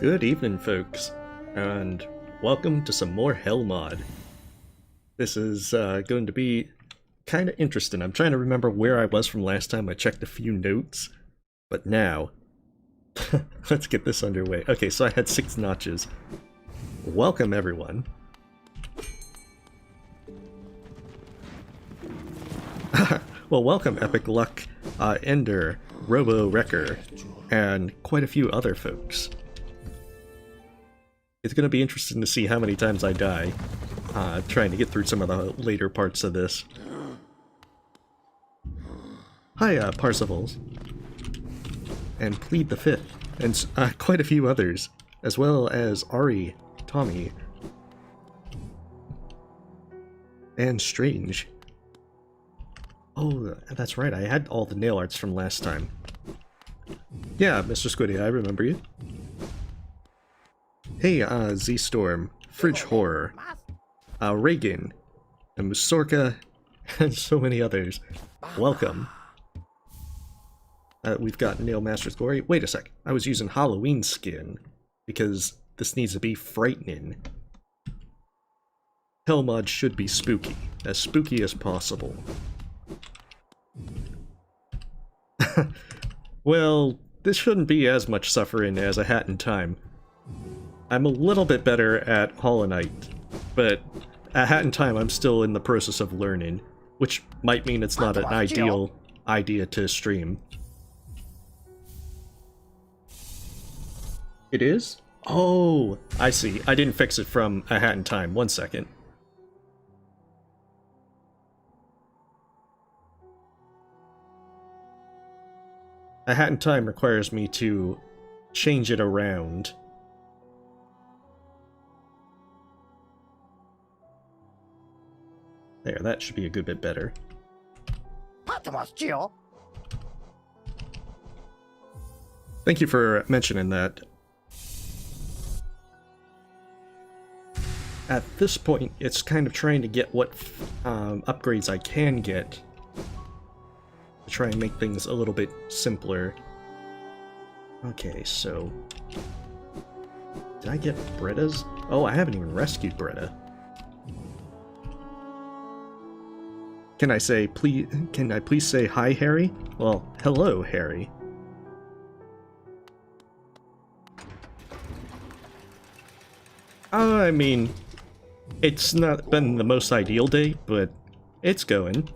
Good evening, folks, and welcome to some more Hell Mod. This is going to be kind of interesting. I'm trying to remember where I was from last time. I checked a few notes, but now, let's get this underway. Okay, so I had 6 notches. Welcome, everyone. Well, welcome, Epic Luck, Ender, Robo Wrecker, and quite a few other folks. It's going to be interesting to see how many times I die, trying to get through some of the later parts of this. Hi, Parsifals. And Plead the Fifth, and quite a few others, as well as Ari, Tommy, and Strange. Oh, that's right, I had all the nail arts from last time. Yeah, Mr. Squiddy, I remember you. Hey, Z-Storm, Fridge Horror, Reagan, and Musorka, and so many others. Welcome. We've got Nail Master's Glory. Wait a sec, I was using Halloween skin, because this needs to be frightening. Hell Mod should be spooky as possible. Well, this shouldn't be as much suffering as A Hat in Time. I'm a little bit better at Hollow Knight, but A Hat in Time I'm still in the process of learning, which might mean it's not an ideal idea to stream. It is? Oh, I see. I didn't fix it from A Hat in Time. 1 second. A Hat in Time requires me to change it around. There, that should be a good bit better. Thank you for mentioning that. At this point, it's kind of trying to get what upgrades I can get to try and make things a little bit simpler. Okay, so... did I get Bretta's? Oh, I haven't even rescued Bretta. Can I say, please, can I please say hi, Harry? Well, hello, Harry. I mean, it's not been the most ideal day, but it's going.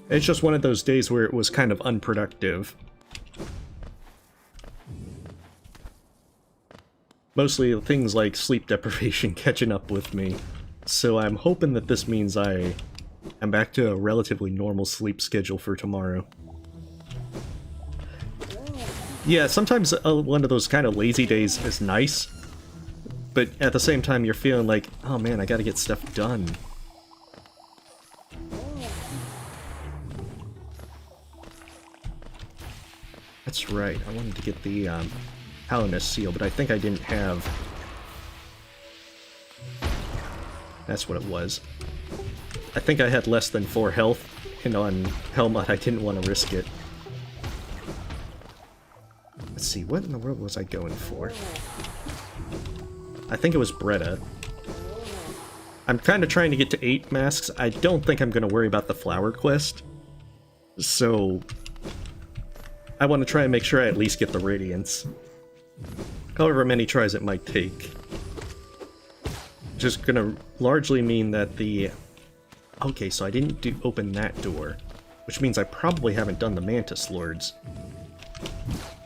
It's just one of those days where it was kind of unproductive. Mostly things like sleep deprivation catching up with me, so I'm hoping that this means I am back to a relatively normal sleep schedule for tomorrow. Yeah, sometimes one of those kind of lazy days is nice, but at the same time you're feeling like, oh man, I gotta get stuff done. That's right, I wanted to get the Palinus seal, but I think I didn't have... that's what it was. I think I had less than 4 health, and on Hell Mod I didn't want to risk it. Let's see, what in the world was I going for? I think it was Bretta. I'm kind of trying to get to 8 masks. I don't think I'm going to worry about the flower quest, so I want to try and make sure I at least get the Radiance. However many tries it might take. Just gonna largely mean that the... okay, so I didn't open that door, which means I probably haven't done the Mantis Lords.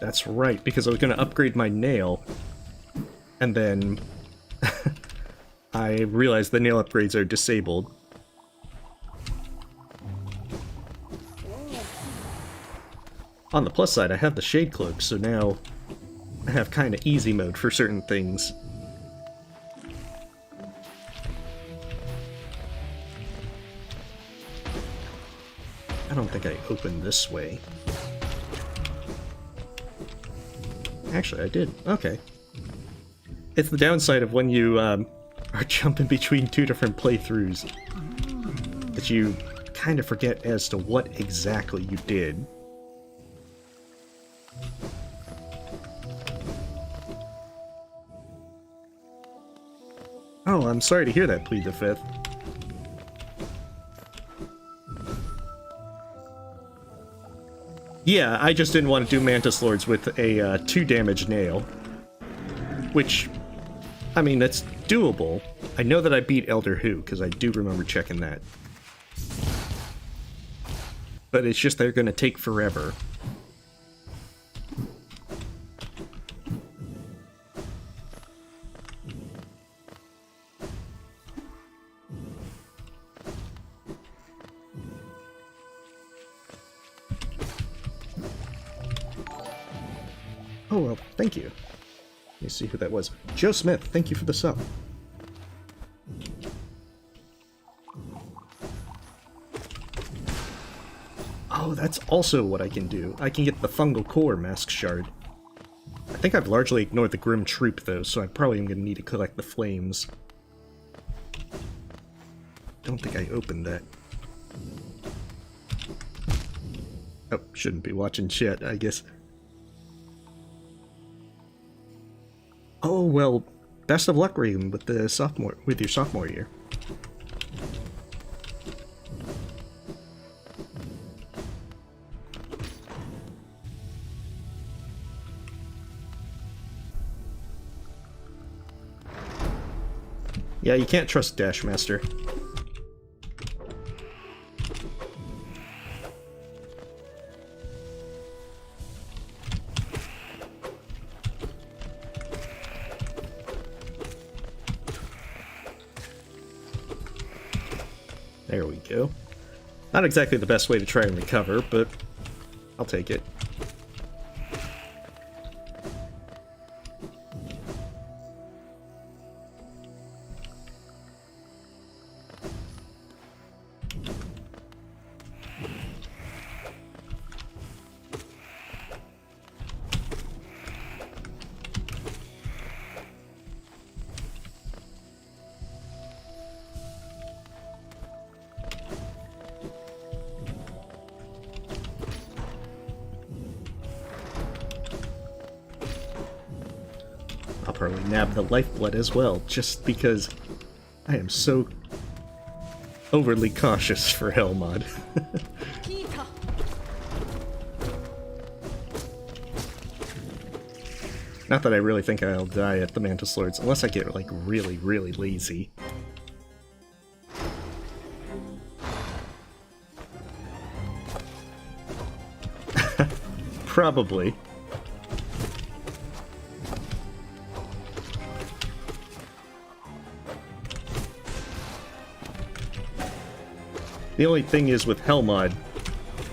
That's right, because I was gonna upgrade my nail, and then I realized the nail upgrades are disabled. On the plus side, I have the Shade Cloak, so now I have kind of easy mode for certain things. I don't think I opened this way. Actually, I did. Okay. It's the downside of when you are jumping between 2 different playthroughs, that you kind of forget as to what exactly you did. Oh, I'm sorry to hear that, Plead the Fifth. Yeah, I just didn't want to do Mantis Lords with a 2 damage nail. Which, I mean, that's doable. I know that I beat Elder Who, because I do remember checking that. But it's just they're going to take forever. Oh, well, thank you. Let me see who that was. Joe Smith, thank you for the sub. Oh, that's also what I can do. I can get the Fungal Core Mask Shard. I think I've largely ignored the Grimm Troupe, though, so I probably am going to need to collect the flames. Don't think I opened that. Oh, shouldn't be watching chat, I guess. Oh, well, best of luck, Regan, with your sophomore year. Yeah, you can't trust Dash Master. There we go. Not exactly the best way to try and recover, but I'll take it. I'll probably nab the Lifeblood as well, just because I am so overly cautious for Hell mod. Not that I really think I'll die at the Mantis Lords, unless I get, like, really, really lazy. Probably. The only thing is with Hell mod,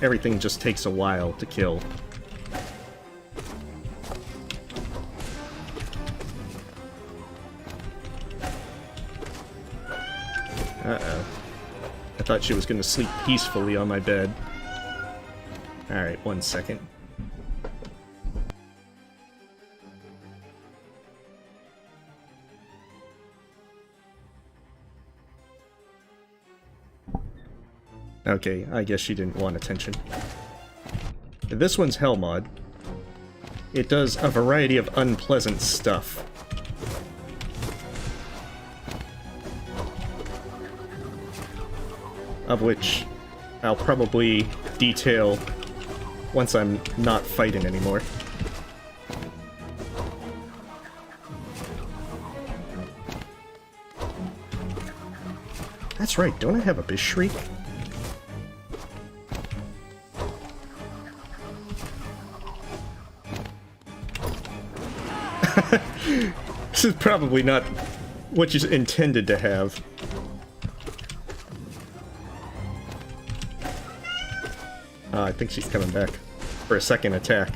everything just takes a while to kill. Uh-oh. I thought she was going to sleep peacefully on my bed. Alright, 1 second. Okay, I guess she didn't want attention. This one's Hell mod. It does a variety of unpleasant stuff. Of which I'll probably detail once I'm not fighting anymore. That's right, don't I have a Bish Shriek? This is probably not what you intended to have. I think she's coming back for a second attack.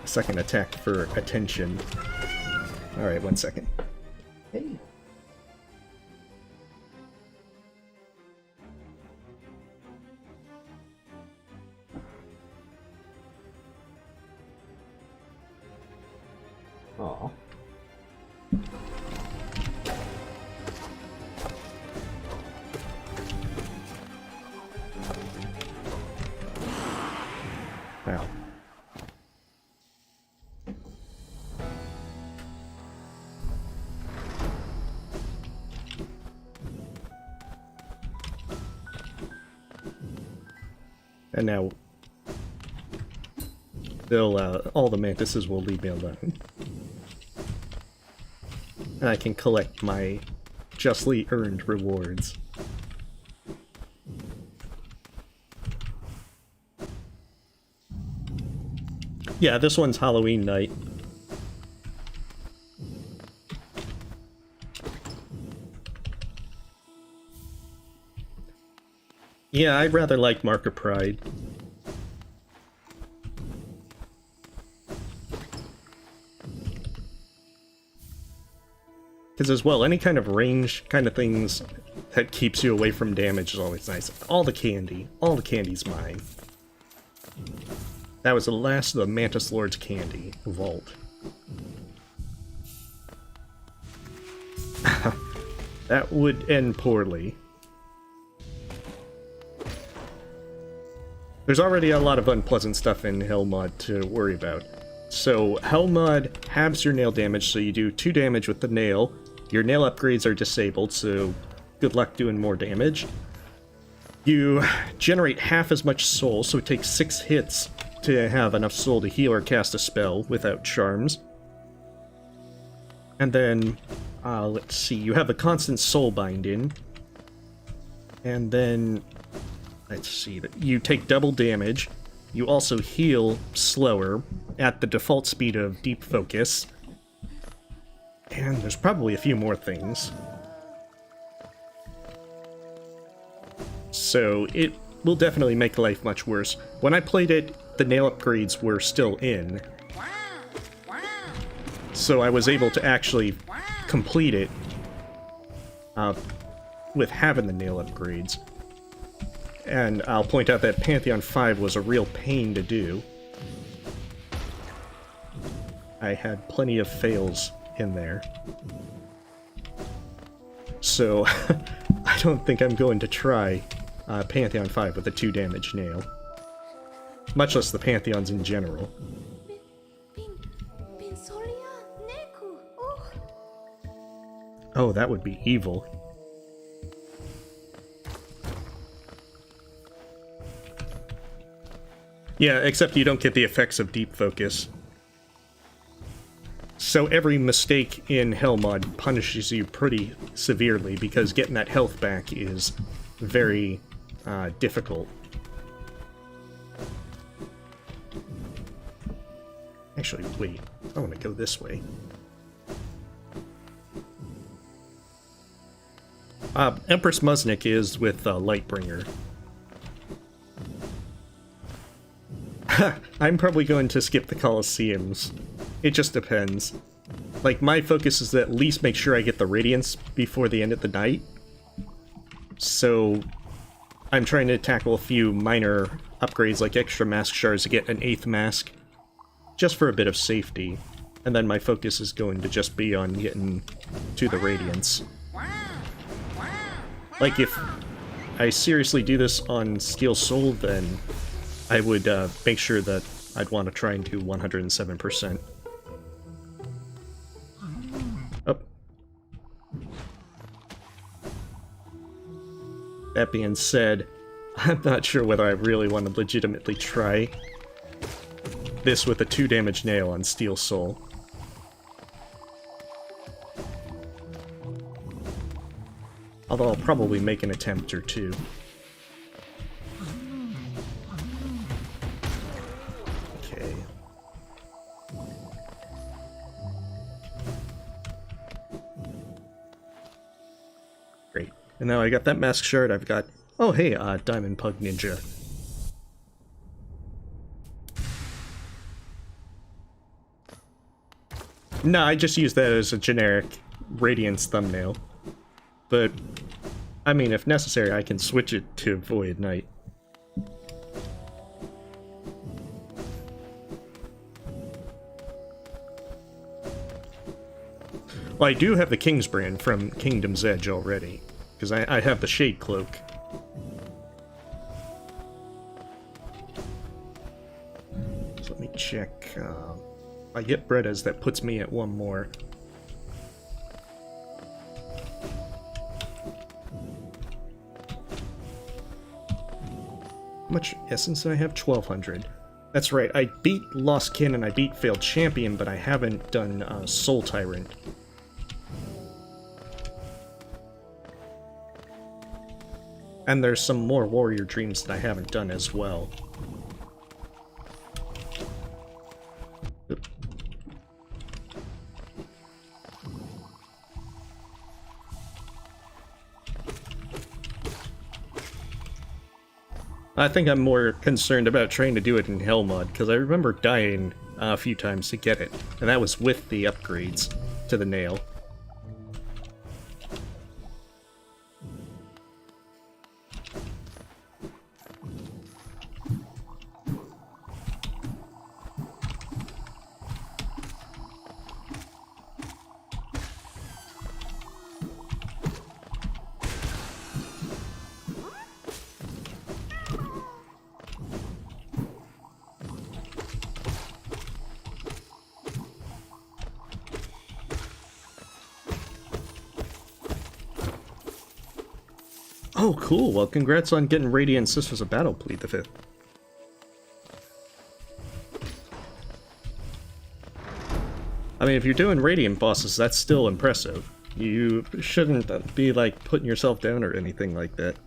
Second attack for attention. Alright, 1 second. Hey. Aw. Wow. And now, all the mantises will leave me alone. And I can collect my justly earned rewards. Yeah, this one's Halloween night. Yeah, I'd rather like Mark of Pride. Because as well, any kind of range kind of things that keeps you away from damage is always nice. All the candy's mine. That was the last of the Mantis Lords candy vault. That would end poorly. There's already a lot of unpleasant stuff in Hell Mod to worry about. So, Hell Mod halves your nail damage, so you do 2 damage with the nail. Your nail upgrades are disabled, so good luck doing more damage. You generate half as much soul, so it takes 6 hits to have enough soul to heal or cast a spell without charms. And then, let's see, you have a constant soul binding. And then, let's see, you take double damage. You also heal slower at the default speed of Deep Focus. And there's probably a few more things. So it will definitely make life much worse. When I played it, the nail upgrades were still in. So I was able to actually complete it with having the nail upgrades. And I'll point out that Pantheon 5 was a real pain to do. I had plenty of fails in there. So, I don't think I'm going to try Pantheon 5 with a 2 damage nail. Much less the Pantheons in general. Oh, that would be evil. Yeah, except you don't get the effects of Deep Focus. So every mistake in Hell Mod punishes you pretty severely, because getting that health back is very difficult. Actually, wait. I want to go this way. Empress Musnik is with Lightbringer. I'm probably going to skip the Colosseums. It just depends. Like, my focus is to at least make sure I get the Radiance before the end of the night. So, I'm trying to tackle a few minor upgrades like extra mask shards to get an 8th mask, just for a bit of safety. And then my focus is going to just be on getting to the Radiance. Like, if I seriously do this on Steel Soul, then I would make sure that I'd want to try and do 107%. Oh. That being said, I'm not sure whether I really want to legitimately try this with a 2 damage nail on Steel Soul. Although I'll probably make an attempt or two. Okay. Great. And now I got that mask shard, I've got... Oh hey, Diamond Pug Ninja. No, I just use that as a generic Radiance thumbnail. But, I mean, if necessary, I can switch it to Void Knight. Well, I do have the King's Brand from Kingdom's Edge already, because I have the Shade Cloak. So let me check. I get Bretta's, that puts me at one more. How much essence do I have? 1200. That's right, I beat Lost Kin and I beat Failed Champion, but I haven't done Soul Tyrant. And there's some more Warrior Dreams that I haven't done as well. I think I'm more concerned about trying to do it in Hell mod, because I remember dying a few times to get it, and that was with the upgrades to the nail. Oh, cool. Well, congrats on getting Radiance Sisters of Battle Plead the 5th. I mean, if you're doing Radiant bosses, that's still impressive. You shouldn't be, like, putting yourself down or anything like that.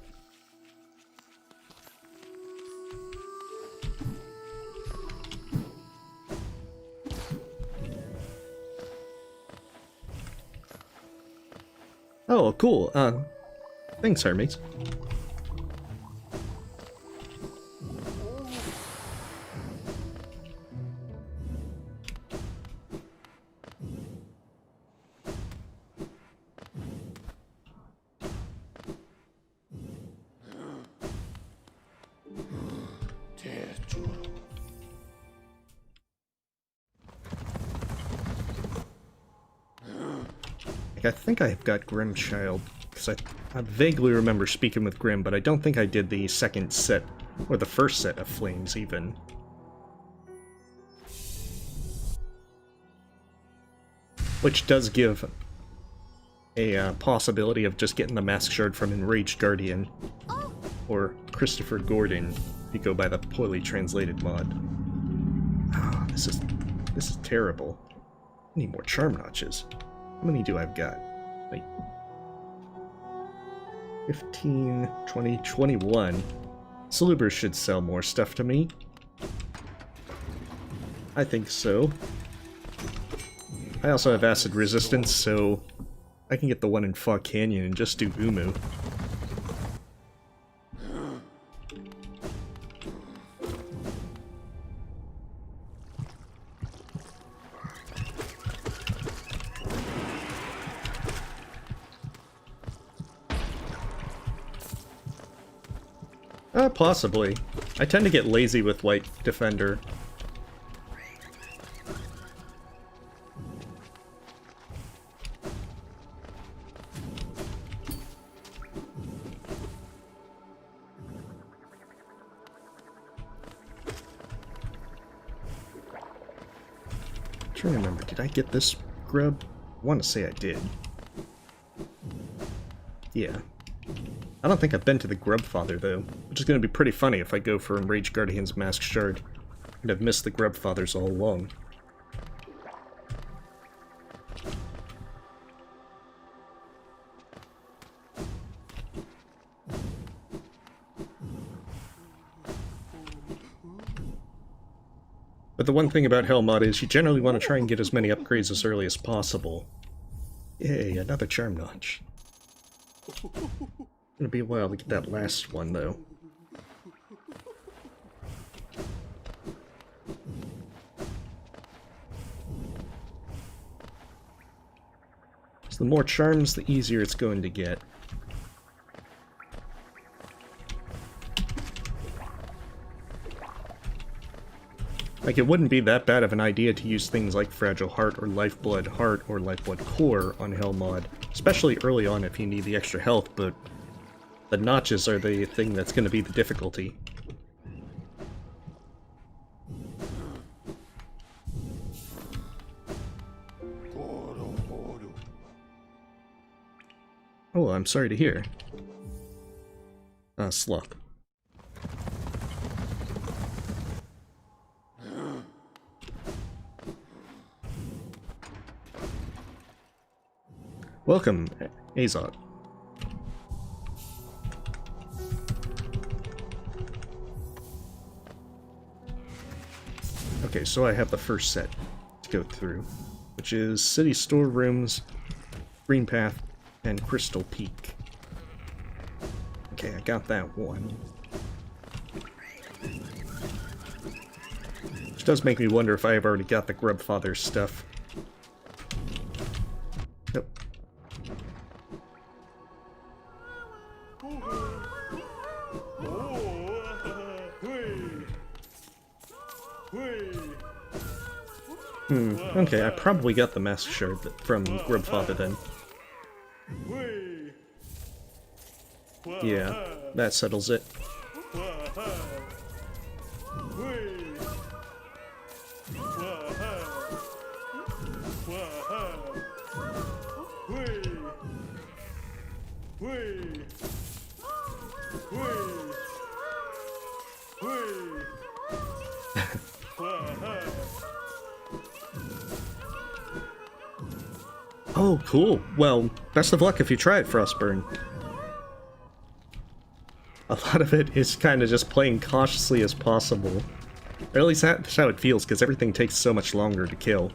Oh, cool. Thanks, Hermes. I think I've got Grimm Child, because I vaguely remember speaking with Grimm, but I don't think I did the second set, or the first set of Flames, even. Which does give a possibility of just getting the Mask Shard from Enraged Guardian, or Christopher Gordon, if you go by the poorly translated mod. Oh, this is terrible. I need more Charm Notches. How many do I've got? Like 15, 20, 21. Salubers should sell more stuff to me. I think so. I also have acid resistance, so I can get the one in Fog Canyon and just do Umuu. Possibly. I tend to get lazy with White Defender. I'm trying to remember, did I get this grub? I want to say I did. Yeah. I don't think I've been to the Grubfather, though, which is going to be pretty funny if I go for Enraged Guardian's Mask Shard, and I've missed the Grubfathers all along. But the one thing about Hell mod is you generally want to try and get as many upgrades as early as possible. Yay, another Charm Notch. It's gonna be a while to get that last one, though. So the more charms, the easier it's going to get. Like, it wouldn't be that bad of an idea to use things like Fragile Heart or Lifeblood Heart or Lifeblood Core on Hell mod, especially early on if you need the extra health, but the notches are the thing that's going to be the difficulty. Oh, I'm sorry to hear. Sloth. Welcome, Azot. Okay, so I have the first set to go through, which is City Storerooms, Green Path, and Crystal Peak. Okay, I got that one. Which does make me wonder if I've already got the Grubfather stuff. Nope. Okay, I probably got the Master Shard from Grubfather then. Yeah, that settles it. Oh, cool. Well, best of luck if you try it, Frostburn. A lot of it is kind of just playing cautiously as possible. Or at least that's how it feels, because everything takes so much longer to kill.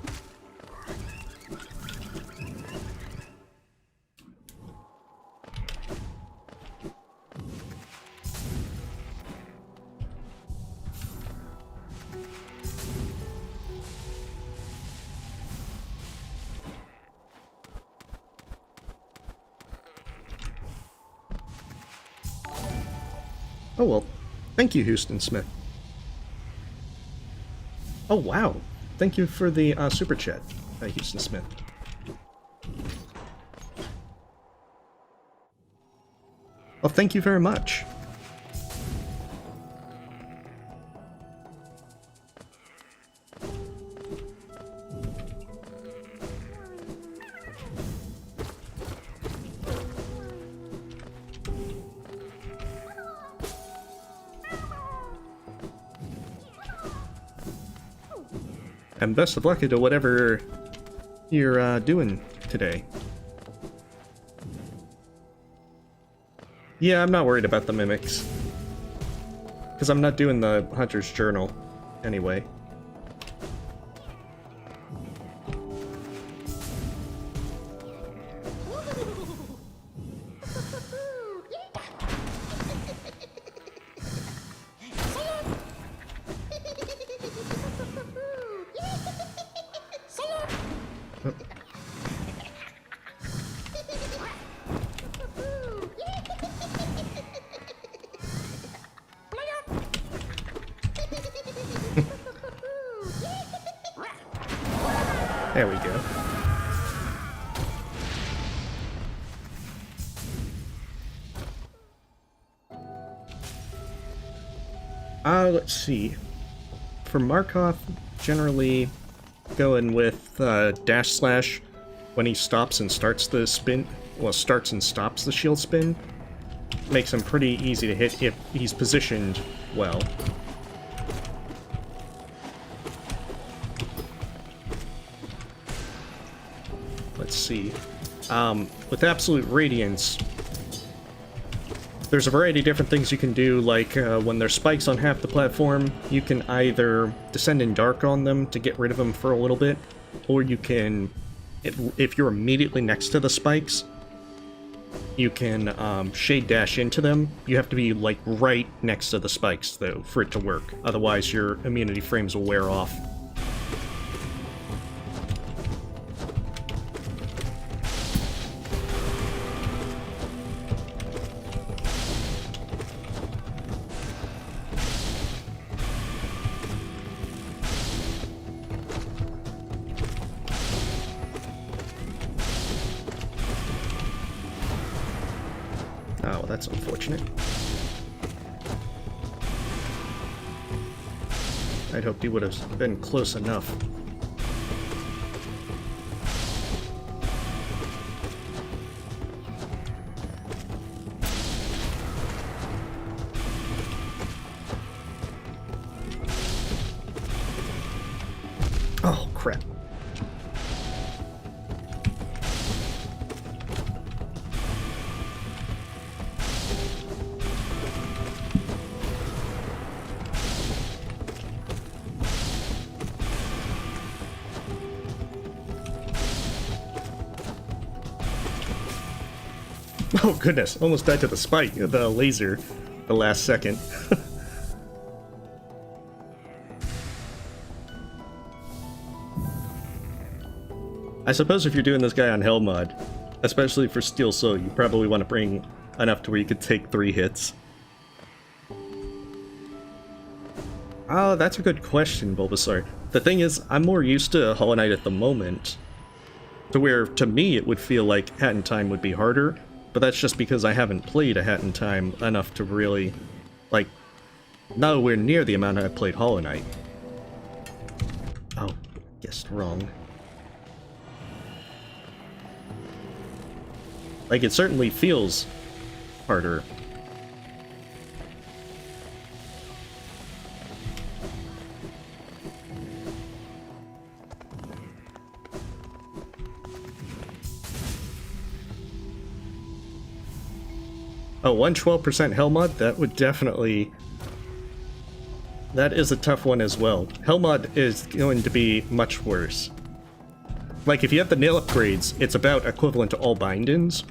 Oh well, thank you, Houston Smith. Oh wow, thank you for the super chat, Houston Smith. Well, thank you very much. And best of luck to whatever you're doing today. Yeah, I'm not worried about the mimics. Because I'm not doing the Hunter's Journal anyway. There we go. Let's see. For Markov, generally going with dash slash when he stops and starts the spin. Well, starts and stops the shield spin. Makes him pretty easy to hit if he's positioned well. Let's see. With Absolute Radiance, there's a variety of different things you can do, like when there's spikes on half the platform, you can either descend in dark on them to get rid of them for a little bit, or you can, if you're immediately next to the spikes, you can shade dash into them. You have to be like right next to the spikes though for it to work, otherwise your immunity frames will wear off. Oh, that's unfortunate. I'd hoped he would have been close enough. crap. Oh goodness, almost died to the spike, the laser, the last second. I suppose if you're doing this guy on Hell mod, especially for Steel Soul, you probably want to bring enough to where you could take 3 hits. Oh, that's a good question, Bulbasaur. The thing is, I'm more used to Hollow Knight at the moment, to where, to me, it would feel like Hat in Time would be harder, but that's just because I haven't played a Hat in Time enough to really, like, nowhere near the amount I played Hollow Knight. Oh, guessed wrong. Like, it certainly feels harder. Oh, 112% Hell mod? That would definitely... That is a tough one as well. Hell mod is going to be much worse. Like, if you have the nail upgrades, it's about equivalent to all bind-ins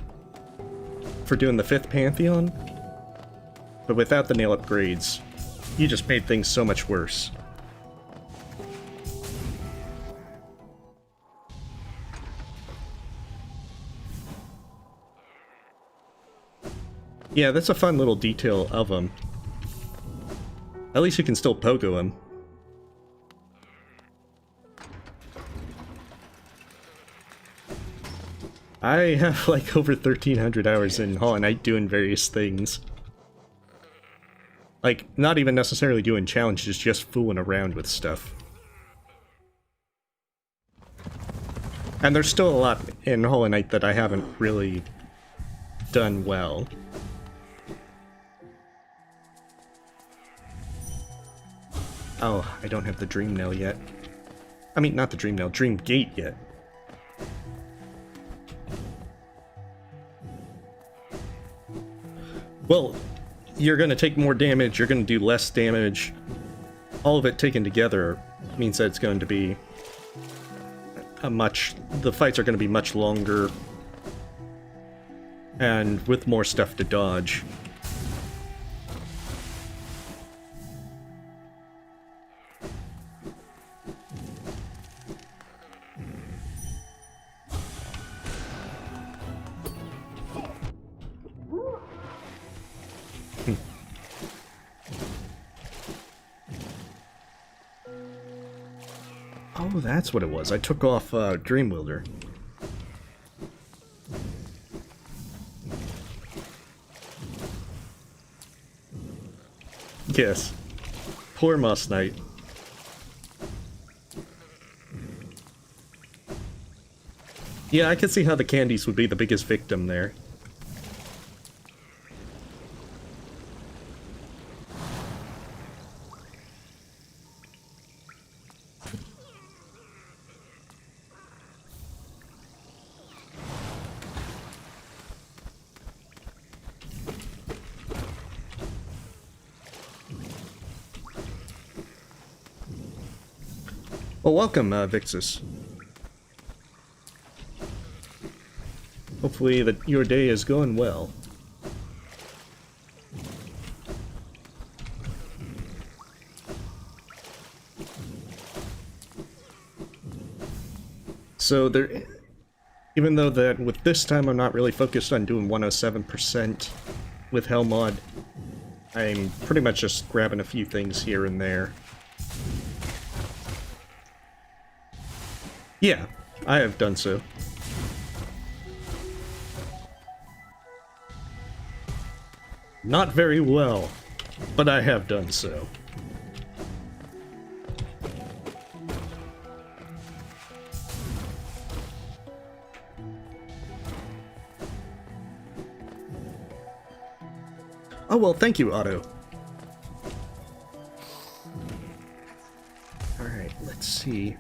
for doing the 5th Pantheon. But without the nail upgrades, you just made things so much worse. Yeah, that's a fun little detail of him. At least you can still pogo him. I have like over 1,300 hours in Hollow Knight doing various things. Like, not even necessarily doing challenges, just fooling around with stuff. And there's still a lot in Hollow Knight that I haven't really done well. Oh, I don't have the Dream Nail yet. I mean, not the Dream Nail, Dream Gate yet. Well, you're going to take more damage, you're going to do less damage. All of it taken together means that it's going to be the fights are going to be much longer and with more stuff to dodge. Oh, that's what it was. I took off Dream Wielder. Yes. Poor Moss Knight. Yeah, I can see how the candies would be the biggest victim there. Well, welcome, Vixus. Hopefully your day is going well. So there, even though that with this time I'm not really focused on doing 107% with Hell mod, I'm pretty much just grabbing a few things here and there. Yeah, I have done so. Not very well, but I have done so. Oh well, thank you, Otto. Alright, let's see.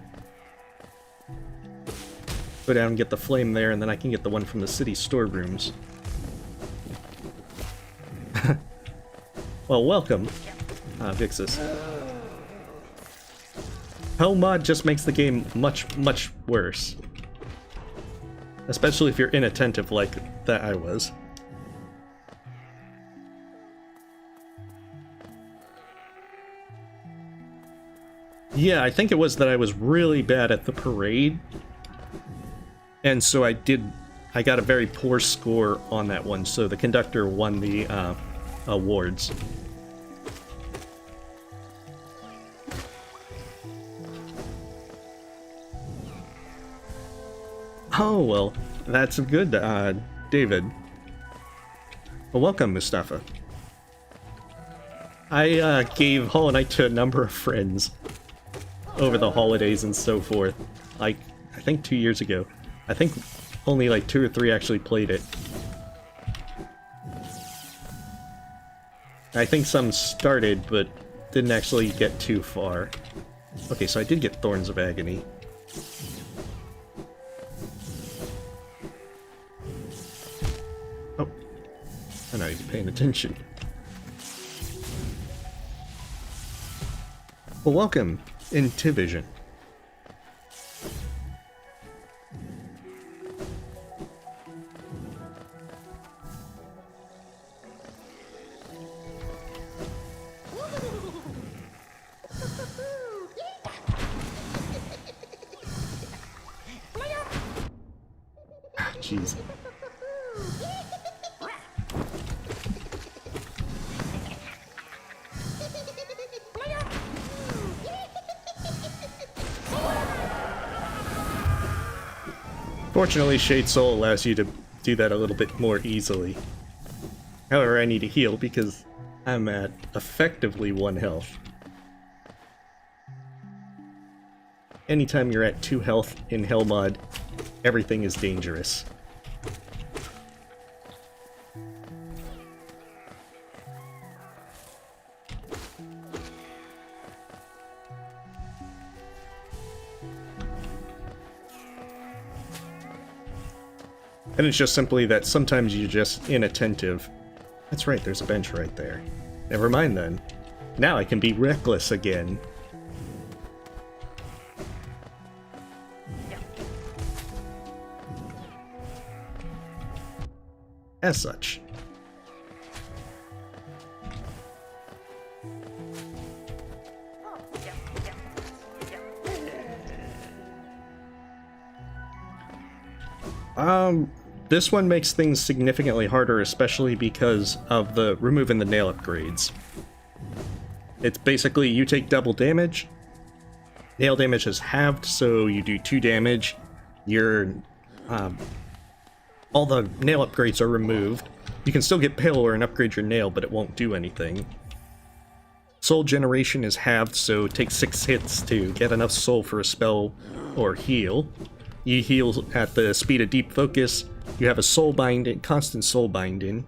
Go down and get the flame there, and then I can get the one from the city storerooms. Well, welcome, Vixus. Hell mod just makes the game much, much worse. Especially if you're inattentive like that I was. Yeah, I think it was that I was really bad at the parade. And so I got a very poor score on that one, so the conductor won the awards. Oh, well, that's good, David. Well, welcome, Mustafa. I gave Hollow Knight to a number of friends over the holidays and so forth. Like, I think 2 years ago. I think only like 2 or 3 actually played it. I think some started, but didn't actually get too far. Okay, so I did get Thorns of Agony. Oh, I'm not even paying attention. Well, welcome into Vision. Jeez. Fortunately, Shade Soul allows you to do that a little bit more easily. However, I need to heal because I'm at effectively 1 health. Anytime you're at 2 health in Hell mod, everything is dangerous. And it's just simply that sometimes you're just inattentive. That's right, there's a bench right there. Never mind then. Now I can be reckless again. As such. This one makes things significantly harder, especially because of the removing the nail upgrades. It's basically you take double damage, nail damage is halved, so you do 2 damage, your all the nail upgrades are removed. You can still get Paler and upgrade your nail, but it won't do anything. Soul generation is halved, so it takes 6 hits to get enough soul for a spell or heal. You heal at the speed of deep focus. You have a soul binding, constant soul binding.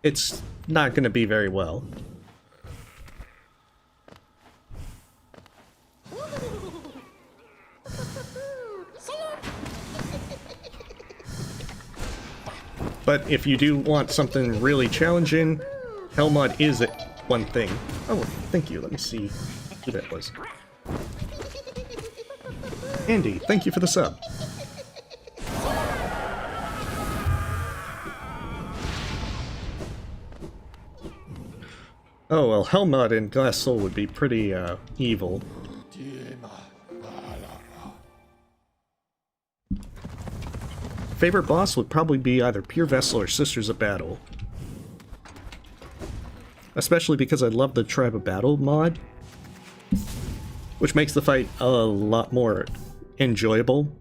It's not going to be very well. But if you do want something really challenging, Hell mod is one thing. Oh, thank you. Let me see who that was. Andy, thank you for the sub. Oh, well, Hell mod and Glass Soul would be pretty, evil. Favorite boss would probably be either Pure Vessel or Sisters of Battle. Especially because I love the Tribe of Battle mod, which makes the fight a lot more enjoyable.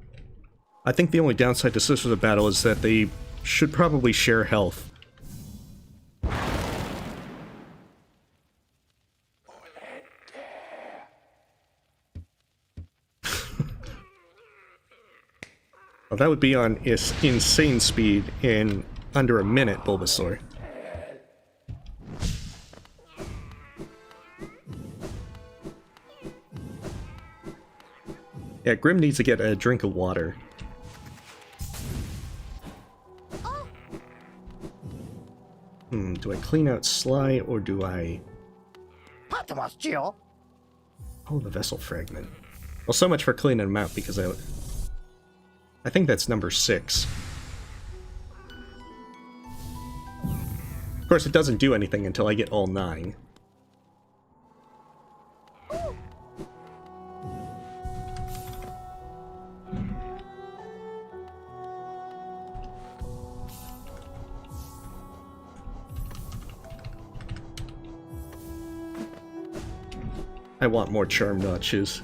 I think the only downside to Sisters of Battle is that they should probably share health. Well, that would be on insane speed in under a minute, Bulbasaur. Yeah, Grimm needs to get a drink of water. Do I clean out Sly, or do I... Oh, the vessel fragment. Well, so much for cleaning them out, because I think that's number 6. Of course, it doesn't do anything until I get all 9. I want more charm notches.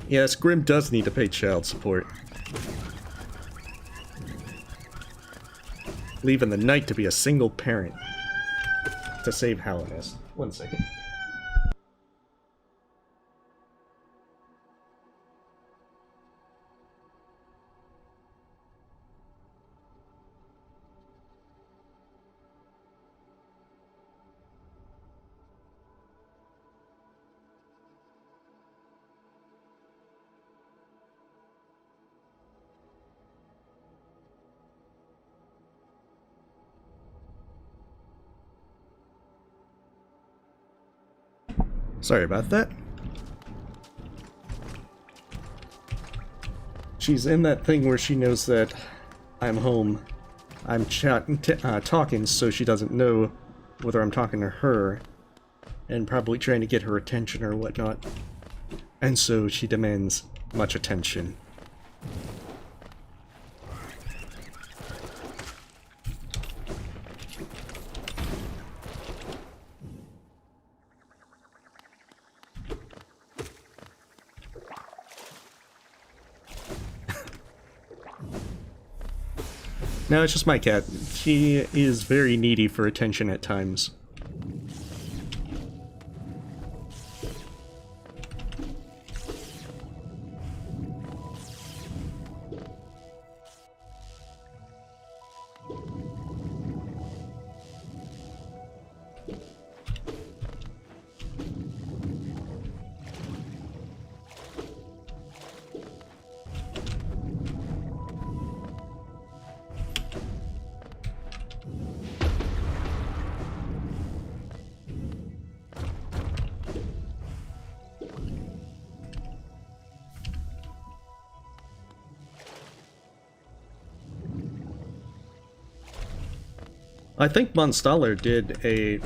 Yes, Grimm does need to pay child support. Leaving the knight to be a single parent. To save Halliness. 1 second. Sorry about that. She's in that thing where she knows that I'm home. I'm talking so she doesn't know whether I'm talking to her, and probably trying to get her attention or whatnot. And so she demands much attention. No, it's just my cat. She is very needy for attention at times. I think Monstaller did a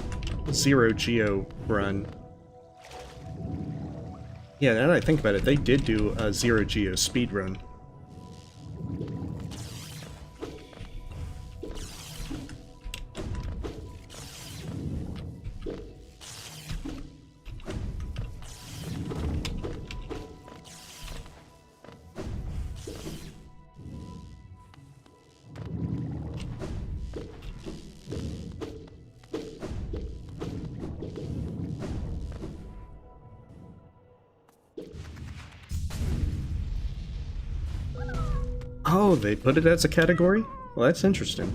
0 Geo run. Yeah, now that I think about it, they did do a 0 Geo speed run. Oh, they put it as a category? Well, that's interesting.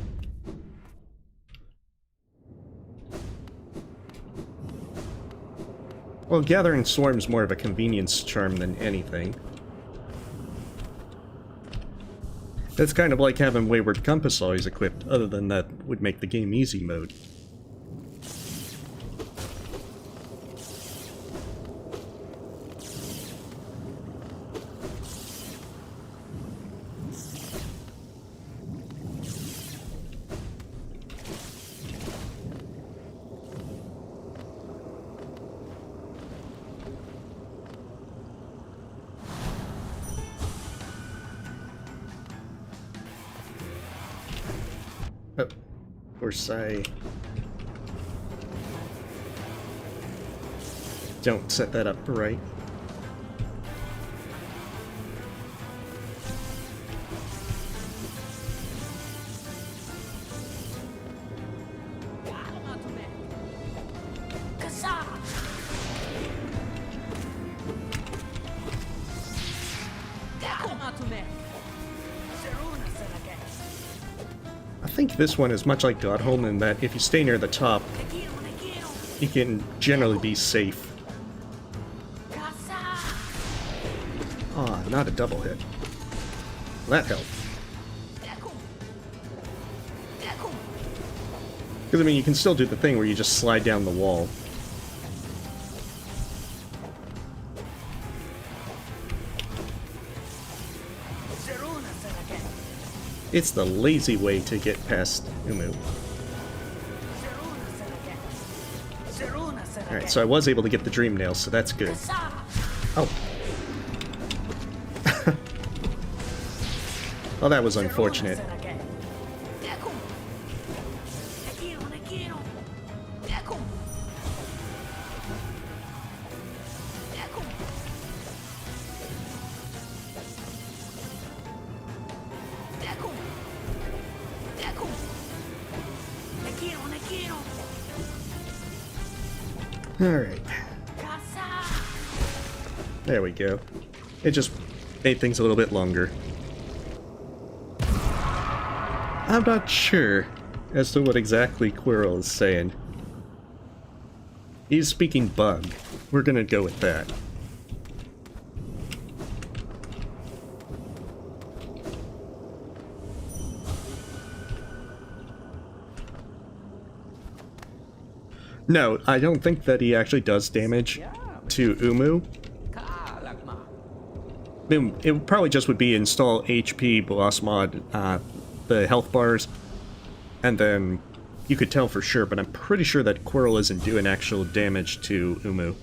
Well, Gathering Swarm's more of a convenience charm than anything. It's kind of like having Wayward Compass always equipped, other than that would make the game easy mode. Of course, I don't set that up right. I think this one is much like Godholm in that if you stay near the top, you can generally be safe. Aw, not a double hit. That helped. Because, I mean, you can still do the thing where you just slide down the wall. It's the lazy way to get past Umuu. Alright, so I was able to get the Dream Nails, so that's good. Oh. Well, that was unfortunate. Alright. There we go. It just made things a little bit longer. I'm not sure as to what exactly Quirrell is saying. He's speaking bug. We're gonna go with that. No, I don't think that he actually does damage to Umuu. It probably just would be install HP boss mod, the health bars, and then you could tell for sure, but I'm pretty sure that Quirrell isn't doing actual damage to Umuu.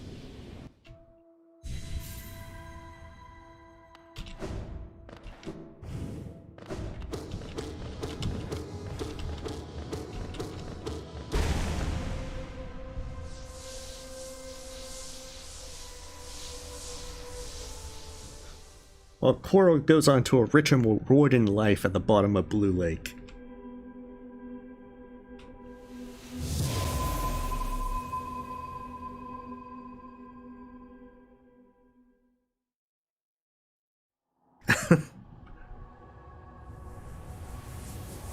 While Quirrell goes on to a rich and rewarding life at the bottom of Blue Lake.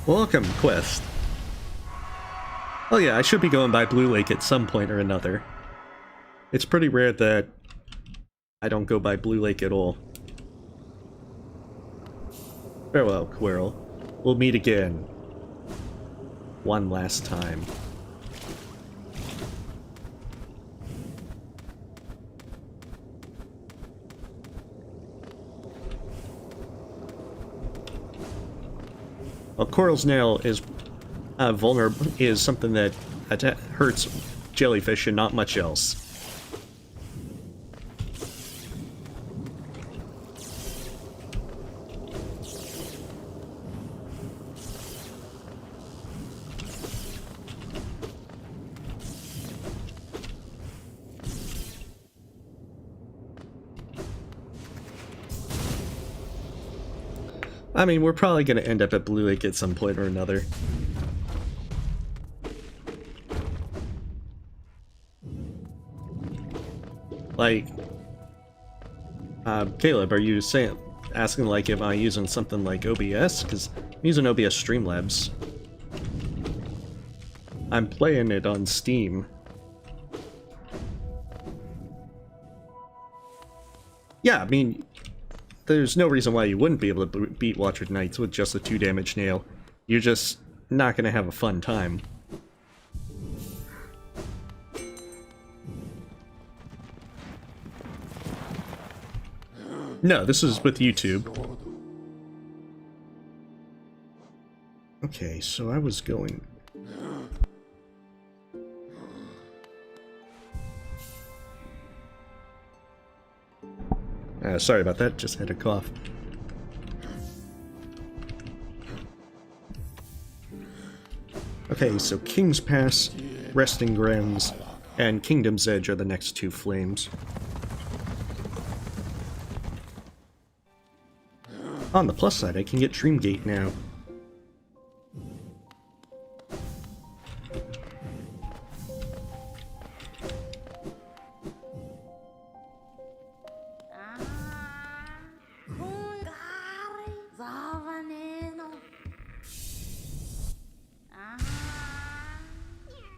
Welcome, Quest. Oh yeah, I should be going by Blue Lake at some point or another. It's pretty rare that I don't go by Blue Lake at all. Farewell, Quirrell. We'll meet again. One last time. Well, Quirrell's nail is vulnerable. Is something that hurts jellyfish and not much else. I mean, we're probably going to end up at Blue Lake at some point or another. Like, Caleb, are you asking like if I'm using something like OBS? Because I'm using OBS Streamlabs. I'm playing it on Steam. Yeah, I mean, there's no reason why you wouldn't be able to beat Watcher Knights with just a 2 damage nail. You're just not going to have a fun time. No, this is with YouTube. Okay, so I was going... sorry about that, just had a cough. Okay, so King's Pass, Resting Grounds, and Kingdom's Edge are the next 2 flames. On the plus side, I can get Dreamgate now.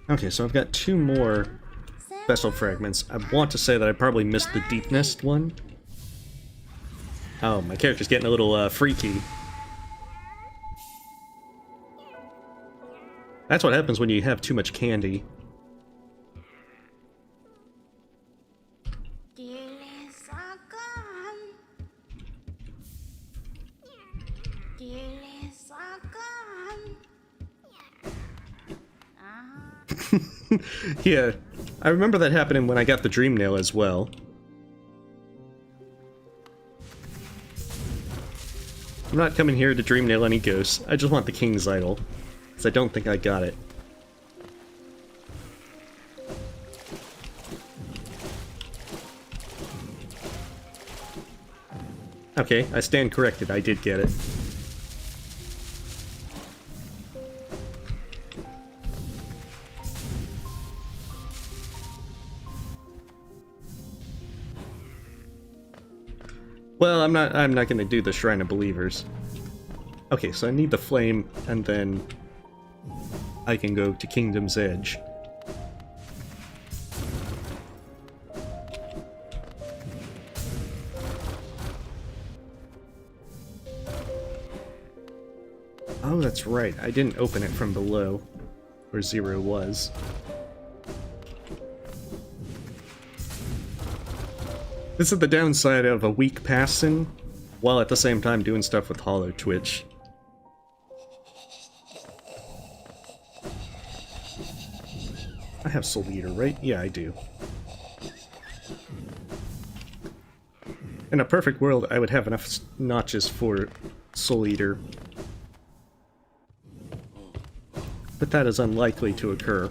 Okay, so I've got 2 more Vessel Fragments. I want to say that I probably missed the Deepnest one. Oh, my character's getting a little freaky. That's what happens when you have too much candy. Yeah, I remember that happening when I got the Dream Nail as well. I'm not coming here to Dream Nail any ghosts. I just want the King's Idol, because I don't think I got it. Okay, I stand corrected. I did get it. Well, I'm not going to do the Shrine of Believers. Okay, so I need the flame, and then I can go to Kingdom's Edge. Oh, that's right. I didn't open it from below, where Zero was. This is the downside of a weak passing, while at the same time doing stuff with Hollow Twitch. I have Soul Eater, right? Yeah, I do. In a perfect world, I would have enough notches for Soul Eater. But that is unlikely to occur.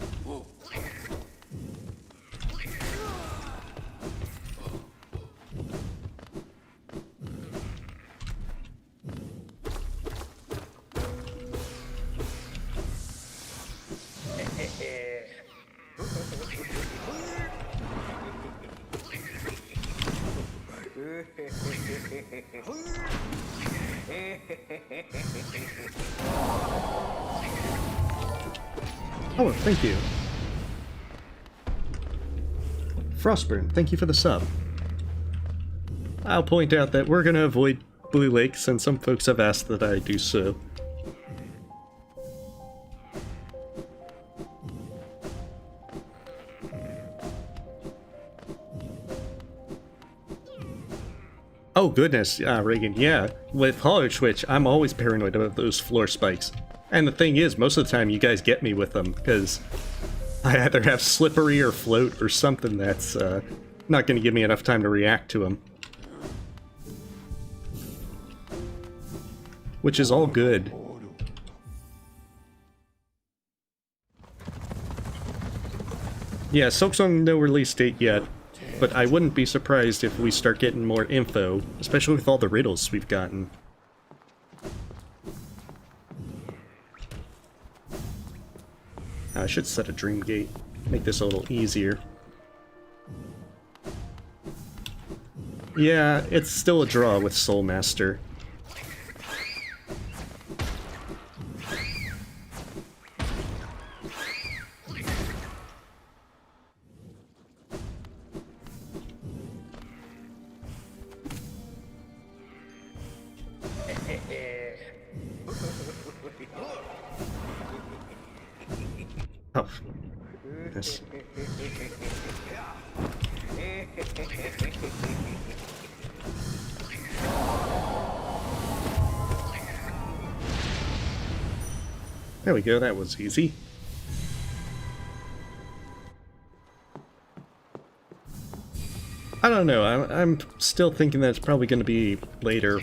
Oh, thank you. Frostburn, thank you for the sub. I'll point out that we're going to avoid Blue Lake since some folks have asked that I do so. Oh goodness, Reagan, yeah. With Hollow Twitch, I'm always paranoid about those floor spikes. And the thing is, most of the time you guys get me with them, because I either have Slippery or Float or something that's not going to give me enough time to react to them. Which is all good. Yeah, Silksong no release date yet, but I wouldn't be surprised if we start getting more info, especially with all the riddles we've gotten. I should set a Dream Gate, make this a little easier. Yeah, it's still a draw with Soul Master. Oh, yes. There we go, that was easy. I don't know, I'm still thinking that it's probably going to be later.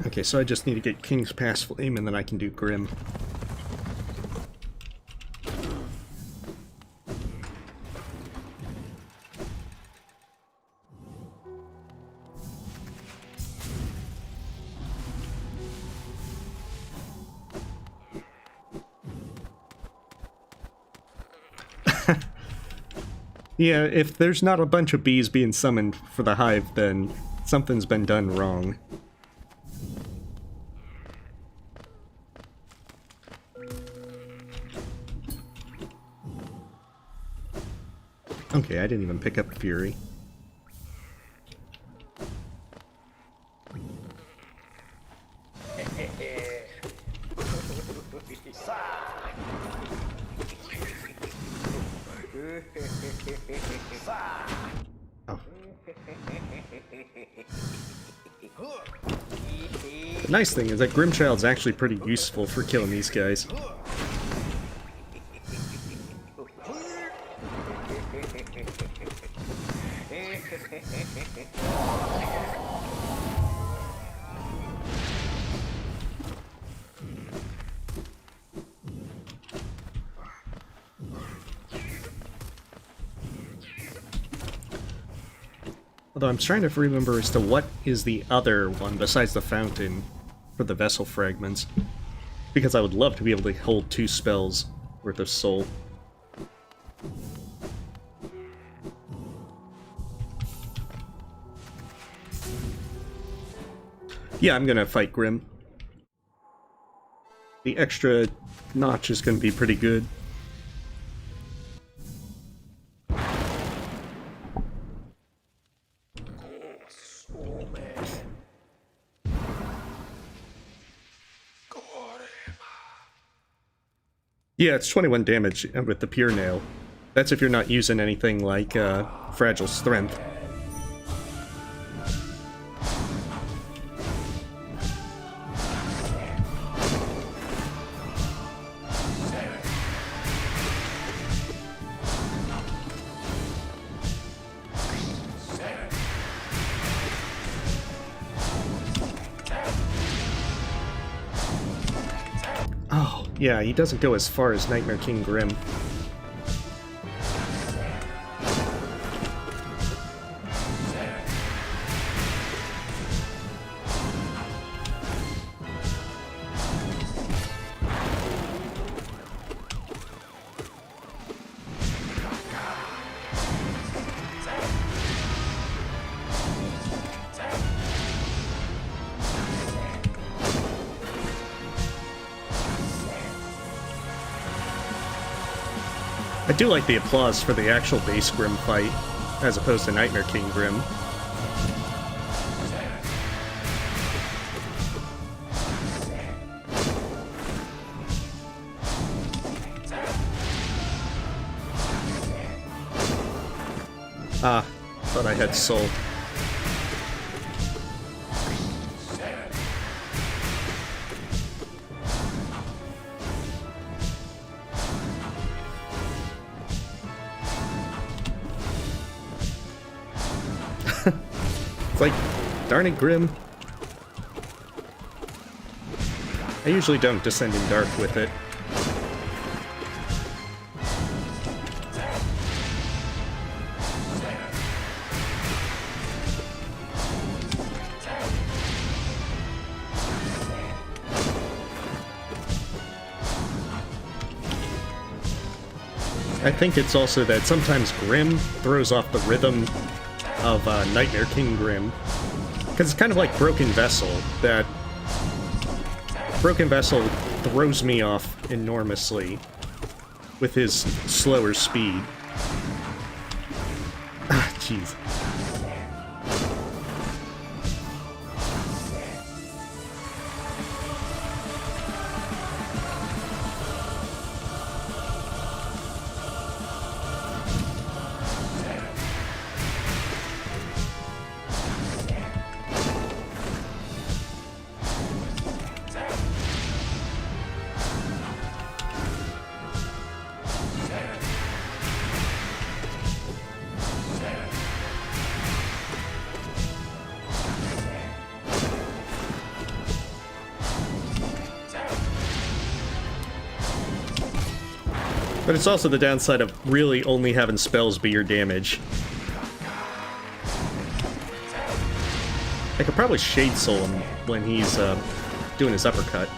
Okay, so I just need to get King's Pass Flame and then I can do Grimm. Yeah, if there's not a bunch of bees being summoned for the hive, then something's been done wrong. Okay, I didn't even pick up Fury. Oh. The nice thing is that Grimchild's actually pretty useful for killing these guys. Although I'm trying to remember as to what is the other one besides the fountain for the vessel fragments. Because I would love to be able to hold 2 spells worth of soul. Yeah, I'm gonna fight Grimm. The extra notch is gonna be pretty good. Yeah, it's 21 damage with the Pure Nail. That's if you're not using anything like Fragile Strength. Yeah, he doesn't go as far as Nightmare King Grimm. I do like the applause for the actual base Grimm fight, as opposed to Nightmare King Grimm. Ah, thought I had soul. It's like, darn it, Grimm. I usually don't descend in dark with it. I think it's also that sometimes Grimm throws off the rhythm of Nightmare King Grimm. Because it's kind of like Broken Vessel, that Broken Vessel throws me off enormously with his slower speed. Ah, jeez. But it's also the downside of really only having spells be your damage. I could probably Shade Soul him when he's doing his uppercut.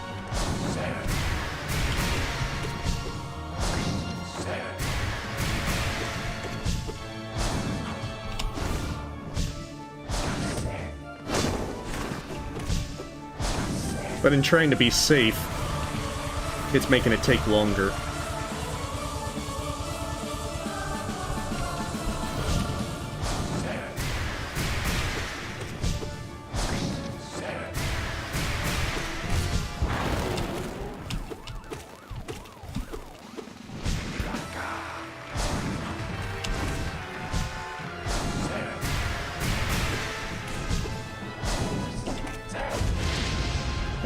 But in trying to be safe, it's making it take longer.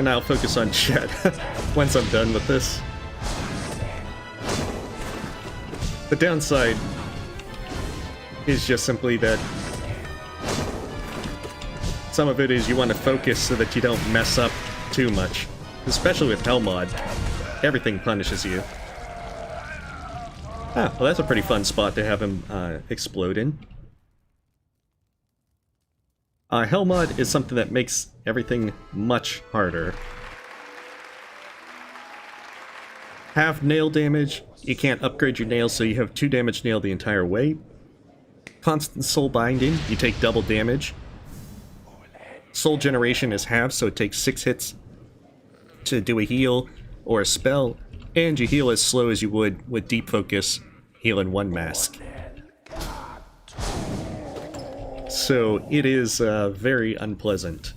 And I'll focus on chat once I'm done with this. The downside is just simply that some of it is you want to focus so that you don't mess up too much. Especially with Hell Mod. Everything punishes you. Ah, well that's a pretty fun spot to have him explode in. Hell Mod is something that makes everything much harder. Half nail damage, you can't upgrade your nails so you have 2 damage nail the entire way. Constant soul binding, you take double damage. Soul generation is halved, so it takes 6 hits to do a heal or a spell, and you heal as slow as you would with Deep Focus, heal in 1 mask. So it is very unpleasant.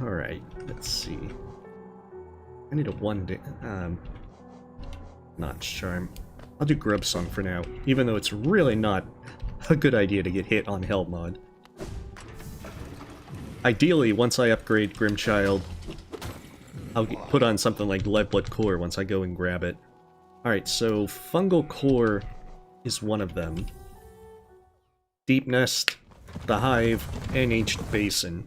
Alright, let's see. I need a 1-day... not charm. I'll do Grub Song for now, even though it's really not a good idea to get hit on Hell Mod. Ideally, once I upgrade Grimchild, I'll put on something like Lifeblood Core once I go and grab it. Alright, so Fungal Core is one of them. Deepnest, the Hive, and Ancient Basin.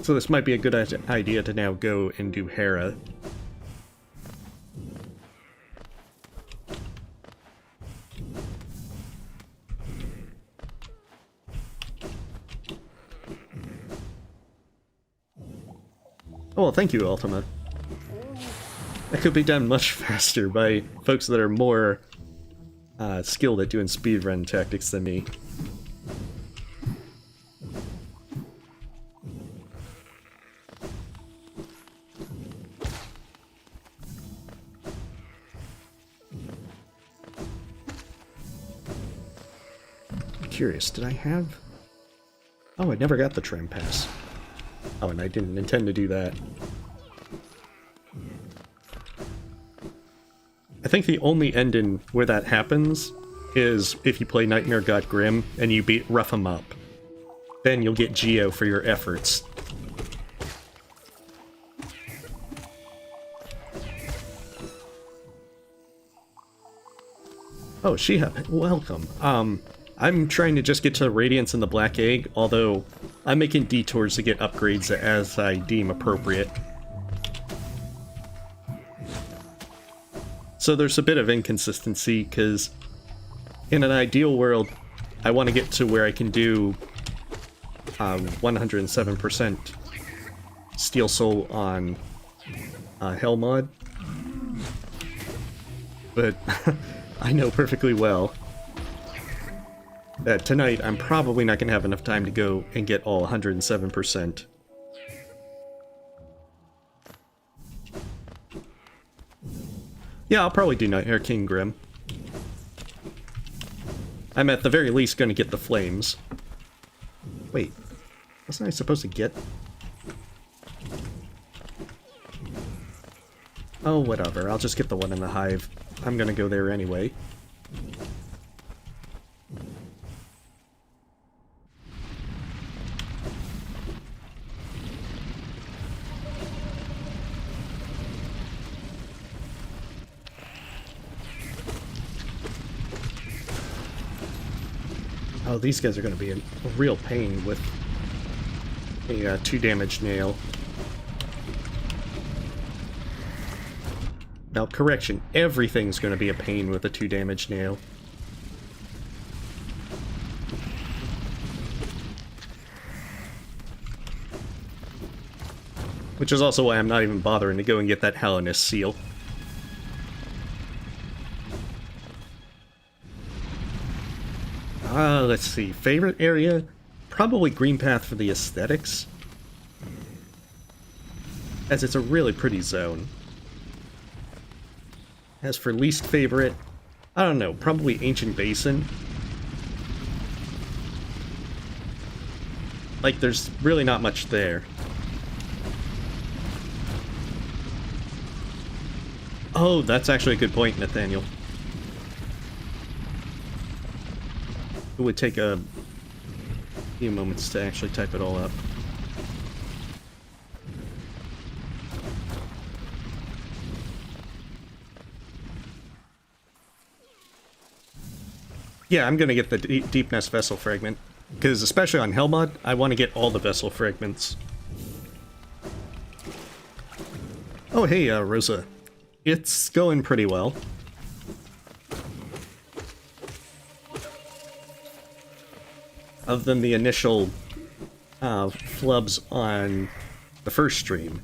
So this might be a good idea to now go and do Hera. Oh, well, thank you, Ultima. That could be done much faster by folks that are more skilled at doing speedrun tactics than me. I'm curious, did I have... Oh, I never got the tram pass. Oh, and I didn't intend to do that. I think the only ending where that happens is if you play Nightmare God Grimm and you beat Rough 'em Up. Then you'll get Geo for your efforts. Oh, Shihab, welcome. I'm trying to just get to the Radiance and the Black Egg, although I'm making detours to get upgrades as I deem appropriate. So there's a bit of inconsistency, because in an ideal world, I want to get to where I can do 107% Steel Soul on Hell Mod. But I know perfectly well that tonight I'm probably not going to have enough time to go and get all 107%. Yeah, I'll probably do King Grimm. I'm at the very least going to get the flames. Wait, wasn't I supposed to get... Oh, whatever, I'll just get the one in the Hive. I'm going to go there anyway. Oh, these guys are going to be a real pain with a 2 damage nail. Now, correction, everything's going to be a pain with a 2 damage nail. Which is also why I'm not even bothering to go and get that Hellenist seal. Let's see. Favorite area? Probably Green Path for the aesthetics. As it's a really pretty zone. As for least favorite, I don't know, probably Ancient Basin. Like, there's really not much there. Oh, that's actually a good point, Nathaniel. It would take a few moments to actually type it all up. Yeah, I'm gonna get the Deepnest Vessel Fragment, because especially on Hellmod, I want to get all the Vessel Fragments. Oh hey, Rosa. It's going pretty well. Other than the initial flubs on the first stream.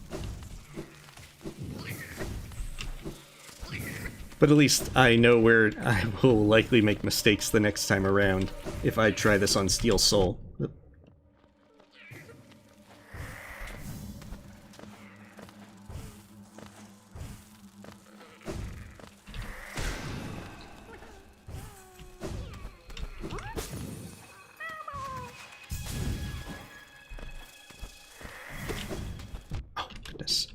But at least I know where I will likely make mistakes the next time around if I try this on Steel Soul. Oh, goodness.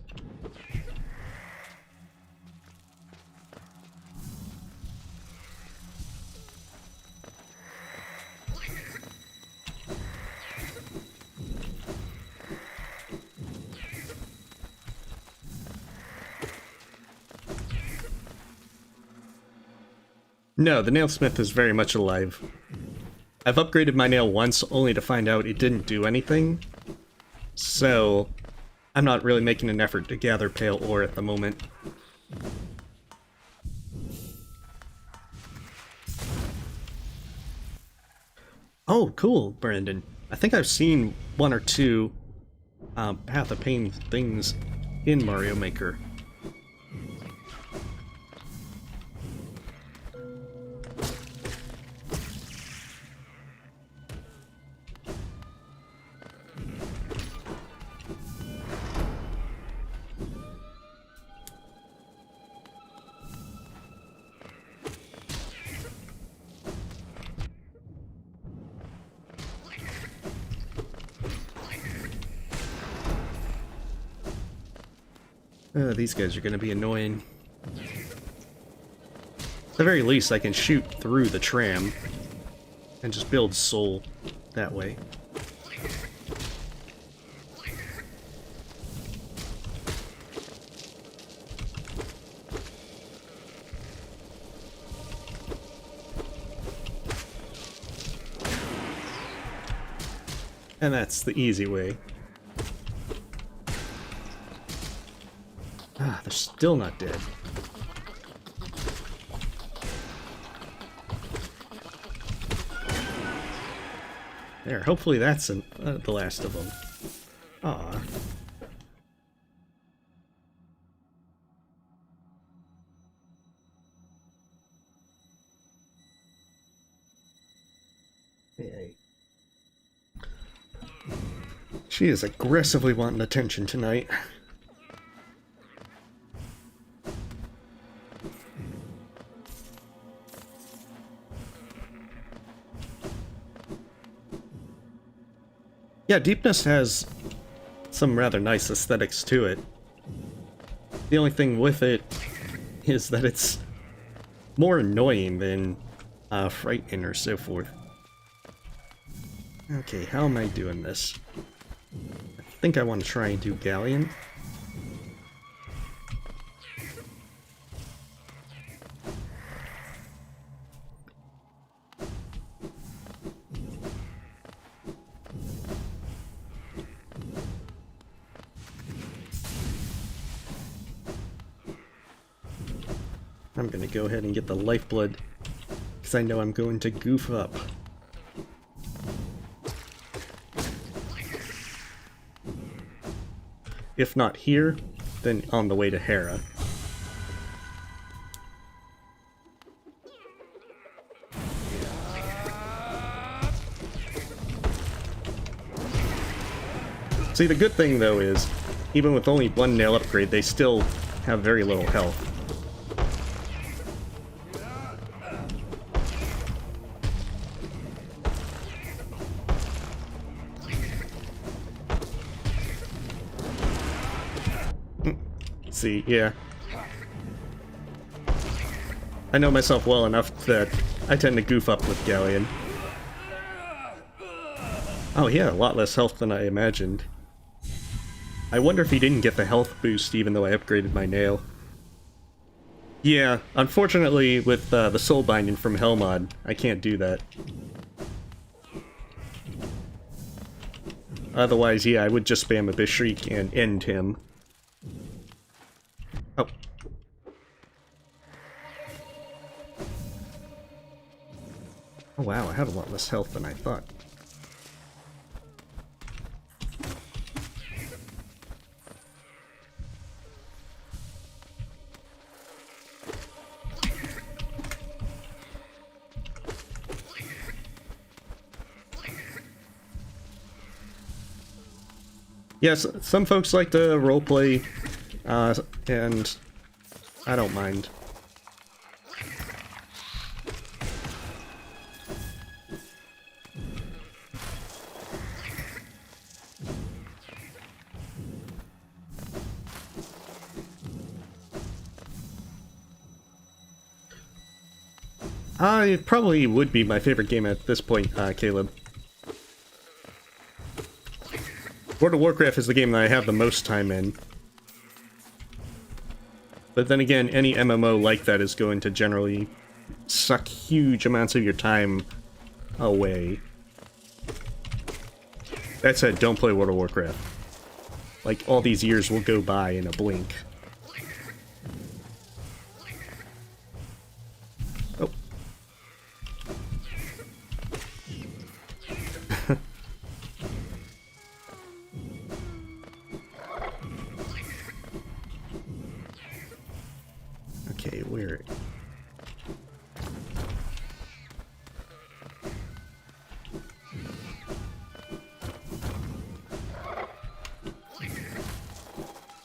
No, the nailsmith is very much alive. I've upgraded my nail once, only to find out it didn't do anything. So, I'm not really making an effort to gather pale ore at the moment. Oh, cool, Brandon. I think I've seen one or two Path of Pain things in Mario Maker. These guys are going to be annoying. At the very least, I can shoot through the tram and just build soul that way. And that's the easy way. Ah, they're still not dead. There, hopefully that's the last of them. Aw. Hey. She is aggressively wanting attention tonight. Yeah, Deepnest has some rather nice aesthetics to it. The only thing with it is that it's more annoying than frightening or so forth. Okay, how am I doing this? I think I want to try and do Galleon. I'm gonna go ahead and get the Lifeblood, because I know I'm going to goof up. If not here, then on the way to Hera. See, the good thing though is, even with only one nail upgrade, they still have very little health. See, yeah. I know myself well enough that I tend to goof up with Galleon. Oh, he had a lot less health than I imagined. I wonder if he didn't get the health boost even though I upgraded my nail. Yeah, unfortunately with the soul binding from Hellmod, I can't do that. Otherwise, yeah, I would just spam a Bishriek and end him. Oh. Oh wow, I had a lot less health than I thought. Yes, some folks like to roleplay, and I don't mind. It probably would be my favorite game at this point, Caleb. World of Warcraft is the game that I have the most time in. But then again, any MMO like that is going to generally suck huge amounts of your time away. That said, don't play World of Warcraft. Like, all these years will go by in a blink. Oh. Okay, where...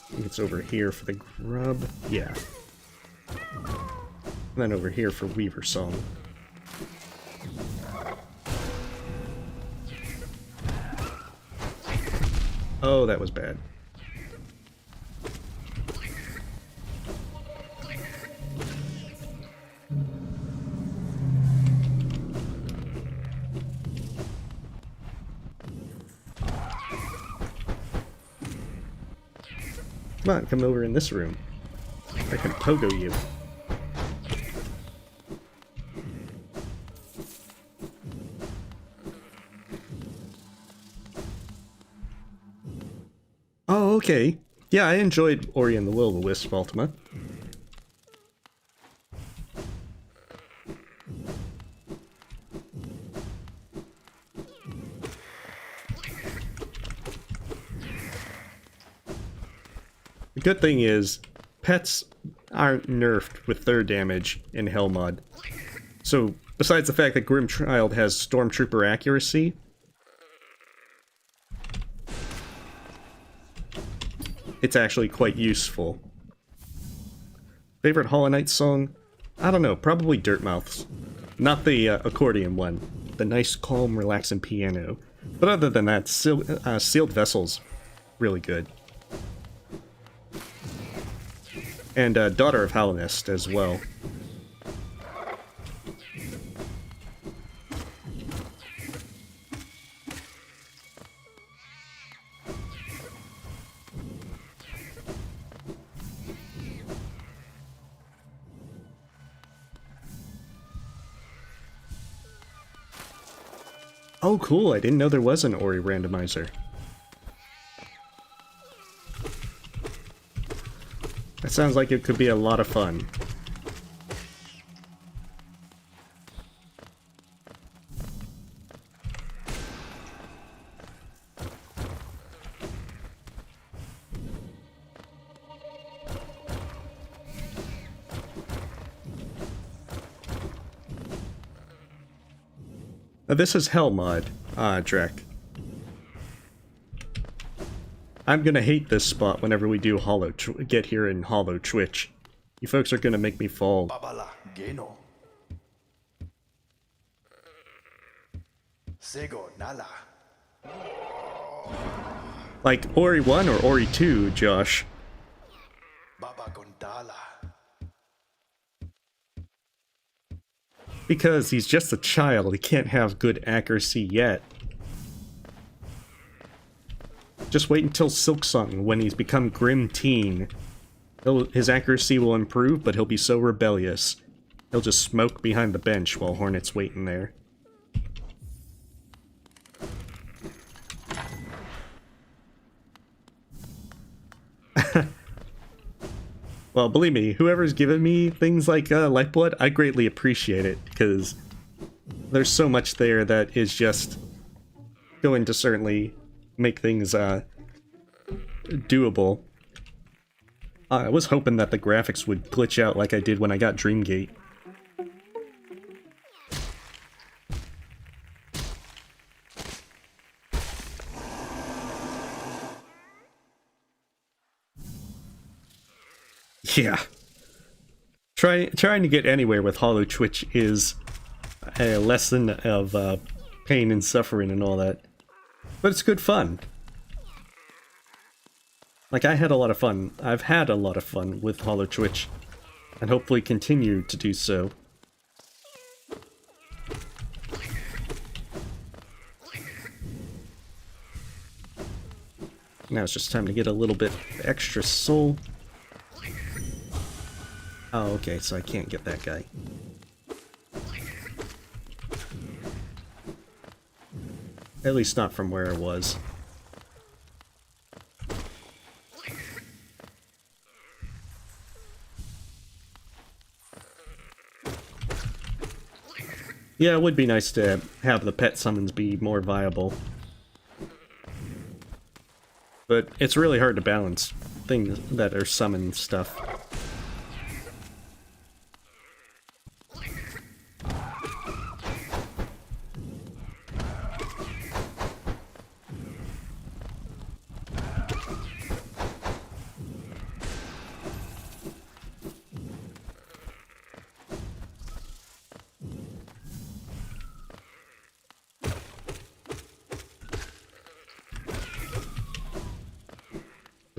I think it's over here for the grub. Yeah. And then over here for Weaver Song. Oh, that was bad. Come on, come over in this room. I can pogo you. Oh, okay. Yeah, I enjoyed Ori and the Will-o-the-Wisp Ultima. The good thing is, pets aren't nerfed with third damage in Hellmod. So, besides the fact that Grimm Troupe has Stormtrooper accuracy, it's actually quite useful. Favorite Hollow Knight song? I don't know, probably Dirtmouth's. Not the accordion one. The nice, calm, relaxing piano. But other than that, Sealed Vessel's really good. And Daughter of Hallownest as well. Oh cool, I didn't know there was an Ori randomizer. That sounds like it could be a lot of fun. Now this is Hellmod, Drek. I'm gonna hate this spot whenever we do get here in Hollow Twitch. You folks are gonna make me fall. Like Ori 1 or Ori 2, Josh. Because he's just a child, he can't have good accuracy yet. Just wait until Silksong, when he's become Grimm Teen. His accuracy will improve, but he'll be so rebellious. He'll just smoke behind the bench while Hornet's waiting there. Well, believe me, whoever's given me things like Lifeblood, I greatly appreciate it, because there's so much there that is just going to certainly make things doable. I was hoping that the graphics would glitch out like I did when I got Dreamgate. Yeah. Trying to get anywhere with Hollow Twitch is a lesson of pain and suffering and all that. But it's good fun. Like, I had a lot of fun. I've had a lot of fun with Hollow Twitch, and hopefully continue to do so. Now it's just time to get a little bit extra soul. Oh, okay, so I can't get that guy. At least not from where I was. Yeah, it would be nice to have the pet summons be more viable. But it's really hard to balance things that are summon stuff.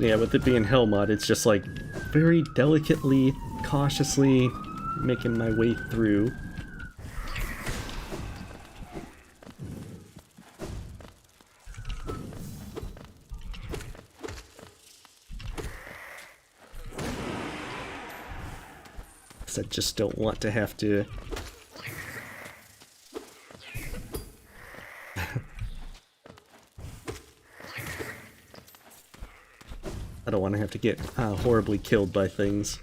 Yeah, with it being Hell mod, it's just like very delicately, cautiously making my way through. I just don't want to have to... I don't want to have to get horribly killed by things.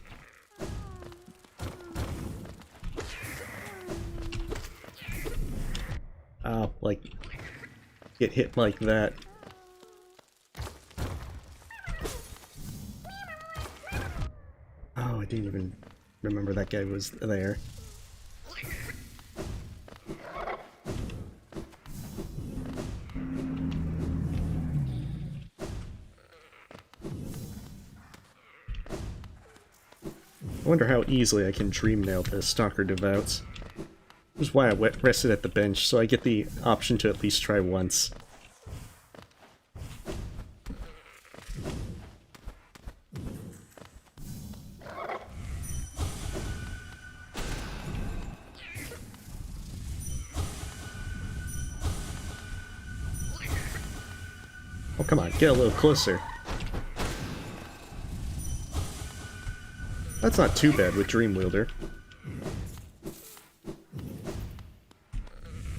Like, get hit like that. Oh, I didn't even remember that guy was there. I wonder how easily I can dream nail the Stalker Devouts. This is why I rested at the bench, so I get the option to at least try once. Oh, come on, get a little closer. That's not too bad with Dreamwielder.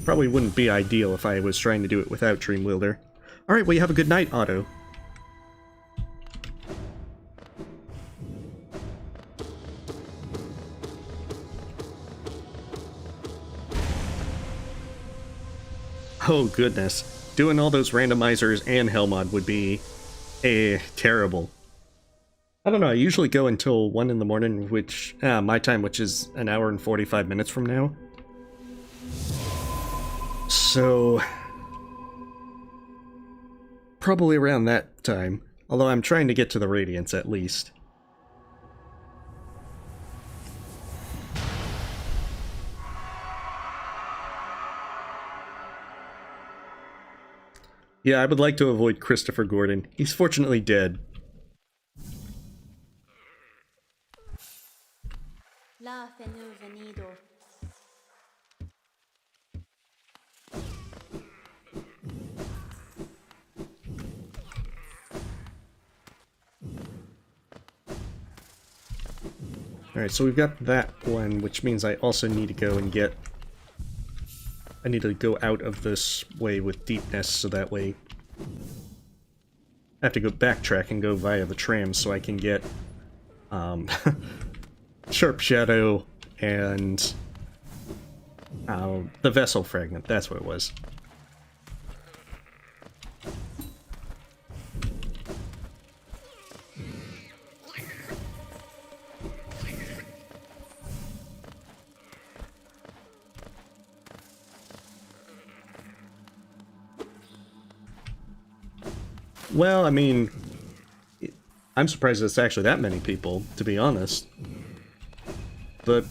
Probably wouldn't be ideal if I was trying to do it without Dreamwielder. Alright, well you have a good night, Otto. Oh goodness. Doing all those randomizers and Hellmod would be terrible. I don't know, I usually go until 1 in the morning, which, my time, which is an hour and 45 minutes from now. So, probably around that time. Although I'm trying to get to the Radiance at least. Yeah, I would like to avoid Christopher Gordon. He's fortunately dead. Alright, so we've got that one, which means I also need to go and get... I need to go out of this way with Deepnest, so that way... I have to go backtrack and go via the tram so I can get... Sharp Shadow and... the Vessel Fragment, that's what it was. Well, I mean, I'm surprised it's actually that many people, to be honest. But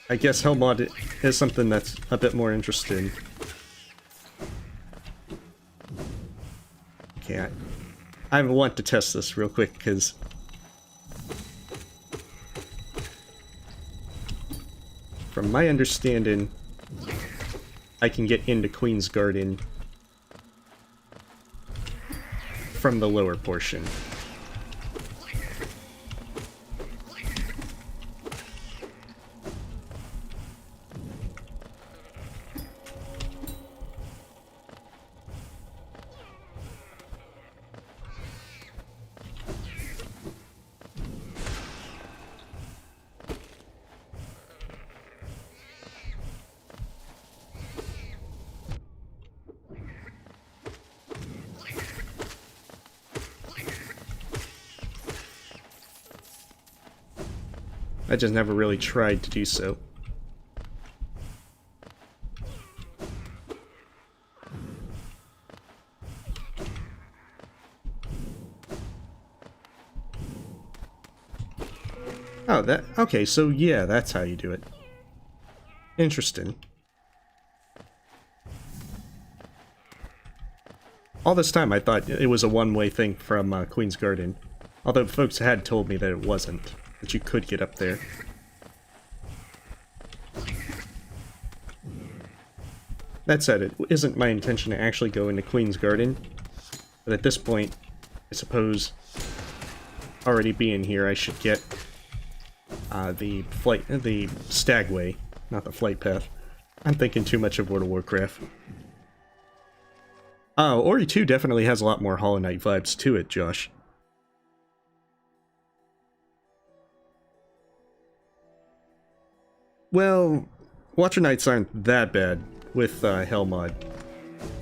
I guess Hellmod is something that's a bit more interesting. Okay, I want to test this real quick, because... from my understanding, I can get into Queen's Garden from the lower portion. I just never really tried to do so. Oh, that... okay, so yeah, that's how you do it. Interesting. All this time I thought it was a one-way thing from Queen's Garden. Although folks had told me that it wasn't. That you could get up there. That said, it isn't my intention to actually go into Queen's Garden. But at this point, I suppose, already being here, I should get the Stagway, not the flight path. I'm thinking too much of World of Warcraft. Ori 2 definitely has a lot more Hollow Knight vibes to it, Josh. Well, Watcher Knights aren't that bad with Hellmod,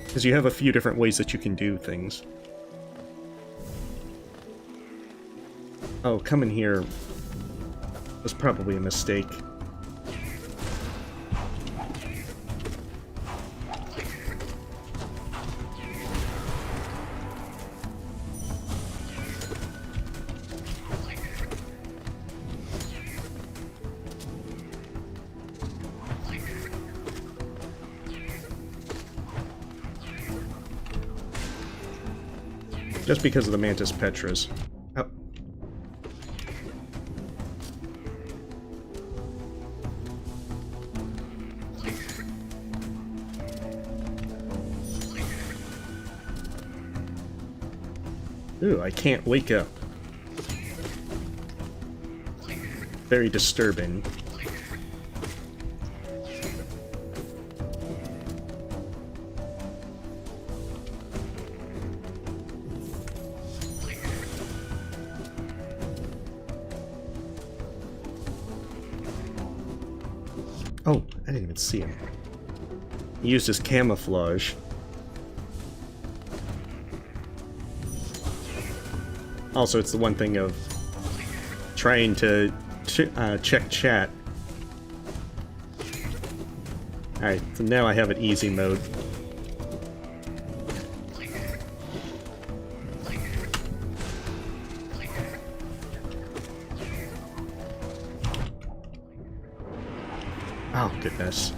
because you have a few different ways that you can do things. Oh, coming here was probably a mistake. Just because of the Mantis Petras. Oh. Ooh, I can't wake up. Very disturbing. Oh, I didn't even see him. He used his camouflage. Also, it's the one thing of trying to check chat. Alright, so now I have it easy mode. Oh, goodness.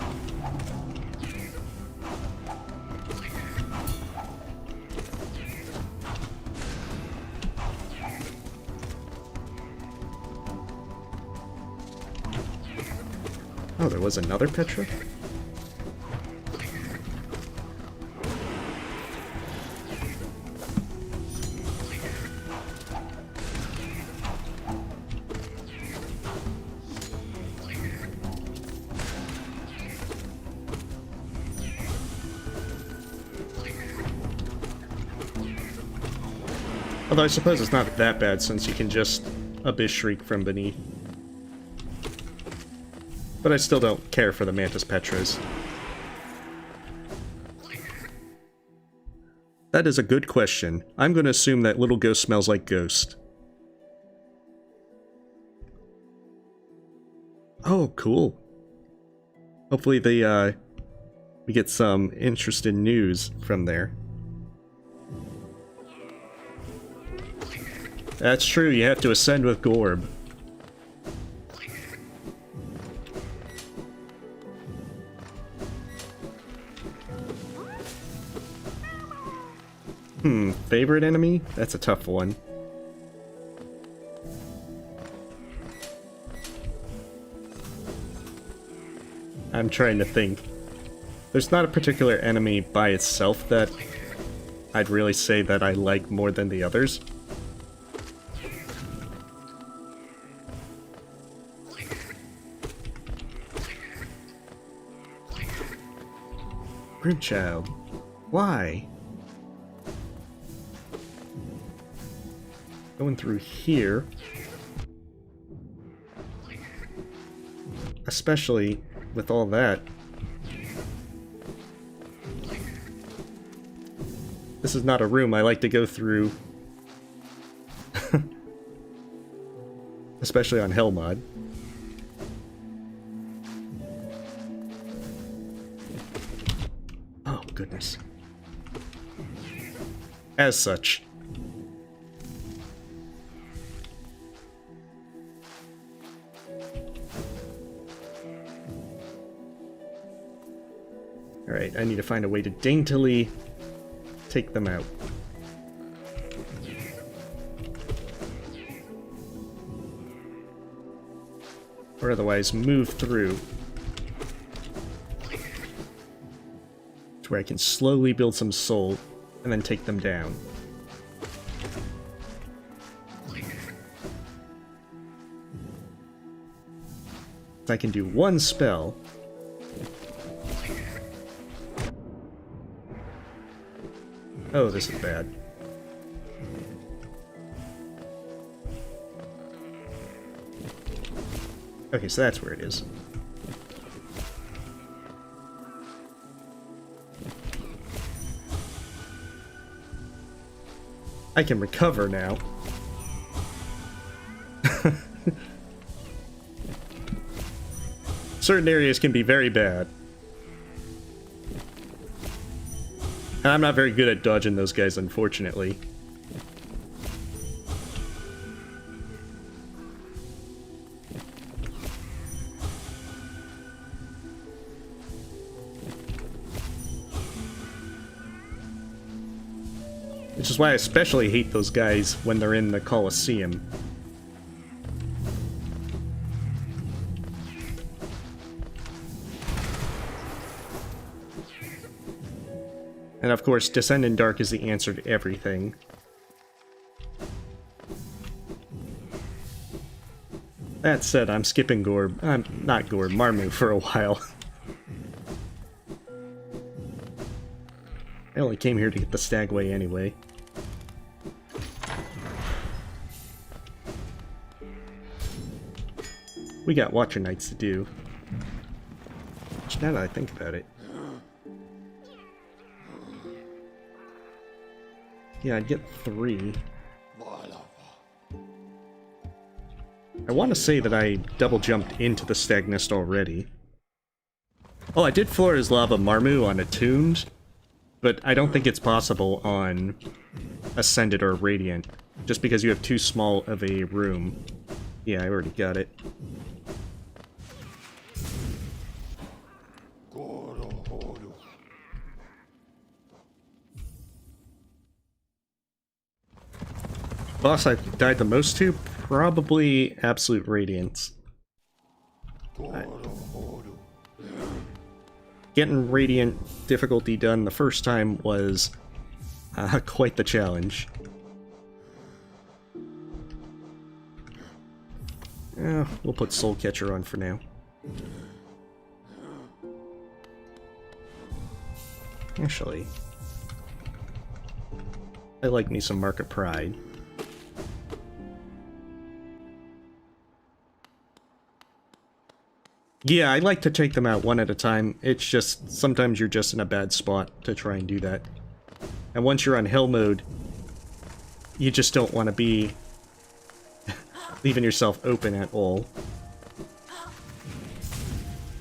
Oh, there was another Petra? Although I suppose it's not that bad since you can just Abyss Shriek from beneath. But I still don't care for the Mantis Petras. That is a good question. I'm going to assume that Little Ghost smells like Ghost. Oh, cool. Hopefully we get some interesting news from there. That's true, you have to ascend with Gorb. Favorite enemy? That's a tough one. I'm trying to think. There's not a particular enemy by itself that I'd really say that I like more than the others. Grimm Child. Why? Going through here. Especially with all that. This is not a room I like to go through. Especially on Hell mod. Oh, goodness. As such. Alright, I need to find a way to daintily take them out. Or otherwise move through. To where I can slowly build some soul and then take them down. I can do one spell. Oh, this is bad. Okay, so that's where it is. I can recover now. Certain areas can be very bad. And I'm not very good at dodging those guys, unfortunately. Which is why I especially hate those guys when they're in the Colosseum. And of course, Descend in Dark is the answer to everything. That said, I'm skipping Gorb. I'm not Gorb, Marmu for a while. I only came here to get the Stagway anyway. We got Watcher Knights to do. Which, now that I think about it. Yeah, I'd get 3. I want to say that I double jumped into the Stagnest already. Oh, I did Flora's Lava Marmu on Attuned, but I don't think it's possible on Ascended or Radiant, just because you have too small of a room. Yeah, I already got it. Boss I died the most to? Probably Absolute Radiance. Getting Radiant difficulty done the first time was quite the challenge. We'll put Soul Catcher on for now. Actually, I like me some Mark of Pride. Yeah, I like to take them out one at a time. It's just, sometimes you're just in a bad spot to try and do that. And once you're on hell mode, you just don't want to be leaving yourself open at all.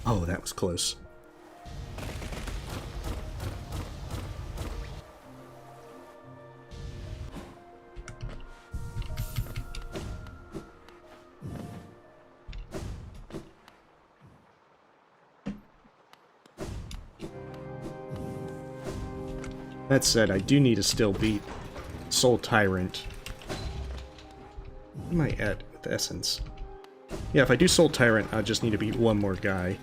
Oh, that was close. That said, I do need to still beat Soul Tyrant. What am I at with Essence? Yeah, if I do Soul Tyrant, I just need to beat one more guy.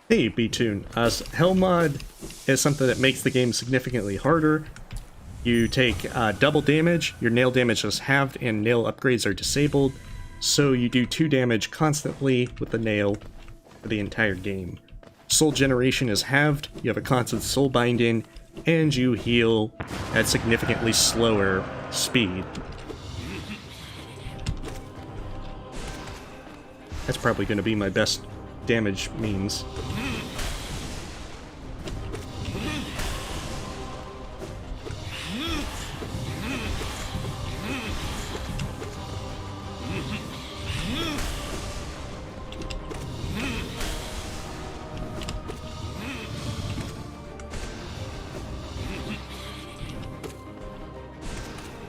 Hey, B-Tune. Hell mod is something that makes the game significantly harder. You take double damage, your nail damage is halved, and nail upgrades are disabled, so you do 2 damage constantly with the nail for the entire game. Soul generation is halved, you have a constant soul binding, and you heal at significantly slower speed. That's probably going to be my best damage means.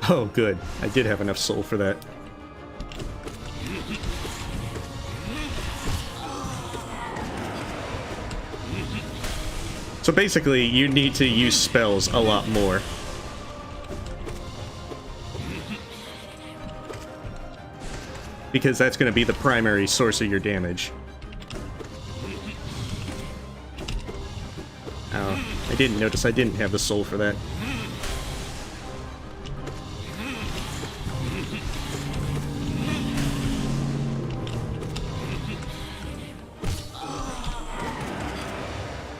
Oh, good. I did have enough soul for that. So basically, you need to use spells a lot more. Because that's going to be the primary source of your damage. Oh, I didn't notice I didn't have the soul for that.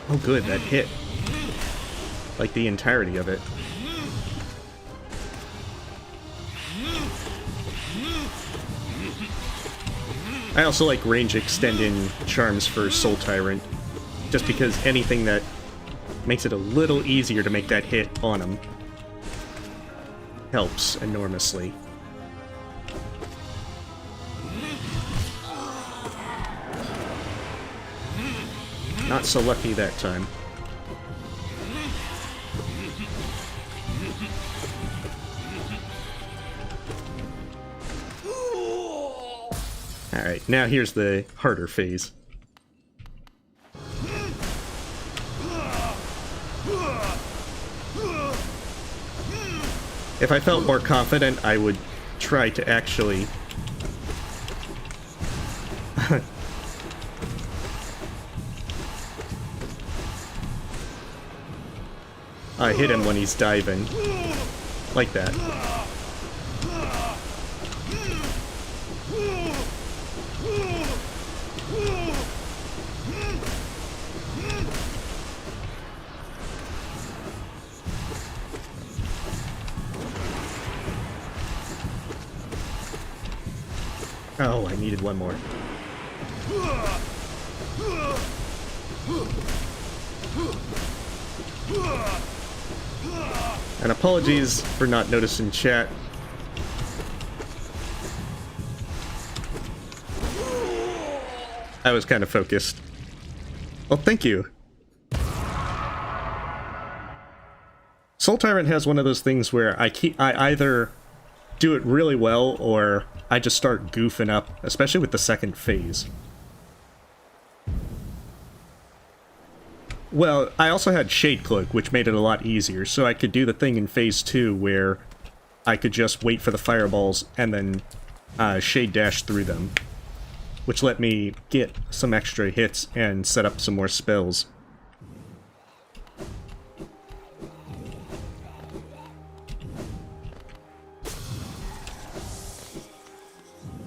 Oh good, that hit. Like the entirety of it. I also like range extending charms for Soul Tyrant, just because anything that makes it a little easier to make that hit on him helps enormously. Not so lucky that time. Alright, now here's the harder phase. If I felt more confident, I would try to actually I hit him when he's diving. Like that. Oh, I needed one more. And apologies for not noticing chat. I was kind of focused. Well, thank you. Soul Tyrant has one of those things where I either do it really well or I just start goofing up, especially with the second phase. Well, I also had Shade Cloak, which made it a lot easier, so I could do the thing in Phase 2 where I could just wait for the fireballs and then Shade Dash through them, which let me get some extra hits and set up some more spells.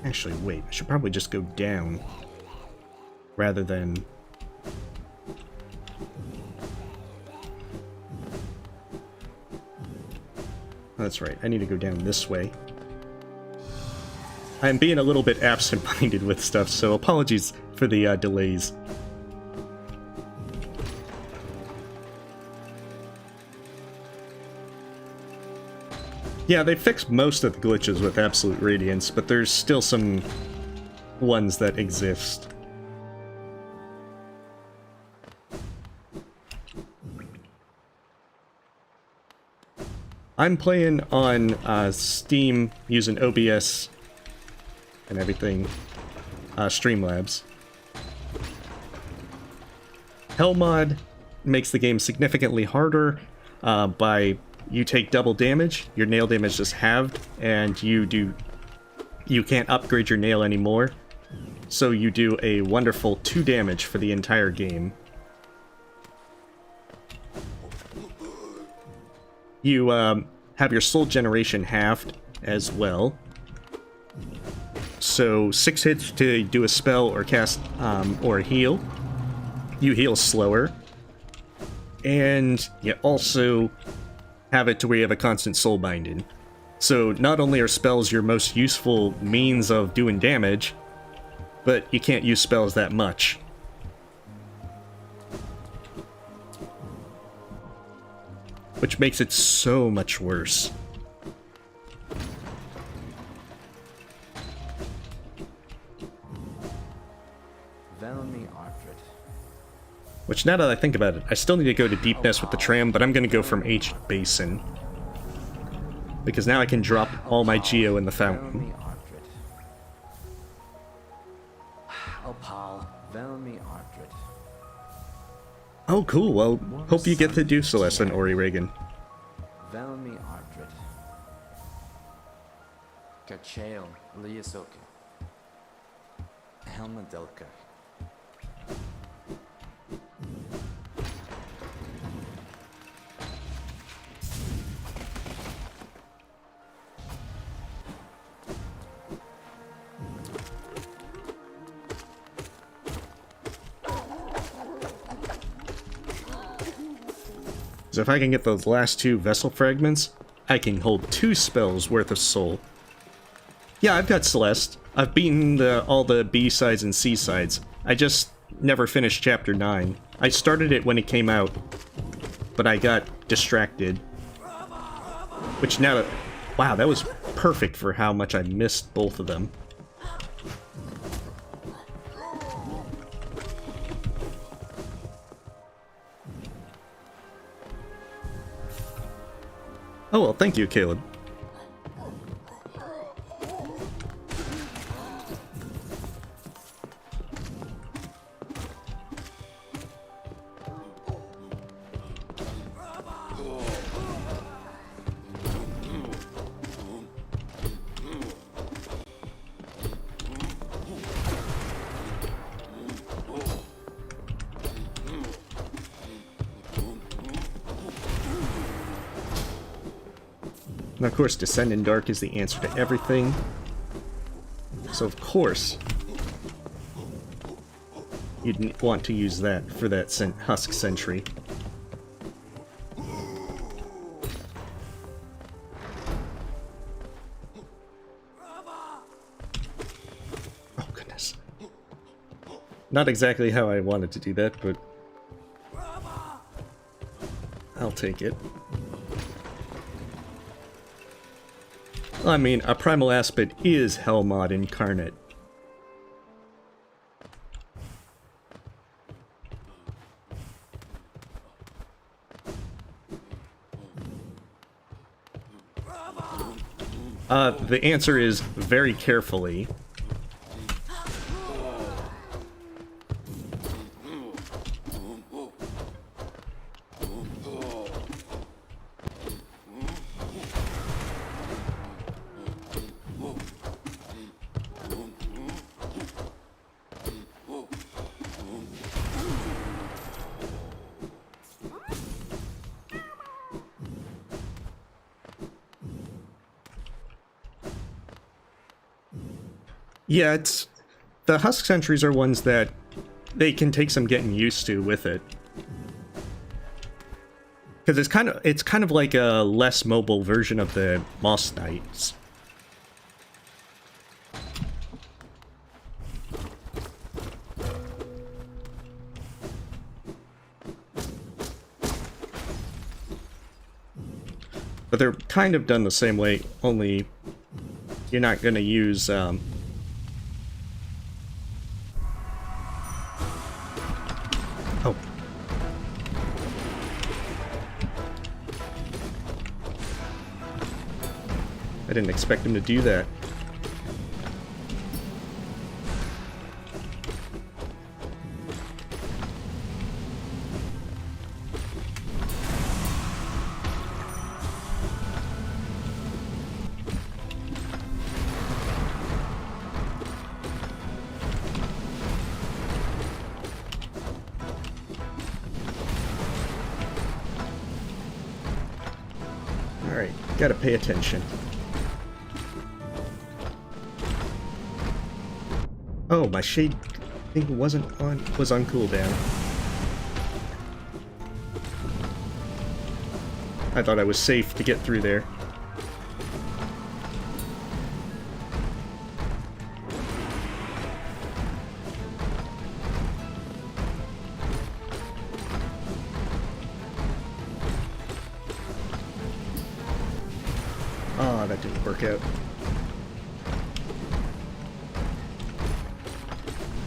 Actually, wait, I should probably just go down rather than... That's right, I need to go down this way. I'm being a little bit absent-minded with stuff, so apologies for the delays. Yeah, they fixed most of the glitches with Absolute Radiance, but there's still some ones that exist. I'm playing on Steam using OBS and everything, Streamlabs. Hell mod makes the game significantly harder by you take double damage, your nail damage is halved, and you can't upgrade your nail anymore, so you do a wonderful 2 damage for the entire game. You have your soul generation halved as well. So 6 hits to do a spell or cast or heal. You heal slower. And you also have it to where you have a constant soul binding. So not only are spells your most useful means of doing damage, but you can't use spells that much. Which makes it so much worse. Which, now that I think about it, I still need to go to Deepnest with the tram, but I'm going to go from H Basin. Because now I can drop all my Geo in the fountain. Oh, cool. Well, hope you get to do Celeste and Ori Reagan. So if I can get those last 2 vessel fragments, I can hold 2 spells worth of soul. Yeah, I've got Celeste. I've beaten all the B-sides and C-sides. I just never finished Chapter 9. I started it when it came out, but I got distracted. Which now... Wow, that was perfect for how much I missed both of them. Oh well, thank you, Caleb. And of course, Descend in Dark is the answer to everything. So of course, you'd want to use that for that Husk Sentry. Oh goodness. Not exactly how I wanted to do that, but I'll take it. I mean, a Primal Aspid is Hellmod incarnate. The answer is very carefully. Yeah, it's... The Husk Sentries are ones that they can take some getting used to with it. Because it's kind of like a less mobile version of the Moss Knights. But they're kind of done the same way, only you're not going to use... Oh. I didn't expect him to do that. Alright, gotta pay attention. Oh, my shade thing was on cooldown. I thought I was safe to get through there. Oh, that didn't work out.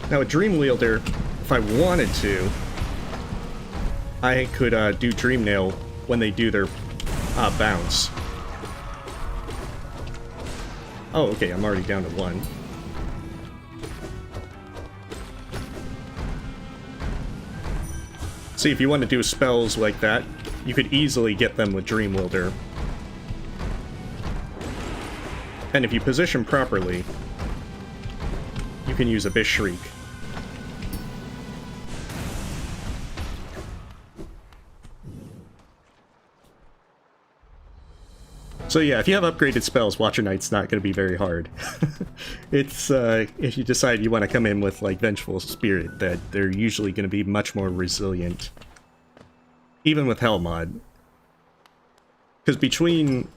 Now, a Dream Wielder, if I wanted to, I could do Dream Nail when they do their bounce. Oh, okay, I'm already down to 1. See, if you want to do spells like that, you could easily get them with Dream Wielder. And if you position properly, you can use Abyss Shriek. So yeah, if you have upgraded spells, Watcher Knight's not going to be very hard. It's, if you decide you want to come in with, like, Vengeful Spirit, that they're usually going to be much more resilient. Even with Hell Mod. Because between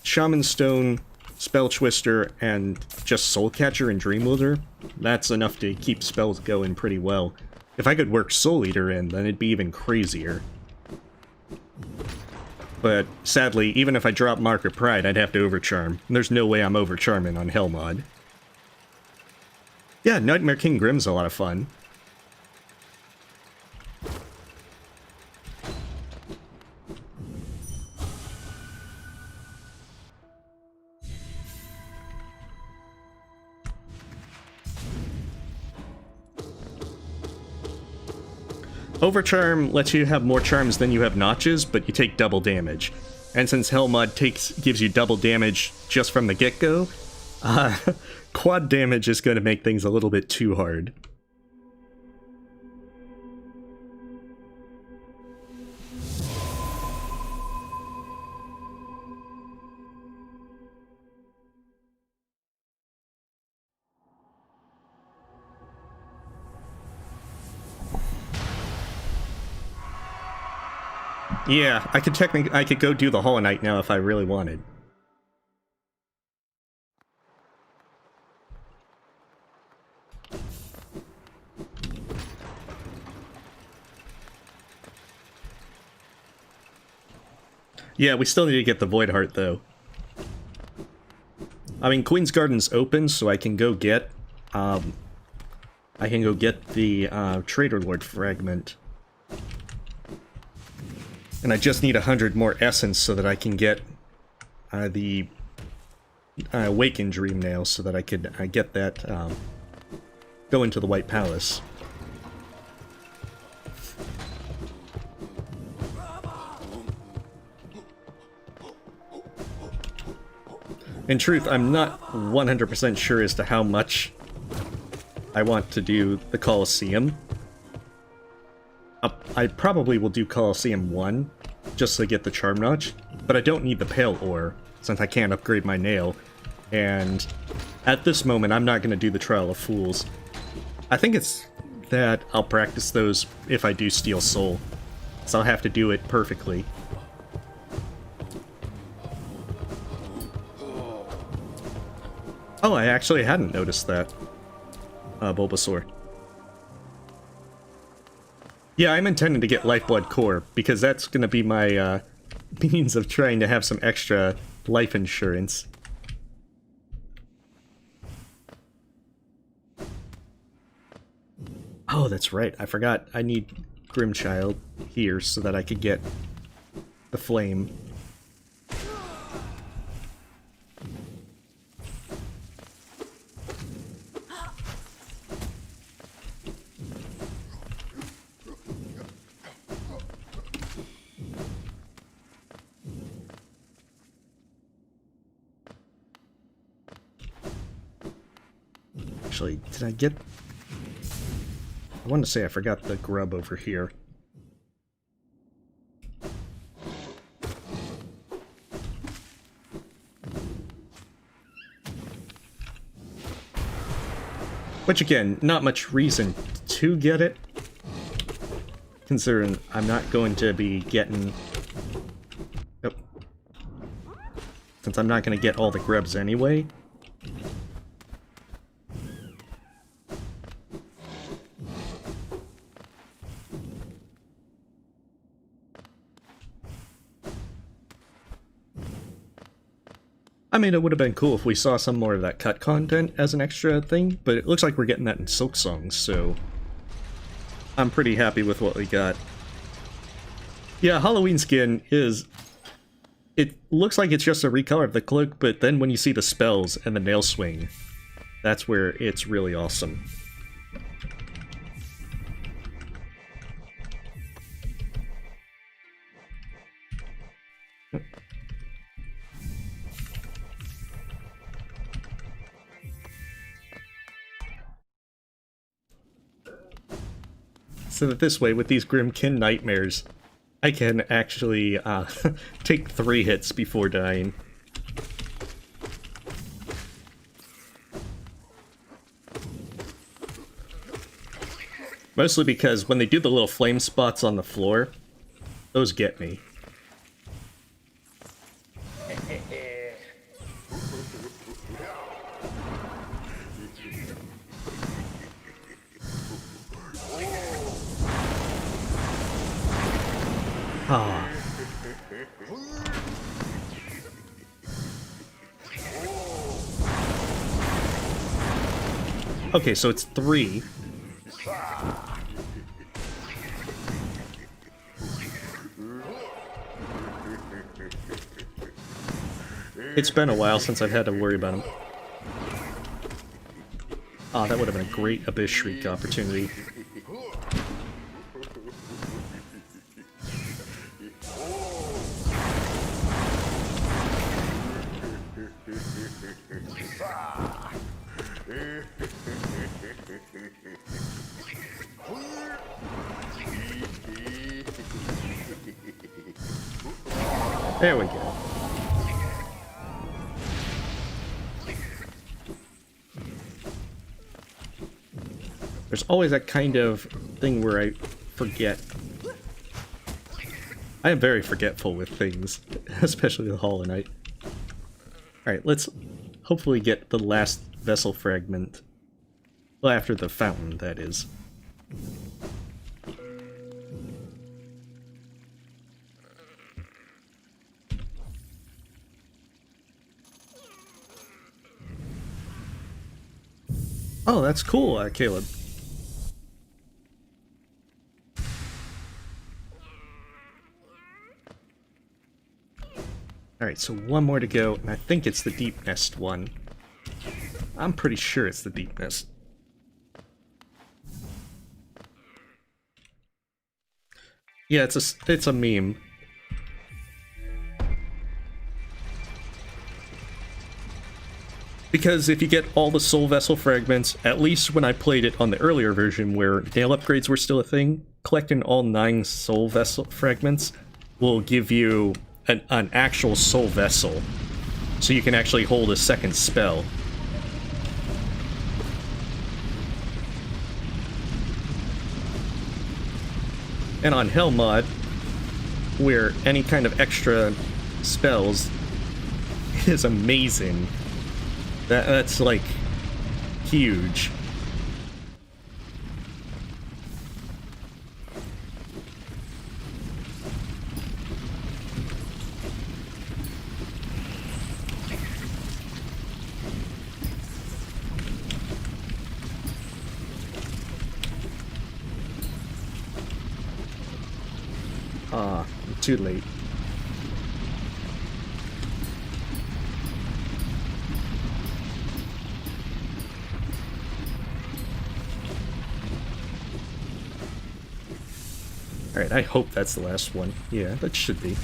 Shaman Stone, Spell Twister, and just Soul Catcher and Dream Wielder, that's enough to keep spells going pretty well. If I could work Soul Eater in, then it'd be even crazier. But sadly, even if I drop Mark of Pride, I'd have to Overcharm. There's no way I'm Overcharming on Hell Mod. Yeah, Nightmare King Grimm's a lot of fun. Overcharm lets you have more charms than you have notches, but you take double damage. And since Hell Mod gives you double damage just from the get-go, quad damage is going to make things a little bit too hard. Yeah, I could go do the Hollow Knight now if I really wanted. Yeah, we still need to get the Void Heart though. I mean, Queen's Garden's open, so I can go get the Trader Lord fragment. And I just need 100 more essence so that I can get the Awakened Dream Nail so that I could get that, go into the White Palace. In truth, I'm not 100% sure as to how much I want to do the Colosseum. I probably will do Colosseum 1, just to get the Charm Notch, but I don't need the Pale Ore, since I can't upgrade my nail. And at this moment, I'm not going to do the Trial of Fools. I think it's that I'll practice those if I do steal Soul. So I'll have to do it perfectly. Oh, I actually hadn't noticed that. Bulbasaur. Yeah, I'm intending to get Lifeblood Core, because that's going to be my means of trying to have some extra life insurance. Oh, that's right. I forgot. I need Grimchild here so that I could get the flame. Actually, did I get... I want to say I forgot the grub over here. Which again, not much reason to get it, considering I'm not going to be getting... Nope. Since I'm not going to get all the grubs anyway. I mean, it would have been cool if we saw some more of that cut content as an extra thing, but it looks like we're getting that in Silk Songs, so I'm pretty happy with what we got. Yeah, Halloween skin is... It looks like it's just a recolor of the cloak, but then when you see the spells and the nail swing, that's where it's really awesome. So that this way, with these Grimmkin Nightmares, I can actually take 3 hits before dying. Mostly because when they do the little flame spots on the floor, those get me. Ah. Okay, so it's 3. It's been a while since I've had to worry about him. Ah, that would have been a great Abyss Shriek opportunity. There we go. There's always that kind of thing where I forget. I am very forgetful with things, especially the Hollow Knight. Alright, let's hopefully get the last vessel fragment. Well, after the fountain, that is. Oh, that's cool, Caleb. Alright, so one more to go, and I think it's the Deepnest one. I'm pretty sure it's the Deepnest. Yeah, it's a meme. Because if you get all the Soul Vessel fragments, at least when I played it on the earlier version where nail upgrades were still a thing, collecting all 9 Soul Vessel fragments will give you an actual Soul Vessel. so you can actually hold a second spell. And on Hell mod, where any kind of extra spells is amazing. That's like huge. Too late. Alright, I hope that's the last one. Yeah, that should be.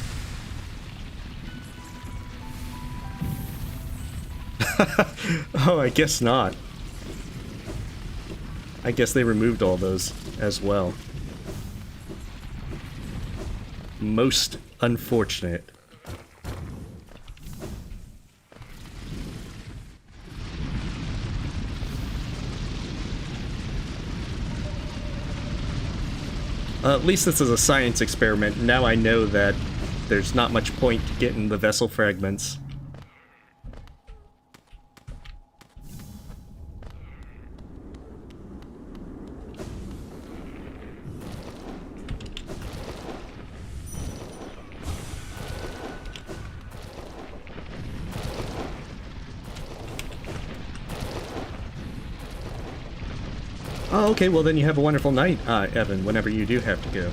Oh, I guess not. I guess they removed all those as well. Most unfortunate. At least this is a science experiment. Now I know that there's not much point getting the vessel fragments. Oh, okay, well then you have a wonderful night, Evan, whenever you do have to go.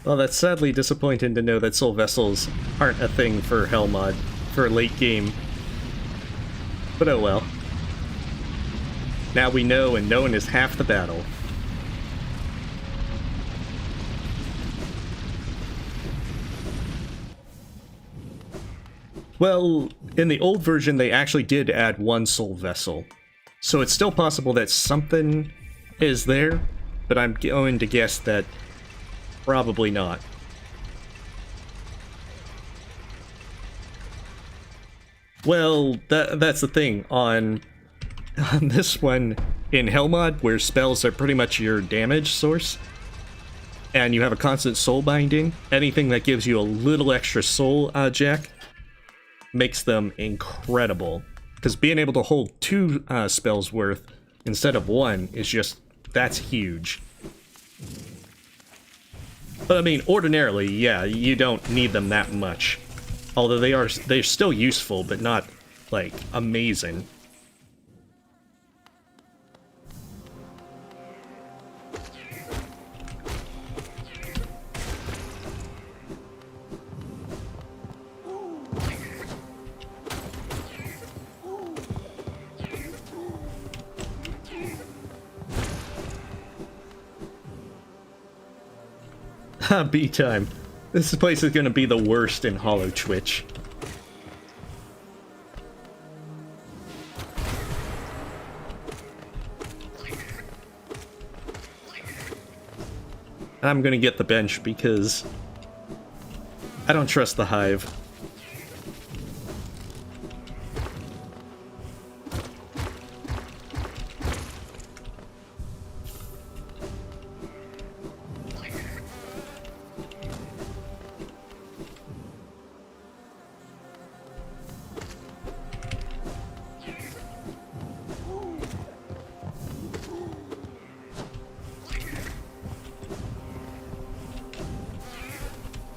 Well, that's sadly disappointing to know that soul vessels aren't a thing for Hell mod. For a late game. But oh well. Now we know, and knowing is half the battle. Well, in the old version they actually did add one soul vessel. So it's still possible that something is there, but I'm going to guess that probably not. Well, that's the thing. On this one, in Hell mod, where spells are pretty much your damage source, and you have a constant soul binding, anything that gives you a little extra soul, Jack, makes them incredible. Because being able to hold two spells worth instead of one is just, that's huge. But I mean, ordinarily, yeah, you don't need them that much. Although they're still useful, but not, like, amazing. B-time. This place is gonna be the worst in Hollow Twitch. I'm gonna get the bench because I don't trust the Hive.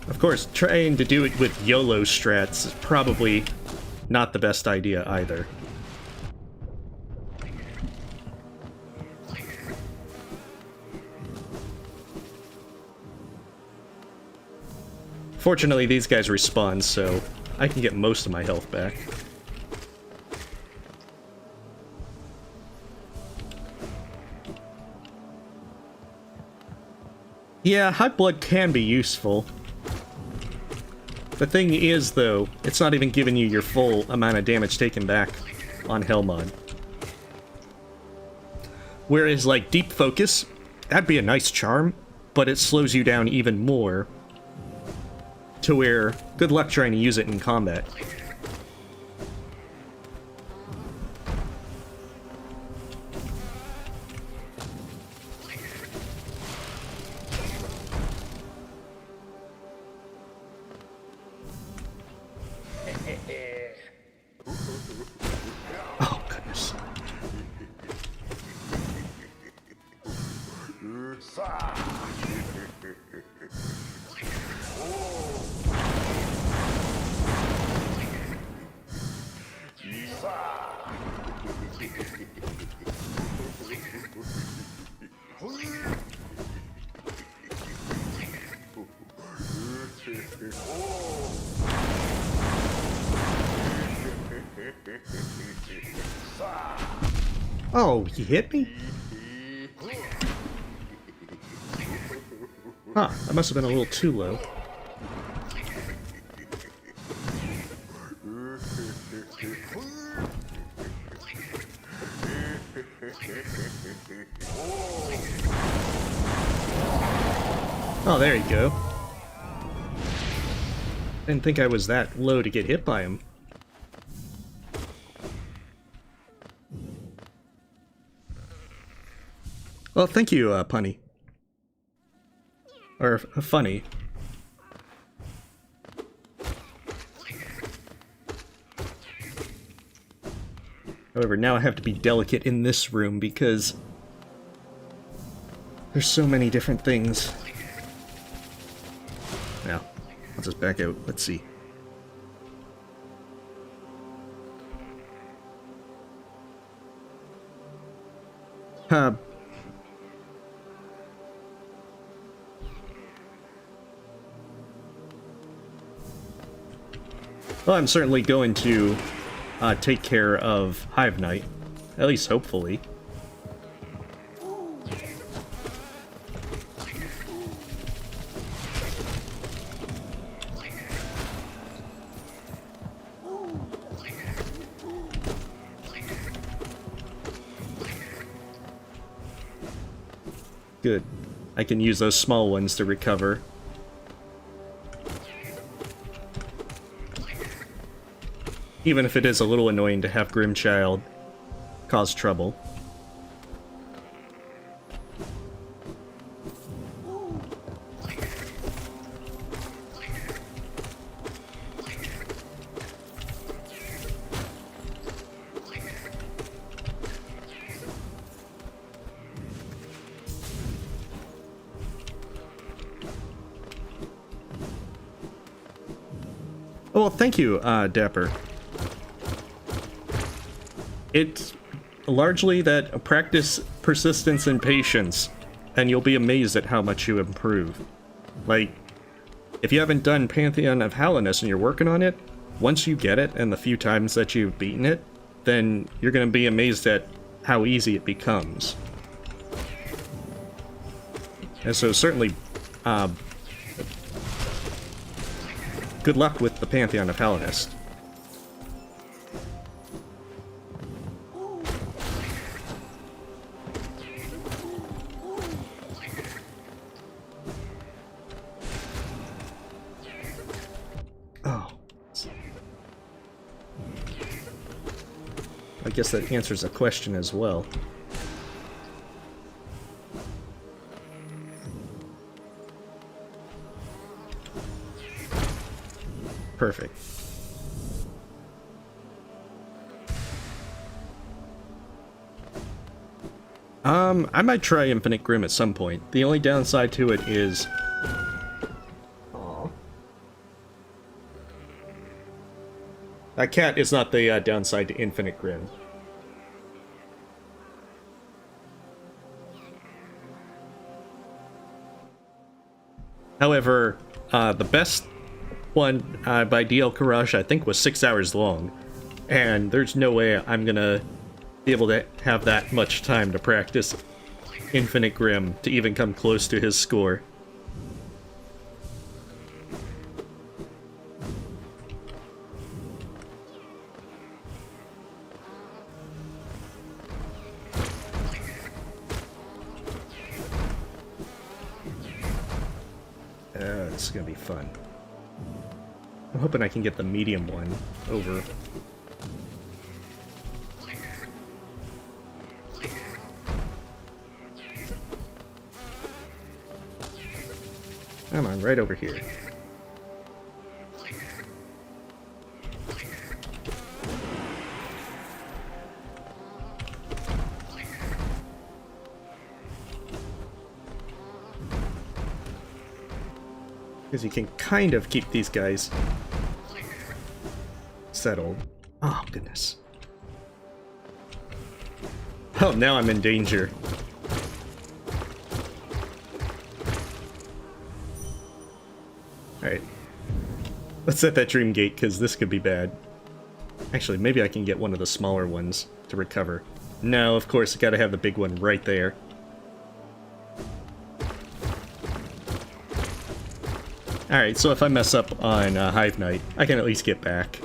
Of course, trying to do it with YOLO strats is probably not the best idea either. Fortunately, these guys respawn, so I can get most of my health back. Yeah, high blood can be useful. The thing is, though, it's not even giving you your full amount of damage taken back on Hellmon. Whereas, like, Deep Focus, that'd be a nice charm, but it slows you down even more. To where, good luck trying to use it in combat. Oh, goodness. Oh, he hit me? Huh, that must have been a little too low. Oh, there you go. Didn't think I was that low to get hit by him. Well, thank you, Punny. Or, Funny. However, now I have to be delicate in this room because there's so many different things. Now, I'll just back out. Let's see. Well, I'm certainly going to take care of Hive Knight. At least hopefully. Good. I can use those small ones to recover. Even if it is a little annoying to have Grimchild cause trouble. Oh, well, thank you, Dapper. It's largely that practice persistence and patience, and you'll be amazed at how much you improve. Like, if you haven't done Pantheon of Hallowness and you're working on it, once you get it and the few times that you've beaten it, then you're going to be amazed at how easy it becomes. And so certainly, good luck with the Pantheon of Hallowness. I guess that answers a question as well. Perfect. I might try Infinite Grimm at some point. The only downside to it is... Aww. That cat is not the downside to Infinite Grimm. However, the best one by DL Karash I think was 6 hours long, and there's no way I'm gonna be able to have that much time to practice Infinite Grimm to even come close to his score. this is gonna be fun. I'm hoping I can get the medium one over. Come on, right over here. Because you can kind of keep these guys settled. Oh, goodness. Oh, now I'm in danger. Alright. Let's set that dream gate, because this could be bad. Actually, maybe I can get one of the smaller ones to recover. No, of course, I gotta have the big one right there. Alright, so if I mess up on Hive Knight, I can at least get back.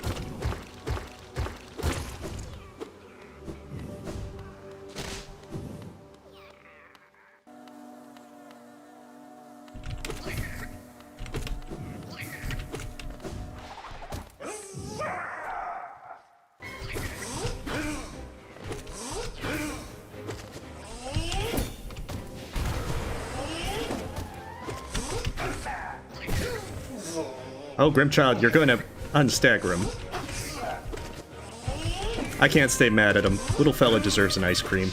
Oh, Grimchild, you're going to unstagger him. I can't stay mad at him. Little fella deserves an ice cream.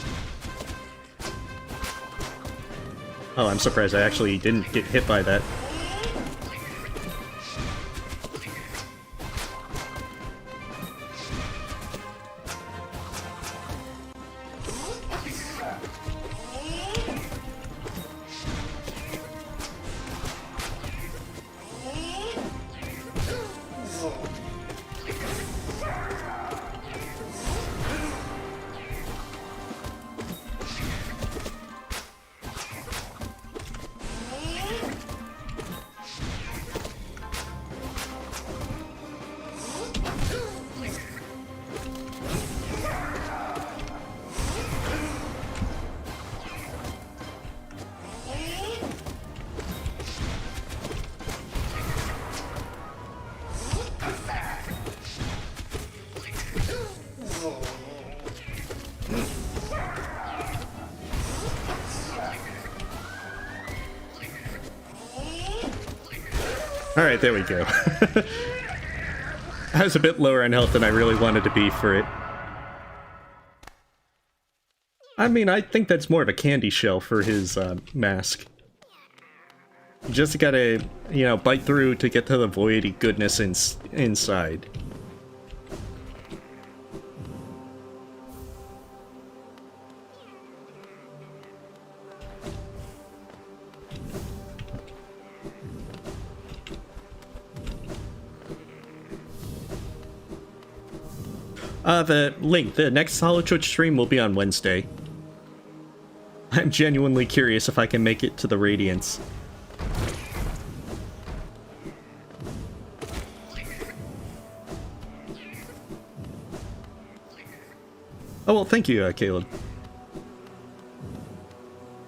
Oh, I'm surprised I actually didn't get hit by that. Alright, there we go. I was a bit lower on health than I really wanted to be for it. I mean, I think that's more of a candy shell for his mask. You just gotta, you know, bite through to get to the voidy goodness inside. The link, the next Hollow Twitch stream will be on Wednesday. I'm genuinely curious if I can make it to the Radiance. Oh, well, thank you, Caleb.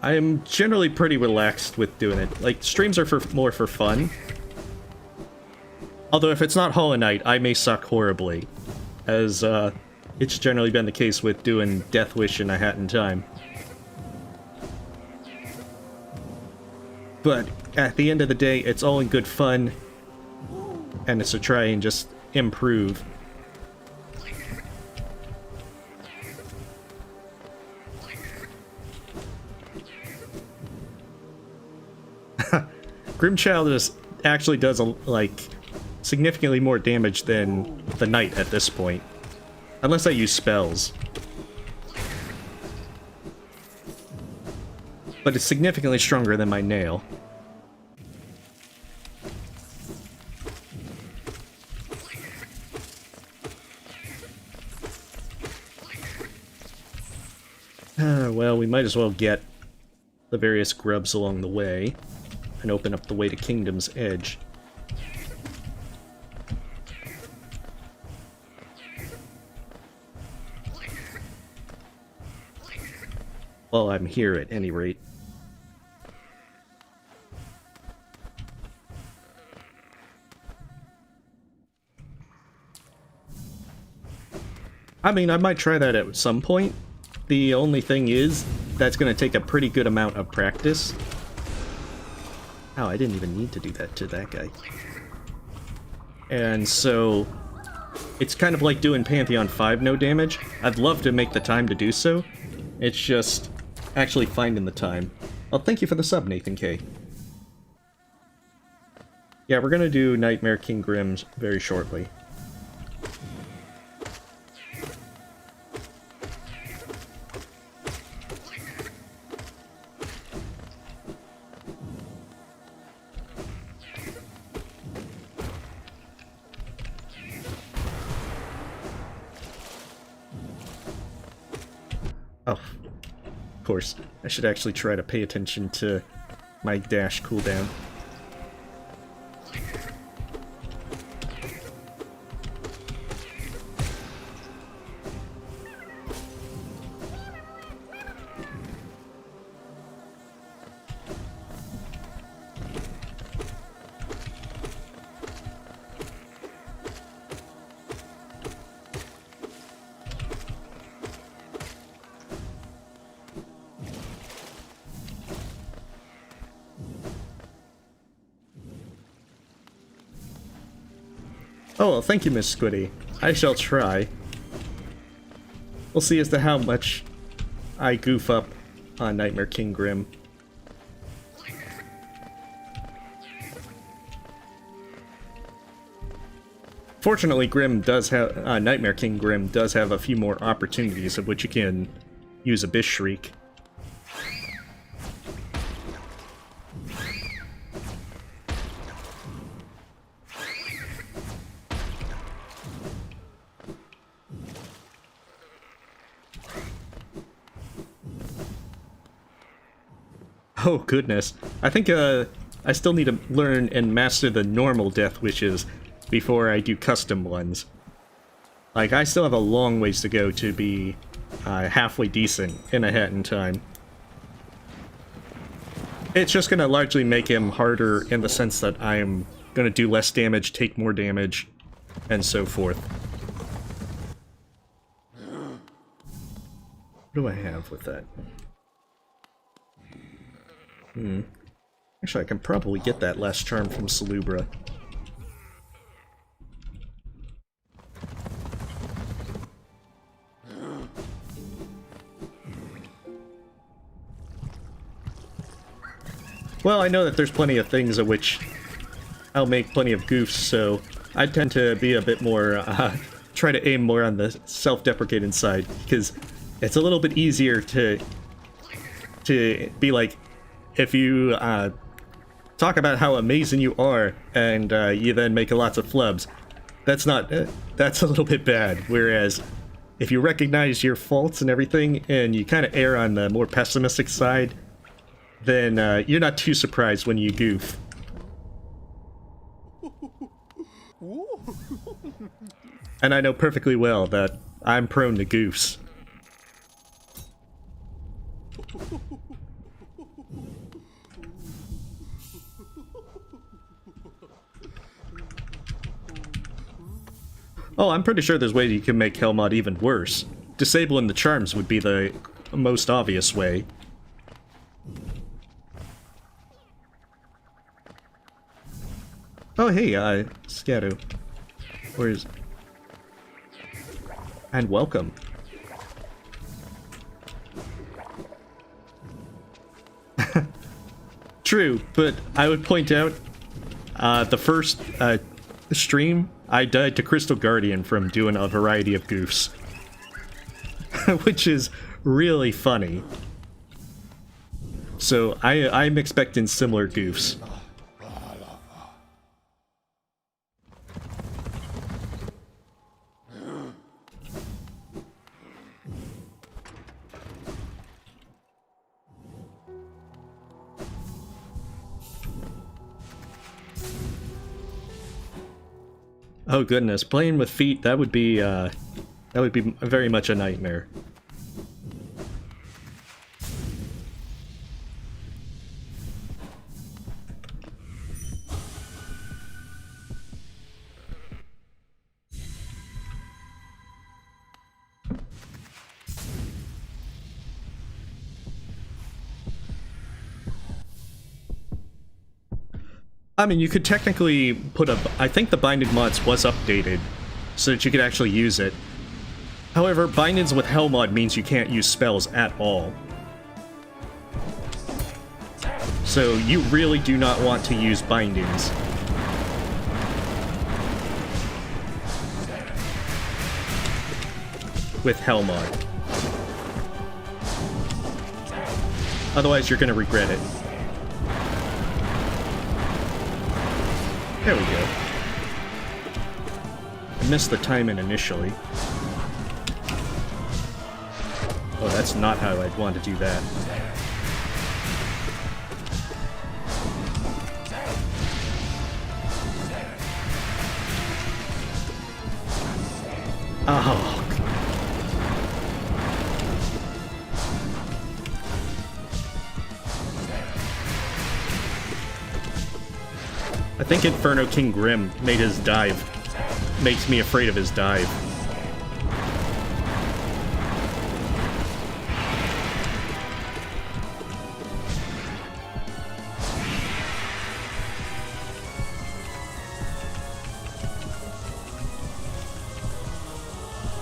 I am generally pretty relaxed with doing it. Like, streams are more for fun. Although if it's not Hollow Knight, I may suck horribly. As, it's generally been the case with doing Death Wish and A Hat in Time. But at the end of the day, it's all in good fun, and it's to try and just improve. Grimchild actually does, like, significantly more damage than the Knight at this point. Unless I use spells. But it's significantly stronger than my nail. Well, we might as well get the various grubs along the way and open up the way to Kingdom's Edge. Well, I'm here at any rate. I mean, I might try that at some point. The only thing is, that's going to take a pretty good amount of practice. Oh, I didn't even need to do that to that guy. And so, it's kind of like doing Pantheon 5 no damage. I'd love to make the time to do so. It's just actually finding the time. Well, thank you for the sub, Nathan K. Yeah, we're gonna do Nightmare King Grimm's very shortly. Oh, of course. I should actually try to pay attention to my dash cooldown. Oh, well, thank you, Miss Squiddy. I shall try. We'll see as to how much I goof up on Nightmare King Grimm. Fortunately, Nightmare King Grimm does have a few more opportunities of which you can use Abyss Shriek. Oh goodness. I think I still need to learn and master the normal death wishes before I do custom ones. Like, I still have a long ways to go to be halfway decent in a Hat in Time. It's just gonna largely make him harder in the sense that I'm gonna do less damage, take more damage, and so forth. What do I have with that? Actually, I can probably get that last charm from Salubra. Well, I know that there's plenty of things at which I'll make plenty of goofs, so I tend to be a bit more, try to aim more on the self-deprecating side, because it's a little bit easier to be like, if you talk about how amazing you are, and you then make lots of flubs, that's a little bit bad. Whereas, if you recognize your faults and everything, and you kind of err on the more pessimistic side, then you're not too surprised when you goof. And I know perfectly well that I'm prone to goofs. Oh, I'm pretty sure there's ways you can make Hellmod even worse. Disabling the charms would be the most obvious way. Oh, hey, Scatto. Where's... And welcome. True, but I would point out, the first, stream, I died to Crystal Guardian from doing a variety of goofs. Which is really funny. So, I'm expecting similar goofs. Oh goodness, playing with feet, that would be very much a nightmare. I mean, you could technically put a... I think the Binded mods was updated so that you could actually use it. However, Bindings with Hell mod means you can't use spells at all. So you really do not want to use Bindings. With Hell mod. Otherwise, you're going to regret it. There we go. I missed the timing initially. Oh, that's not how I'd want to do that. Oh. I think Inferno King Grimm made his dive. Makes me afraid of his dive.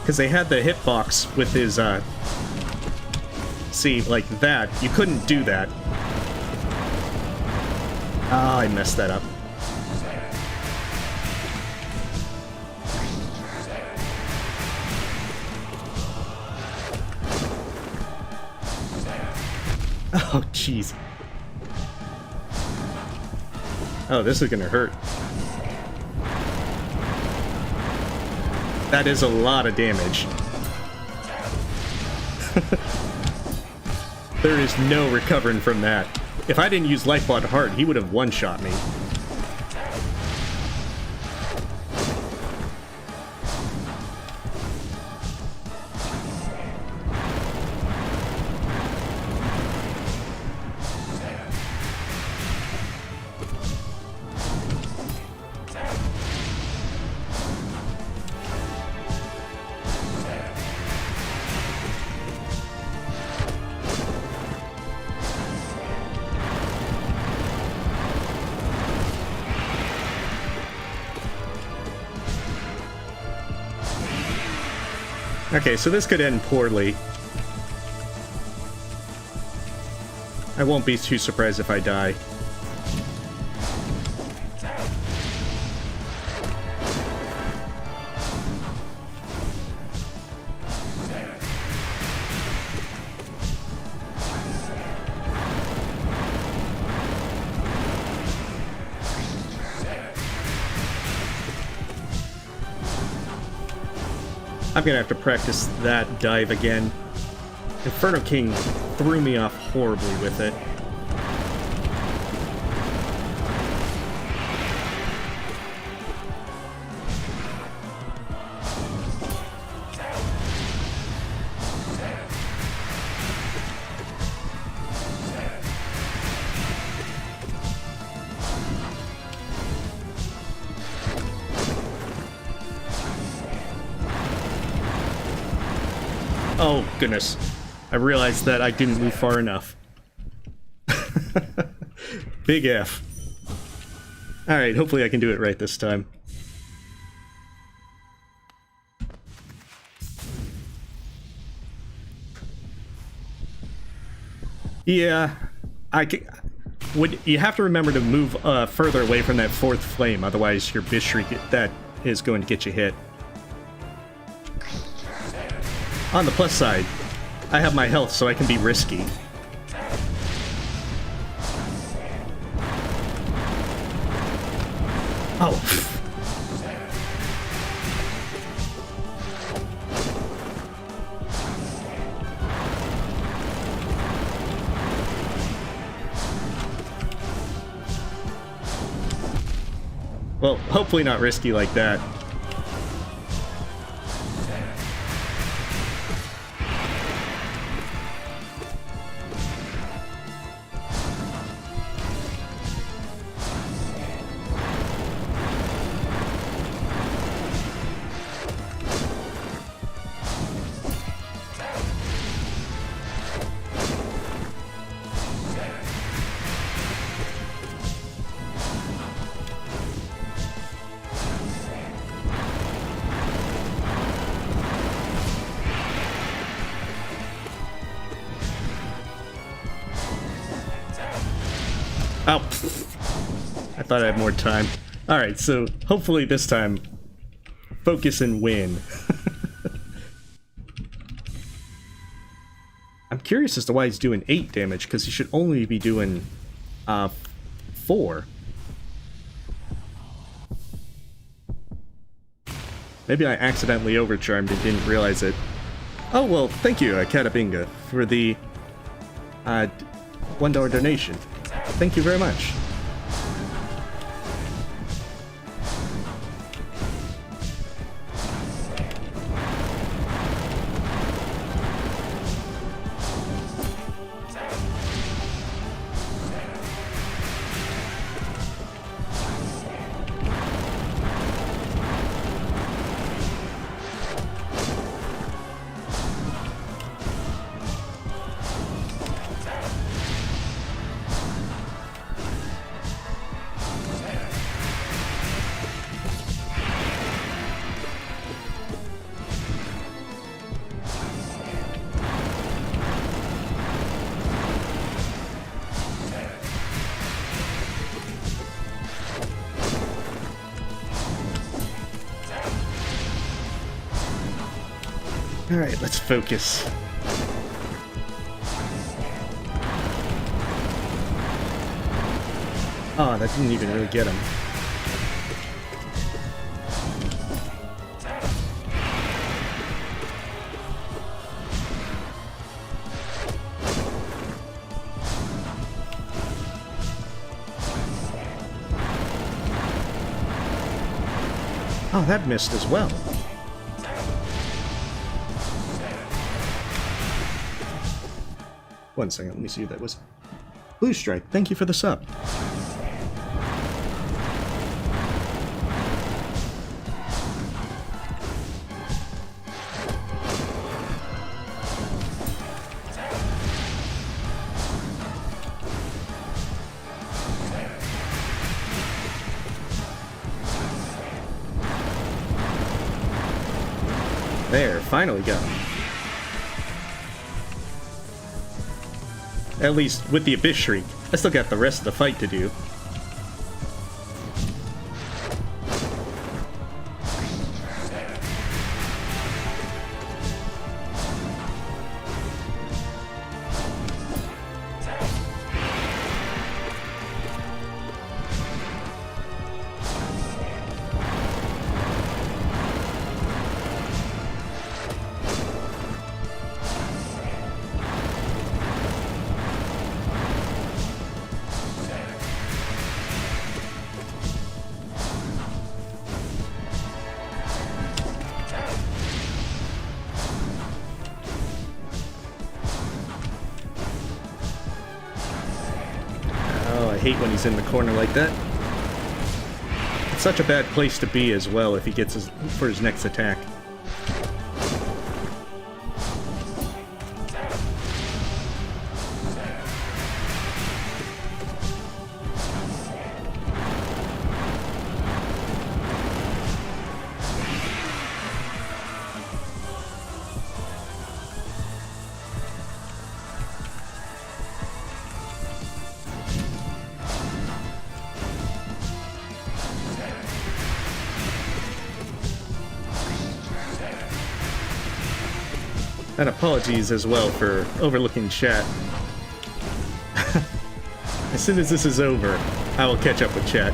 Because they had the hitbox with his, see, like that. You couldn't do that. Ah, I messed that up. Oh, jeez. Oh, this is gonna hurt. That is a lot of damage. There is no recovering from that. If I didn't use Lifeblood Heart, he would have one-shot me. Okay, so this could end poorly. I won't be too surprised if I die. I'm gonna have to practice that dive again. Inferno King threw me off horribly with it. Oh, goodness. I realized that I didn't move far enough. Big F. Alright, hopefully I can do it right this time. Yeah, you have to remember to move further away from that fourth flame, otherwise your Bishri that is going to get you hit. On the plus side, I have my health, so I can be risky. Oh. Well, hopefully not risky like that. Oh, I thought I had more time. Alright, so hopefully this time, focus and win. I'm curious as to why he's doing 8 damage, because he should only be doing 4. Maybe I accidentally overcharmed and didn't realize it. Oh, well, thank you, Katabinga, for the $1 donation. Thank you very much. Alright, let's focus. Oh, that didn't even really get him. Oh, that missed as well. One second, let me see who that was. Blue Stripe, thank you for the sub. There, finally got him. At least with the Abyss Shriek. I still got the rest of the fight to do. I hate when he's in the corner like that. It's such a bad place to be as well if he gets for his next attack. And apologies as well for overlooking chat. As soon as this is over, I will catch up with chat.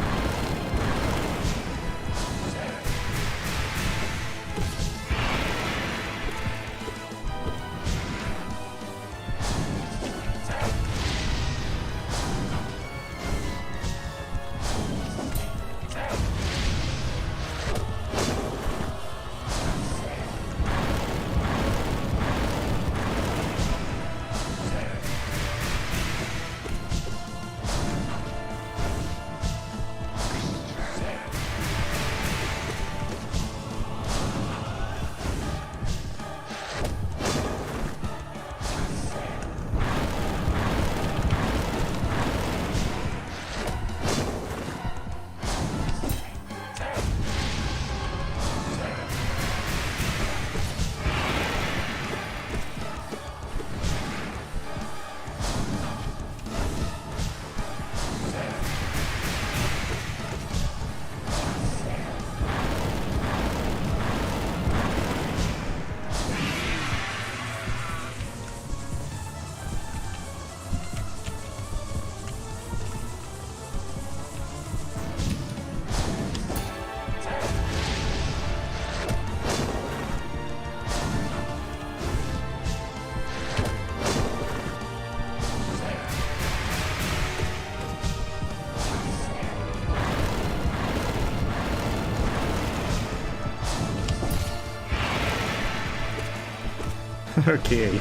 Okay.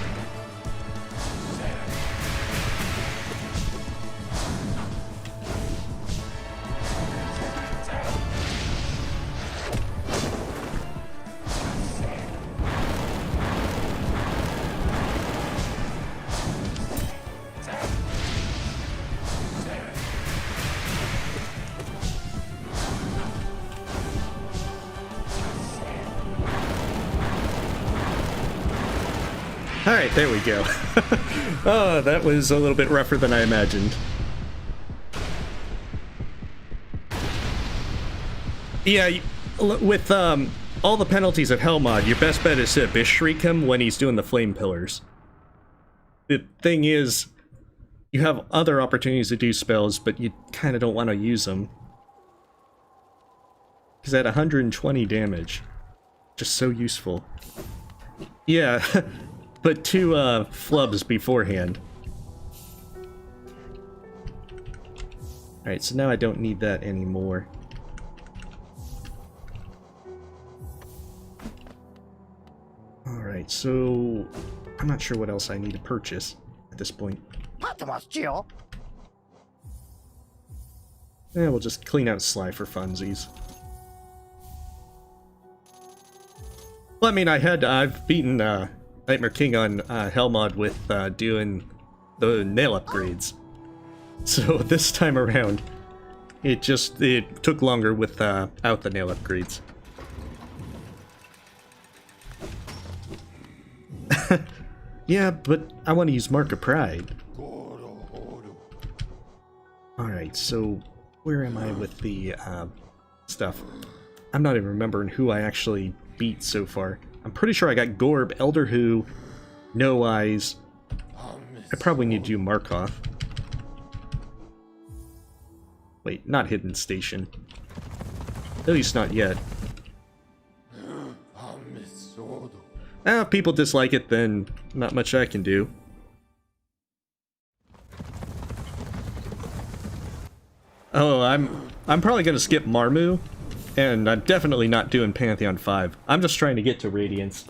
Alright, there we go. Oh, that was a little bit rougher than I imagined. Yeah, with all the penalties of Hell Mod, your best bet is to Abyss Shriek him when he's doing the Flame Pillars. The thing is, you have other opportunities to do spells, but you kind of don't want to use them. He's at 120 damage. Just so useful. Yeah. Put 2 flubs beforehand. Alright, so now I don't need that anymore. Alright, so I'm not sure what else I need to purchase at this point. Yeah, we'll just clean out Sly for funsies. Well, I mean, I've beaten Nightmare King on Hell Mod with doing the nail upgrades. So this time around, it took longer without the nail upgrades. Yeah, but I want to use Mark of Pride. Alright, so where am I with the stuff? I'm not even remembering who I actually beat so far. I'm pretty sure I got Gorb, Elder Who, No Eyes. I probably need to do Markov. Wait, not Hidden Station. At least not yet. If people dislike it, then not much I can do. Oh, I'm probably gonna skip Marmu. And I'm definitely not doing Pantheon 5. I'm just trying to get to Radiance.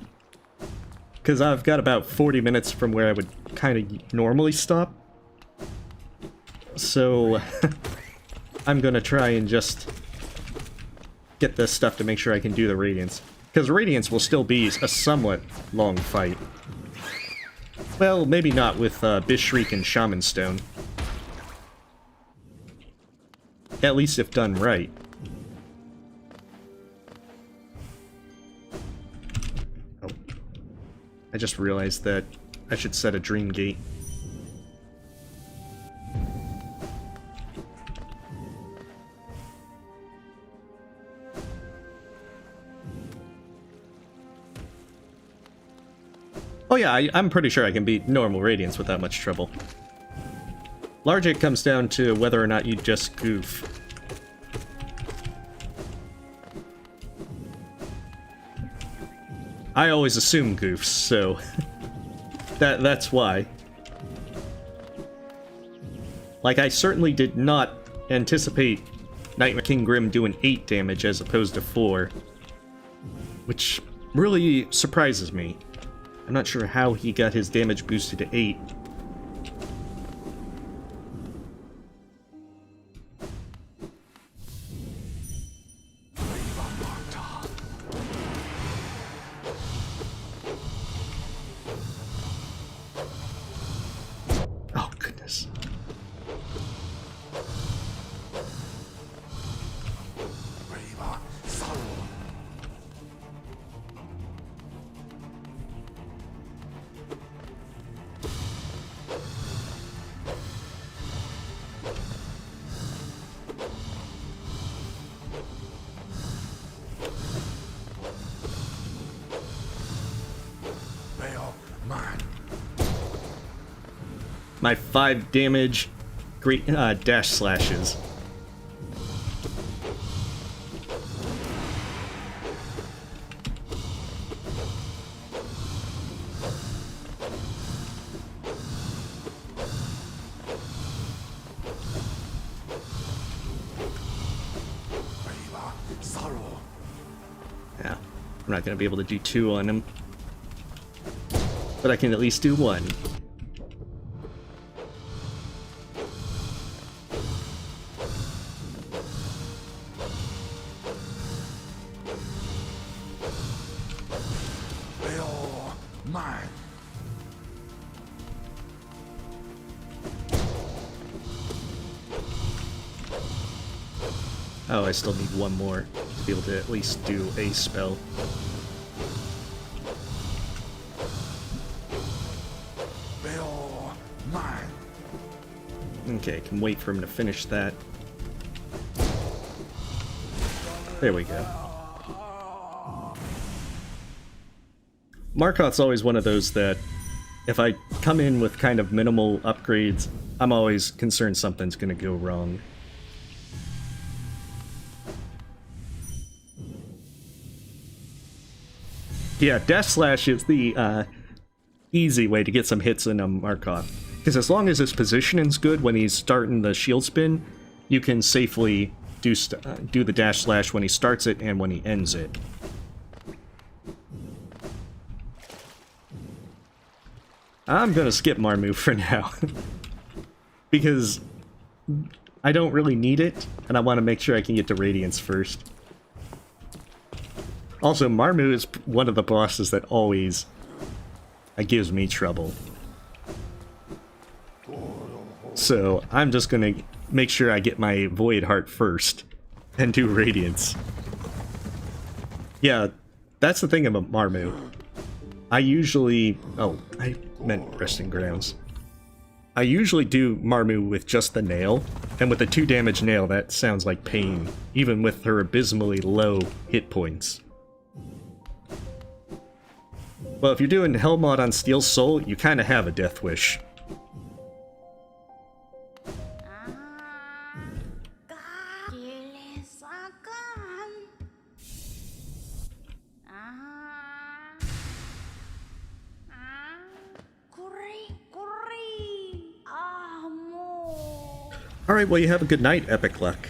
Because I've got about 40 minutes from where I would kind of normally stop. So, I'm gonna try and just get this stuff to make sure I can do the Radiance. Because Radiance will still be a somewhat long fight. Well, maybe not with Bishriek and Shaman Stone. At least if done right. I just realized that I should set a Dream Gate. Oh yeah, I'm pretty sure I can beat normal Radiance without much trouble. Largely it comes down to whether or not you just goof. I always assume goofs, so that's why. Like, I certainly did not anticipate Nightmare King Grimm doing 8 damage as opposed to 4. Which really surprises me. I'm not sure how he got his damage boosted to 8. My 5 damage great dash slashes. Yeah, I'm not gonna be able to do 2 on him. but I can at least do one. Oh, I still need one more to be able to at least do a spell. Okay, can wait for him to finish that. There we go. Markot's always one of those that, if I come in with kind of minimal upgrades, I'm always concerned something's gonna go wrong. Yeah, Dash Slash is the easy way to get some hits in a Markot. Because as long as his positioning's good when he's starting the shield spin, you can safely do the Dash Slash when he starts it and when he ends it. I'm gonna skip Marmu for now. Because I don't really need it, and I want to make sure I can get to Radiance first. Also, Marmu is one of the bosses that always gives me trouble. So I'm just gonna make sure I get my Void Heart first, and do Radiance. Yeah, that's the thing about Marmu. I usually... oh, I meant Resting Grounds. I usually do Marmu with just the nail, and with the 2 damage nail that sounds like pain, even with her abysmally low hit points. Well, if you're doing Hell Mod on Steel Soul, you kind of have a Death Wish. Alright, well, you have a good night, Epic Luck.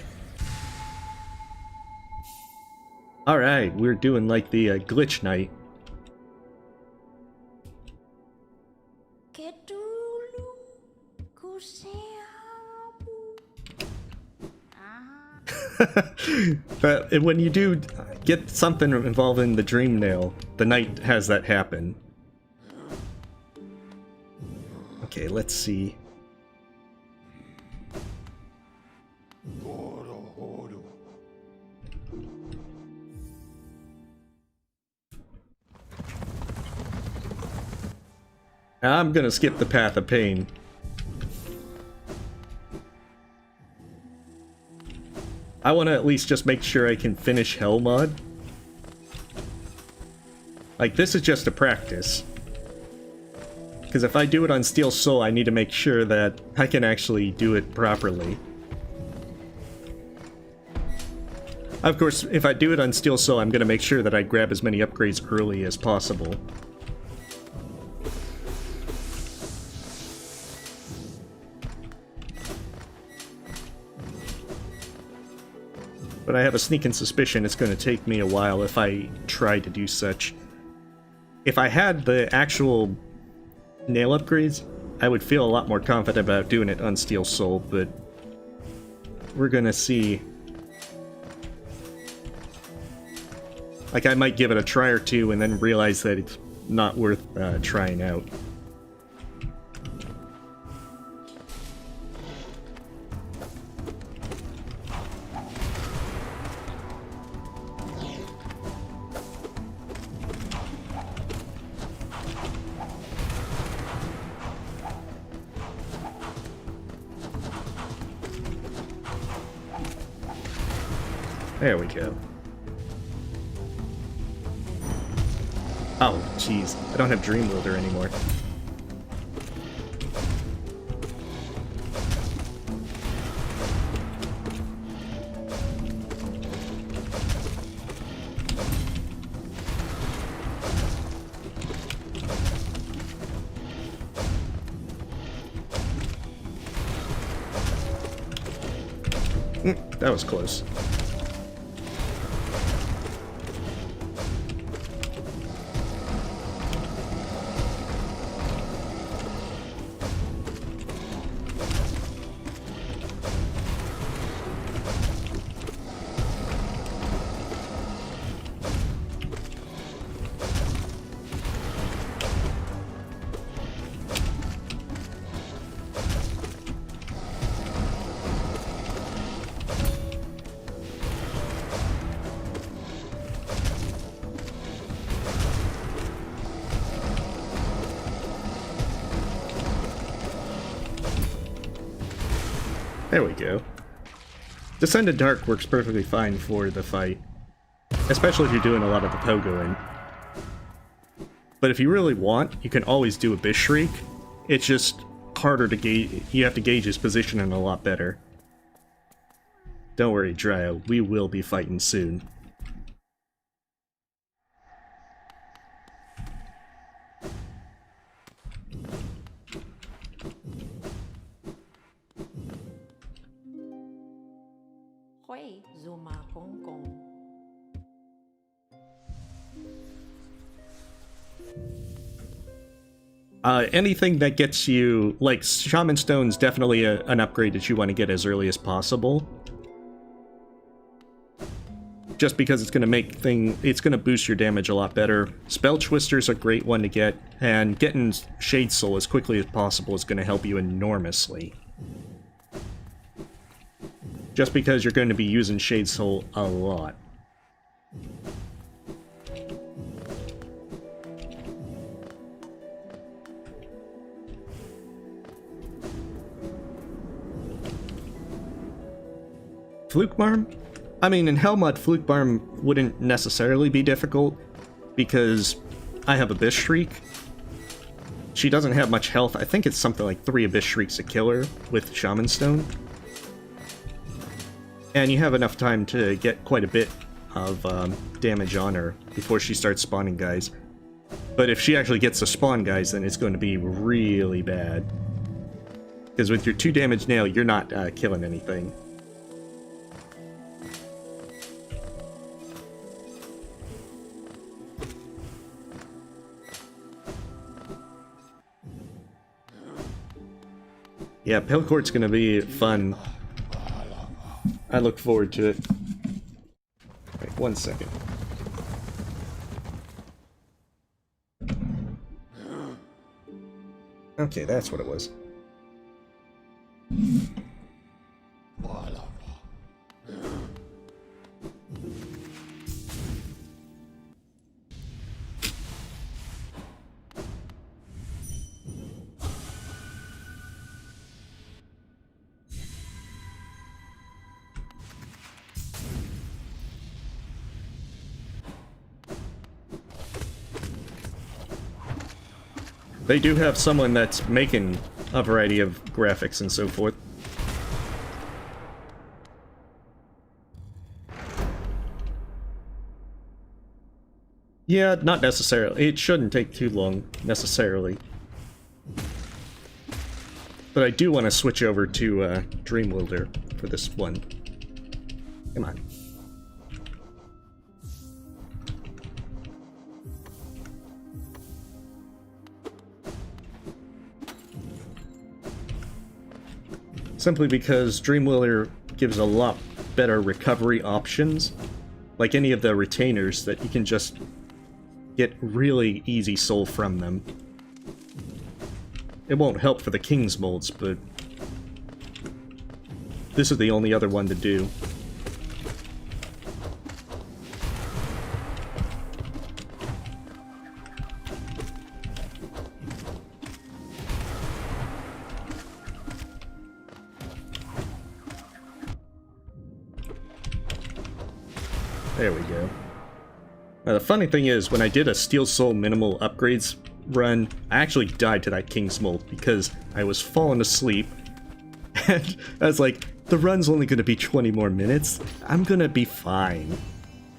Alright, we're doing like the Glitch Night. But when you do get something involving the Dream Nail, the night has that happen. Okay, let's see. I'm gonna skip the Path of Pain. I want to at least just make sure I can finish Hell Mod. Like, this is just a practice. Because if I do it on Steel Soul, I need to make sure that I can actually do it properly. Of course, if I do it on Steel Soul, I'm going to make sure that I grab as many upgrades early as possible. But I have a sneaking suspicion it's going to take me a while if I try to do such. If I had the actual nail upgrades, I would feel a lot more confident about doing it on Steel Soul, but we're going to see. Like, I might give it a try or two and then realize that it's not worth trying out. There we go. Oh, jeez. I don't have Dream Wielder anymore. That was close. There we go. Descended Dark works perfectly fine for the fight, especially if you're doing a lot of the pogoing. But if you really want, you can always do Abyss Shriek. It's just harder to gauge. You have to gauge his positioning a lot better. Don't worry, Dryo, we will be fighting soon. Anything that gets you, like, Shaman Stone's definitely an upgrade that you want to get as early as possible. Just because it's going to it's going to boost your damage a lot better. Spell Twister's a great one to get, and getting Shade Soul as quickly as possible is going to help you enormously. Just because you're going to be using Shade Soul a lot. Fluke Barm? I mean, in Helmut, Fluke Barm wouldn't necessarily be difficult, because I have Abyss Shriek. She doesn't have much health. I think it's something like 3 Abyss Shrieks to kill her with Shaman Stone. And you have enough time to get quite a bit of damage on her before she starts spawning guys. But if she actually gets to spawn guys, then it's going to be really bad. Because with your 2 damage nail, you're not killing anything. Yeah, Pelcort's gonna be fun. I look forward to it. Wait, 1 second. Okay, that's what it was. They do have someone that's making a variety of graphics and so forth. Yeah, not necessarily. It shouldn't take too long, necessarily. But I do want to switch over to Dreamwilder for this one. Come on. Simply because Dreamwilder gives a lot better recovery options. Like any of the retainers that you can just get really easy soul from them. It won't help for the King's molds, but this is the only other one to do. There we go. Now, the funny thing is, when I did a Steel Soul minimal upgrades run, I actually died to that King's Mold because I was falling asleep. And I was like, the run's only going to be 20 more minutes. I'm going to be fine.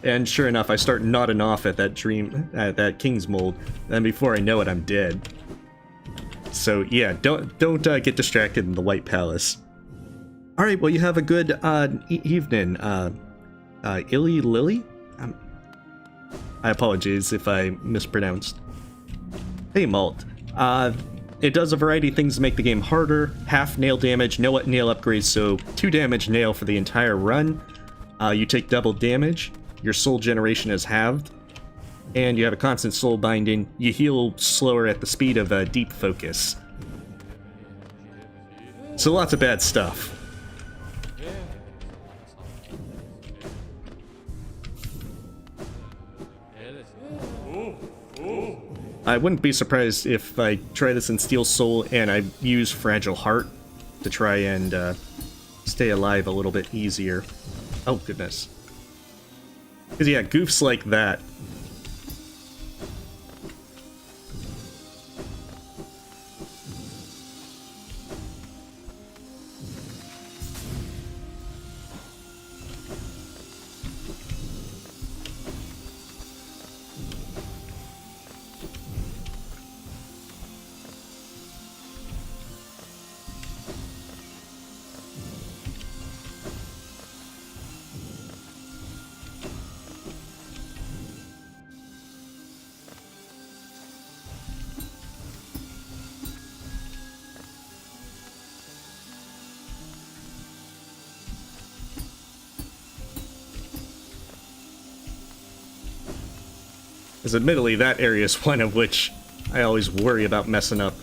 And sure enough, I start nodding off at that King's Mold, and before I know it, I'm dead. So yeah, don't get distracted in the White Palace. All right, well, you have a good evening. Illy Lily? I apologize if I mispronounced. Hey, Malt. It does a variety of things to make the game harder. Half nail damage, no nail upgrades, so 2 damage nail for the entire run. You take double damage. Your soul generation is halved. And you have a constant soul binding. You heal slower at the speed of deep focus. So lots of bad stuff. I wouldn't be surprised if I try this in Steel Soul and I use Fragile Heart to try and stay alive a little bit easier. Oh, goodness. Because, yeah, goofs like that. Because admittedly, that area is one of which I always worry about messing up.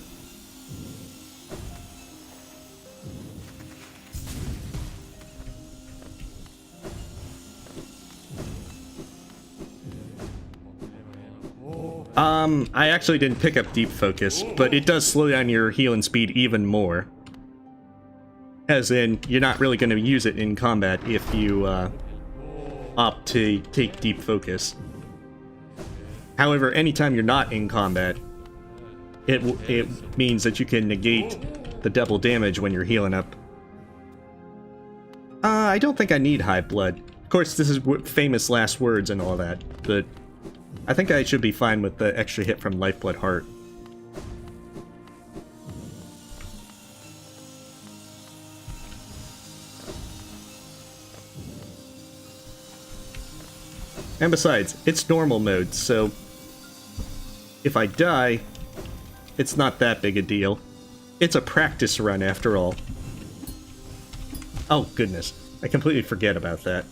I actually didn't pick up Deep Focus, but it does slow down your healing speed even more. As in, you're not really going to use it in combat if you opt to take Deep Focus. However, anytime you're not in combat, it means that you can negate the double damage when you're healing up. I don't think I need Hive Blood. Of course, this is famous last words and all that, but I think I should be fine with the extra hit from Lifeblood Heart. And besides, it's normal mode, so if I die, it's not that big a deal. It's a practice run after all. Oh, goodness. I completely forget about that.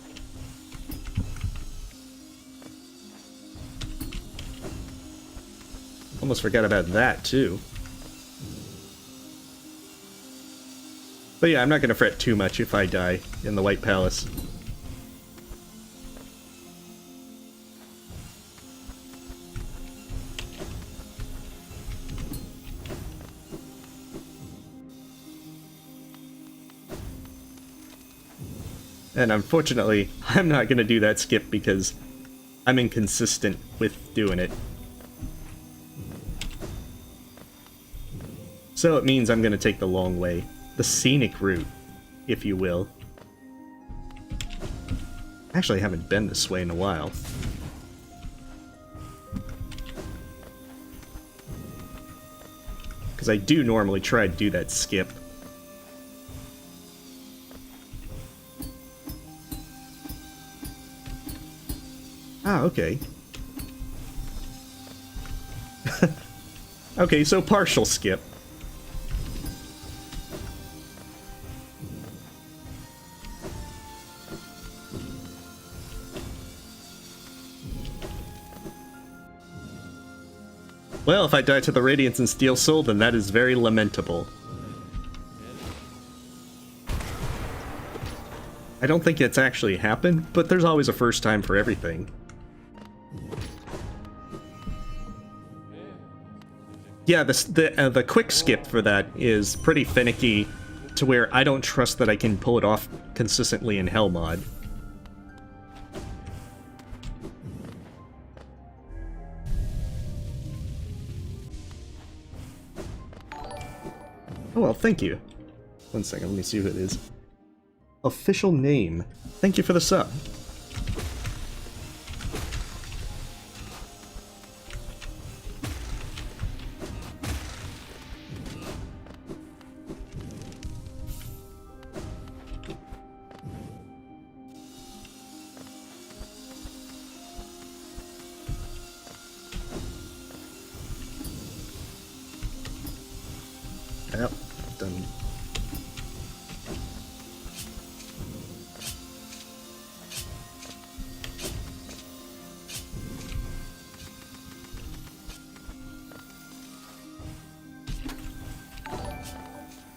Almost forgot about that, too. But yeah, I'm not going to fret too much if I die in the White Palace. And unfortunately, I'm not going to do that skip because I'm inconsistent with doing it. So it means I'm going to take the long way. The scenic route, if you will. Actually, I haven't been this way in a while. Because I do normally try to do that skip. Ah, okay. Okay, so partial skip. Well, if I die to the Radiance and Steel Soul, then that is very lamentable. I don't think it's actually happened, but there's always a first time for everything. Yeah, the quick skip for that is pretty finicky, to where I don't trust that I can pull it off consistently in Hell mod. Oh well, thank you. One second, let me see who it is. Official name. Thank you for the sub. Yep, done.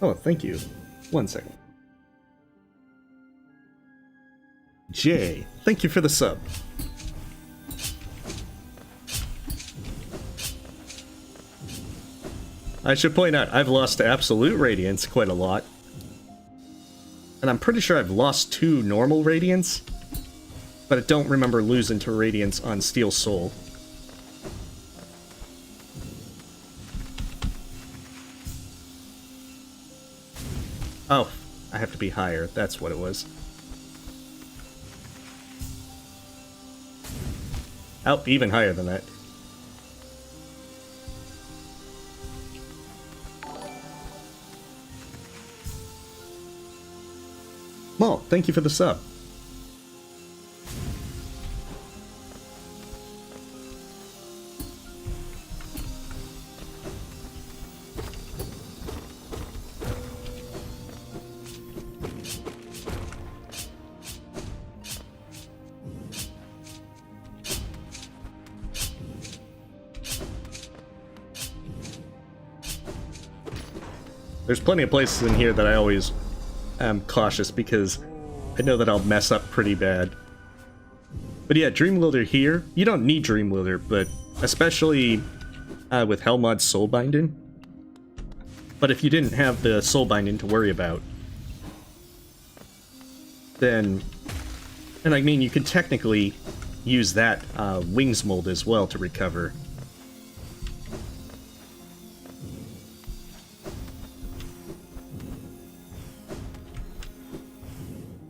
Oh, thank you. One second. Jay, thank you for the sub. I should point out, I've lost to Absolute Radiance quite a lot. And I'm pretty sure I've lost 2 normal Radiance, but I don't remember losing to Radiance on Steel Soul. Oh, I have to be higher. That's what it was. Oh, even higher than that. Maul, thank you for the sub. There's plenty of places in here that I always am cautious because I know that I'll mess up pretty bad. But yeah, Dream Wielder here, you don't need Dream Wielder, but especially with Helmod's Soul Binding. But if you didn't have the Soul Binding to worry about, then, and I mean, you could technically use that Wings Mold as well to recover.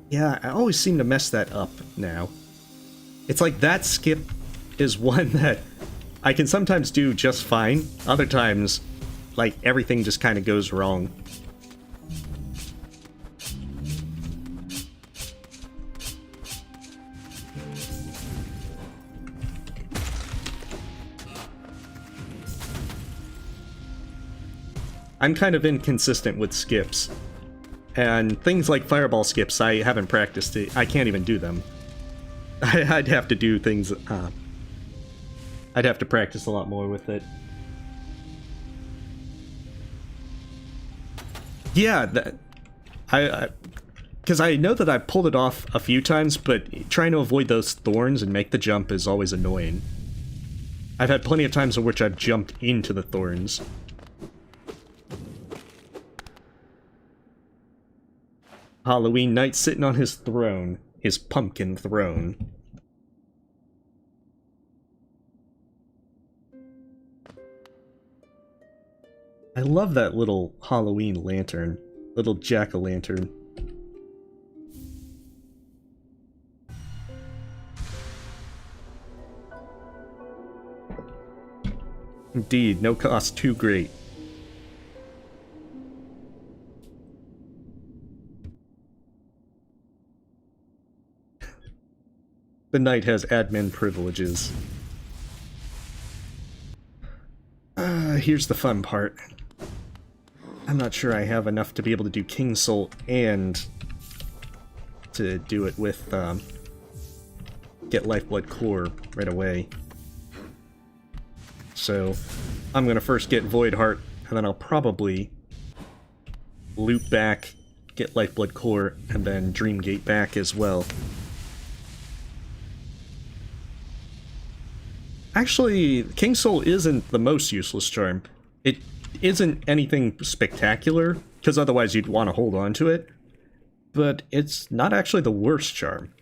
Yeah, I always seem to mess that up now. It's like that skip is one that I can sometimes do just fine. Other times, like, everything just kind of goes wrong. I'm kind of inconsistent with skips. And things like fireball skips, I haven't practiced it. I can't even do them. I'd have to do things... I'd have to practice a lot more with it. Yeah, because I know that I pulled it off a few times, but trying to avoid those thorns and make the jump is always annoying. I've had plenty of times in which I've jumped into the thorns. Halloween Knight sitting on his throne. His pumpkin throne. I love that little Halloween lantern. Little jack-o'-lantern. Indeed, no cost too great. The knight has admin privileges. Here's the fun part. I'm not sure I have enough to be able to do King Soul and to do it with, get Lifeblood Core right away. So, I'm gonna first get Void Heart, and then I'll probably loop back, get Lifeblood Core, and then Dreamgate back as well. Actually, King Soul isn't the most useless charm. It isn't anything spectacular, because otherwise you'd want to hold on to it, but it's not actually the worst charm.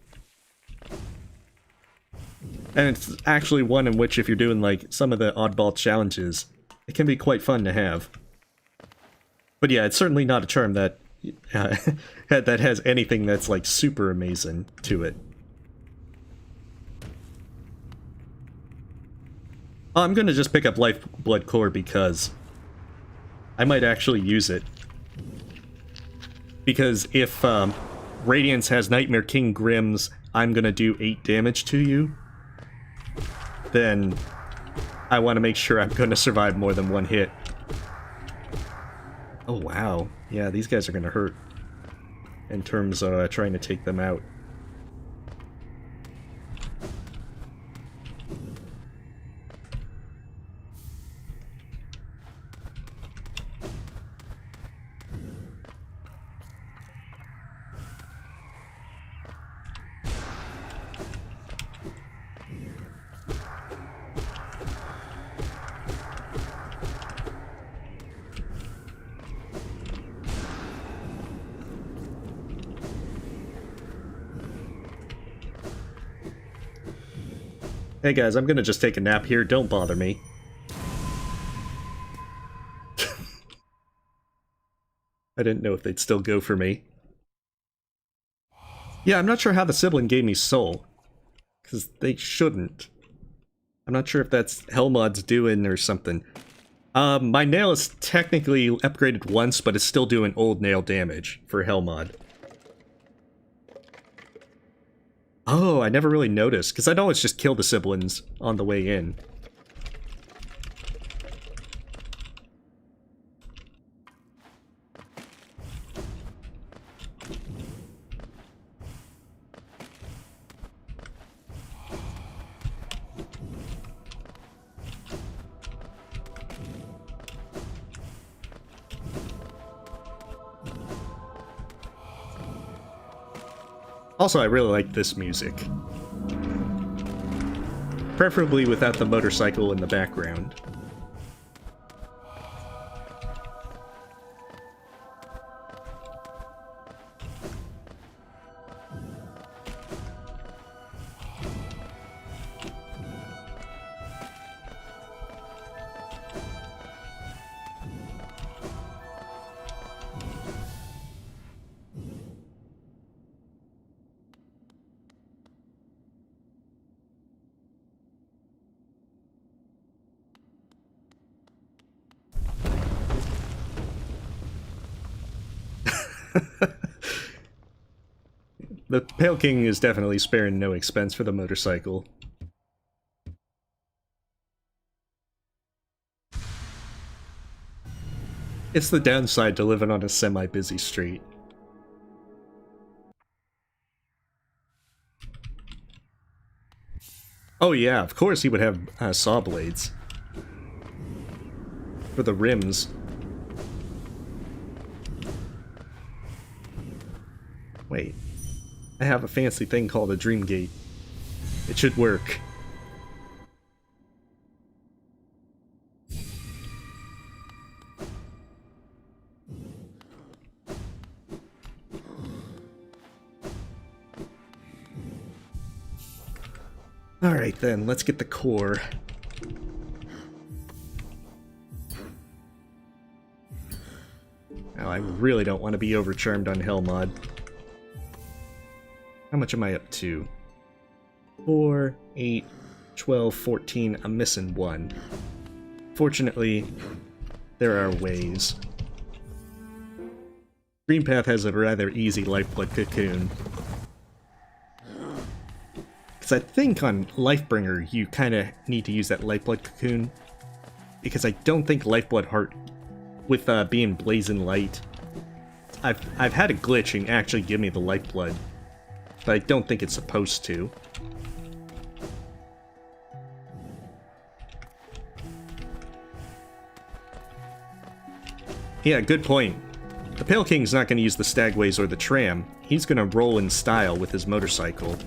And it's actually one in which if you're doing like some of the oddball challenges, it can be quite fun to have. But yeah, it's certainly not a charm that that has anything that's like super amazing to it. I'm gonna just pick up Lifeblood Core because I might actually use it. Because if Radiance has Nightmare King Grimm's I'm gonna do 8 damage to you, then I want to make sure I'm gonna survive more than one hit. Oh wow, yeah, these guys are gonna hurt in terms of trying to take them out. Hey guys, I'm gonna just take a nap here, don't bother me. I didn't know if they'd still go for me. Yeah, I'm not sure how the sibling gave me soul. Because they shouldn't. I'm not sure if that's Hellmod's doing or something. My nail is technically upgraded once, but it's still doing old nail damage for Hellmod. Oh, I never really noticed, because I'd always just kill the siblings on the way in. Also, I really like this music. Preferably without the motorcycle in the background. The Pale King is definitely sparing no expense for the motorcycle. It's the downside to living on a semi-busy street. Oh yeah, of course he would have saw blades. For the rims. Wait. I have a fancy thing called a Dream Gate. It should work. Alright then, let's get the core. Now I really don't want to be overcharmed on Hellmod. How much am I up to? 4, 8, 12, 14. I'm missing 1. Fortunately, there are ways. Green Path has a rather easy Lifeblood Cocoon. Because I think on Lifebringer, you kind of need to use that Lifeblood Cocoon. Because I don't think Lifeblood Heart, with being Blazing Light, I've had a glitch and actually give me the Lifeblood. But I don't think it's supposed to. Yeah, good point. The Pale King's not going to use the Stagways or the Tram. He's going to roll in style with his motorcycle.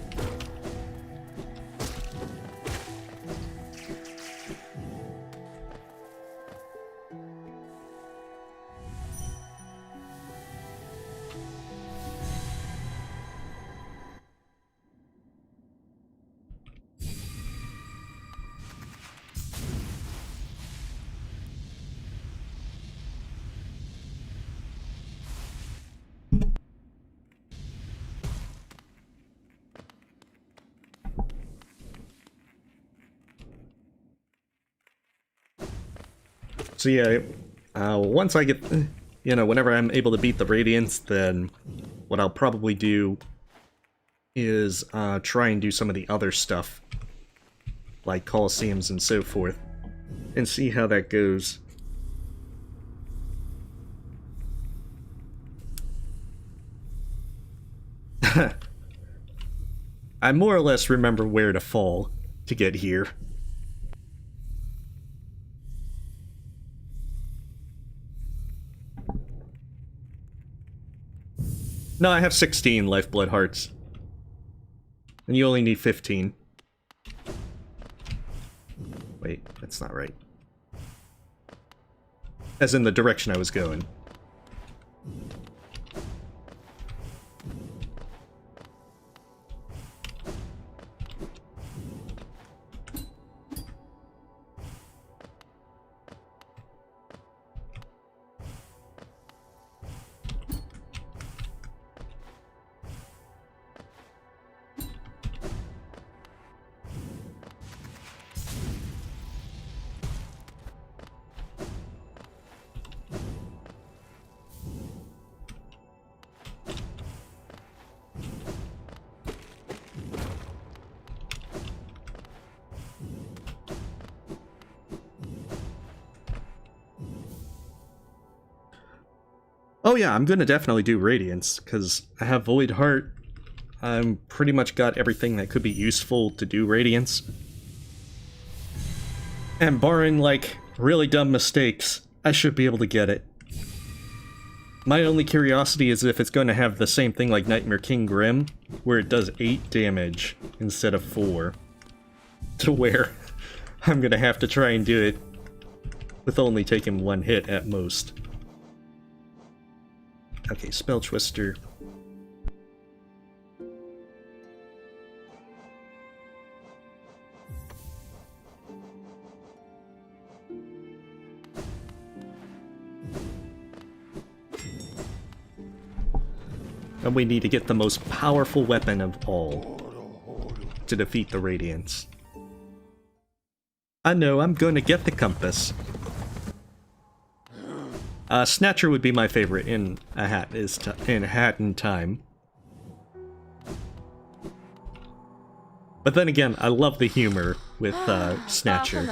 So yeah, once I get, whenever I'm able to beat the Radiance, then what I'll probably do is try and do some of the other stuff, like Colosseums and so forth, and see how that goes. I more or less remember where to fall to get here. No, I have 16 Lifeblood Hearts. And you only need 15. Wait, that's not right. As in the direction I was going. Oh yeah, I'm gonna definitely do Radiance, because I have Void Heart. I'm pretty much got everything that could be useful to do Radiance. And barring, like, really dumb mistakes, I should be able to get it. My only curiosity is if it's going to have the same thing like Nightmare King Grimm, where it does 8 damage instead of 4. To where I'm gonna have to try and do it with only taking 1 hit at most. Okay, Spell Twister. And we need to get the most powerful weapon of all to defeat the Radiance. I know, I'm going to get the compass. Snatcher would be my favorite in a hat in time. But then again, I love the humor with Snatcher.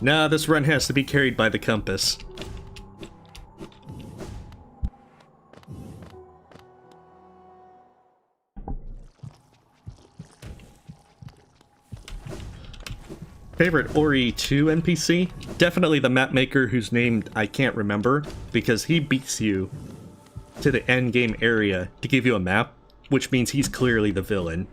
Nah, this run has to be carried by the compass. Favorite Ori 2 NPC? Definitely the map maker whose name I can't remember, because he beats you to the end game area to give you a map, which means he's clearly the villain.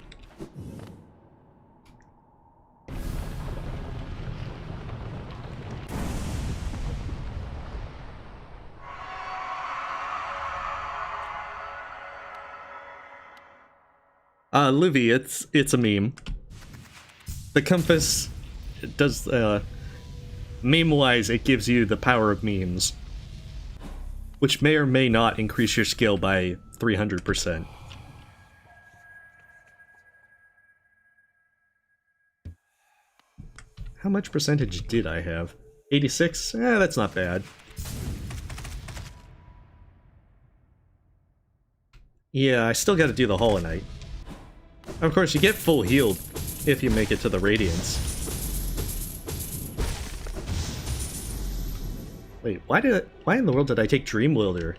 Livy, it's a meme. The compass does, meme-wise, it gives you the power of memes, which may or may not increase your skill by 300%. How much percentage did I have? 86? Eh, that's not bad. Yeah, I still gotta do the Hollow Knight. Of course, you get full healed if you make it to the Radiance. Wait, why in the world did I take Dream Wielder?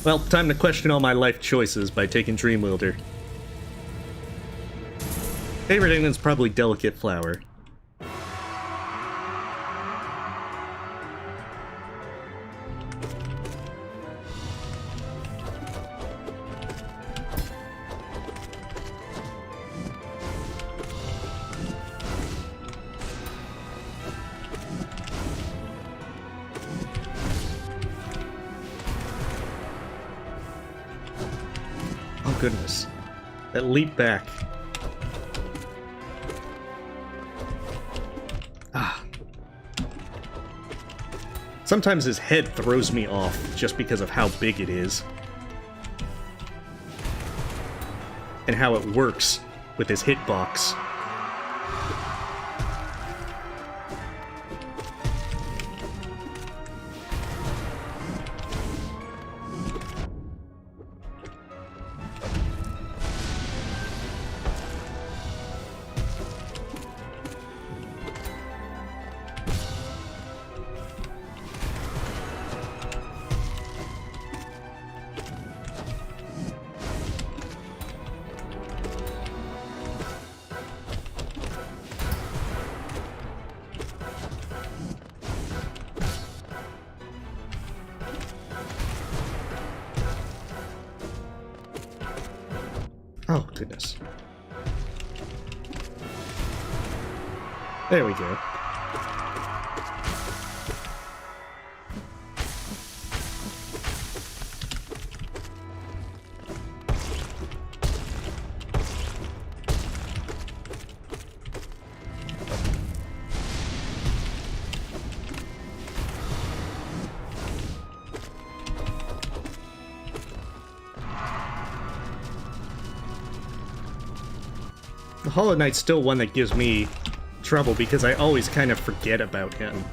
Well, time to question all my life choices by taking Dream Wielder. Favorite England's probably Delicate Flower. Goodness. That leap back. Ah. Sometimes his head throws me off just because of how big it is. And how it works with his hitbox. Oh, goodness. There we go. The Hollow Knight's still one that gives me trouble because I always kind of forget about him.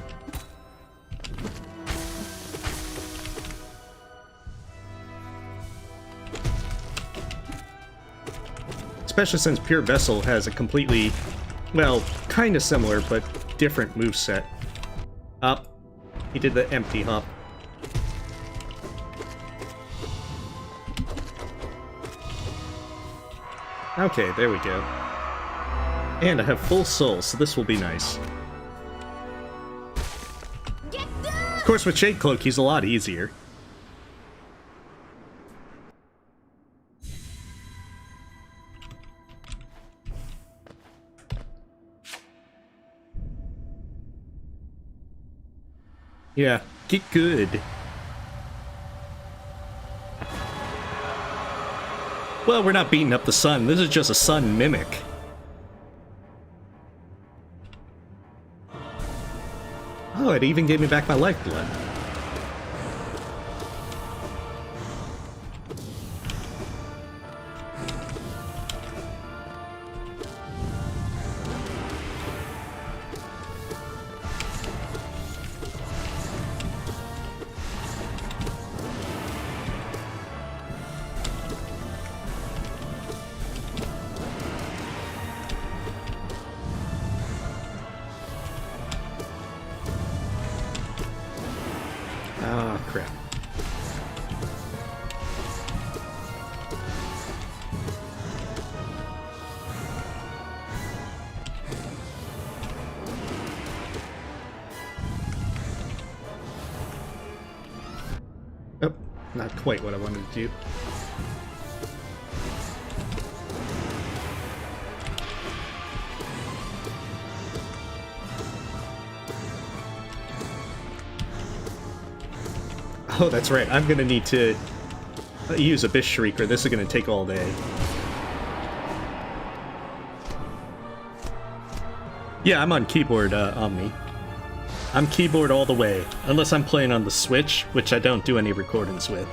especially since Pure Vessel has a completely, well, kind of similar, but different moveset. Up. He did the empty hop. Okay, there we go. And I have full soul, so this will be nice. Of course, with Shade Cloak, he's a lot easier. Yeah, get good. Well, we're not beating up the sun. This is just a sun mimic. Oh, it even gave me back my lifeblood. Ah, crap. Oh, not quite what I wanted to do. Oh, that's right. I'm gonna need to use Abyss Shrieker. This is gonna take all day. Yeah, I'm on keyboard, Omni. I'm keyboard all the way. Unless I'm playing on the Switch, which I don't do any recordings with.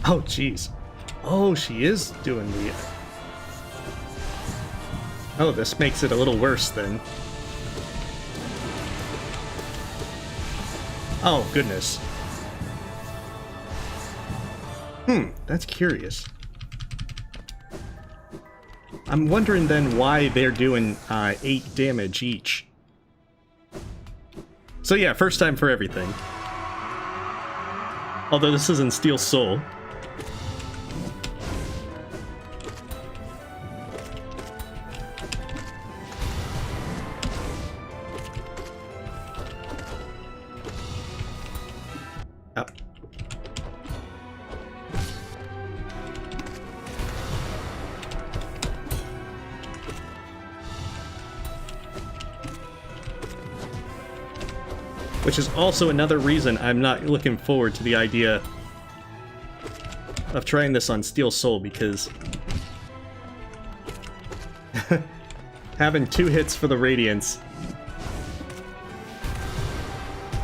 Oh, jeez. Oh, she is doing the... Oh, this makes it a little worse then. Oh, goodness. That's curious. I'm wondering then why they're doing 8 damage each. So yeah, first time for everything. Although this isn't Steel Soul. Up. Which is also another reason I'm not looking forward to the idea of trying this on Steel Soul, because having 2 hits for the Radiance,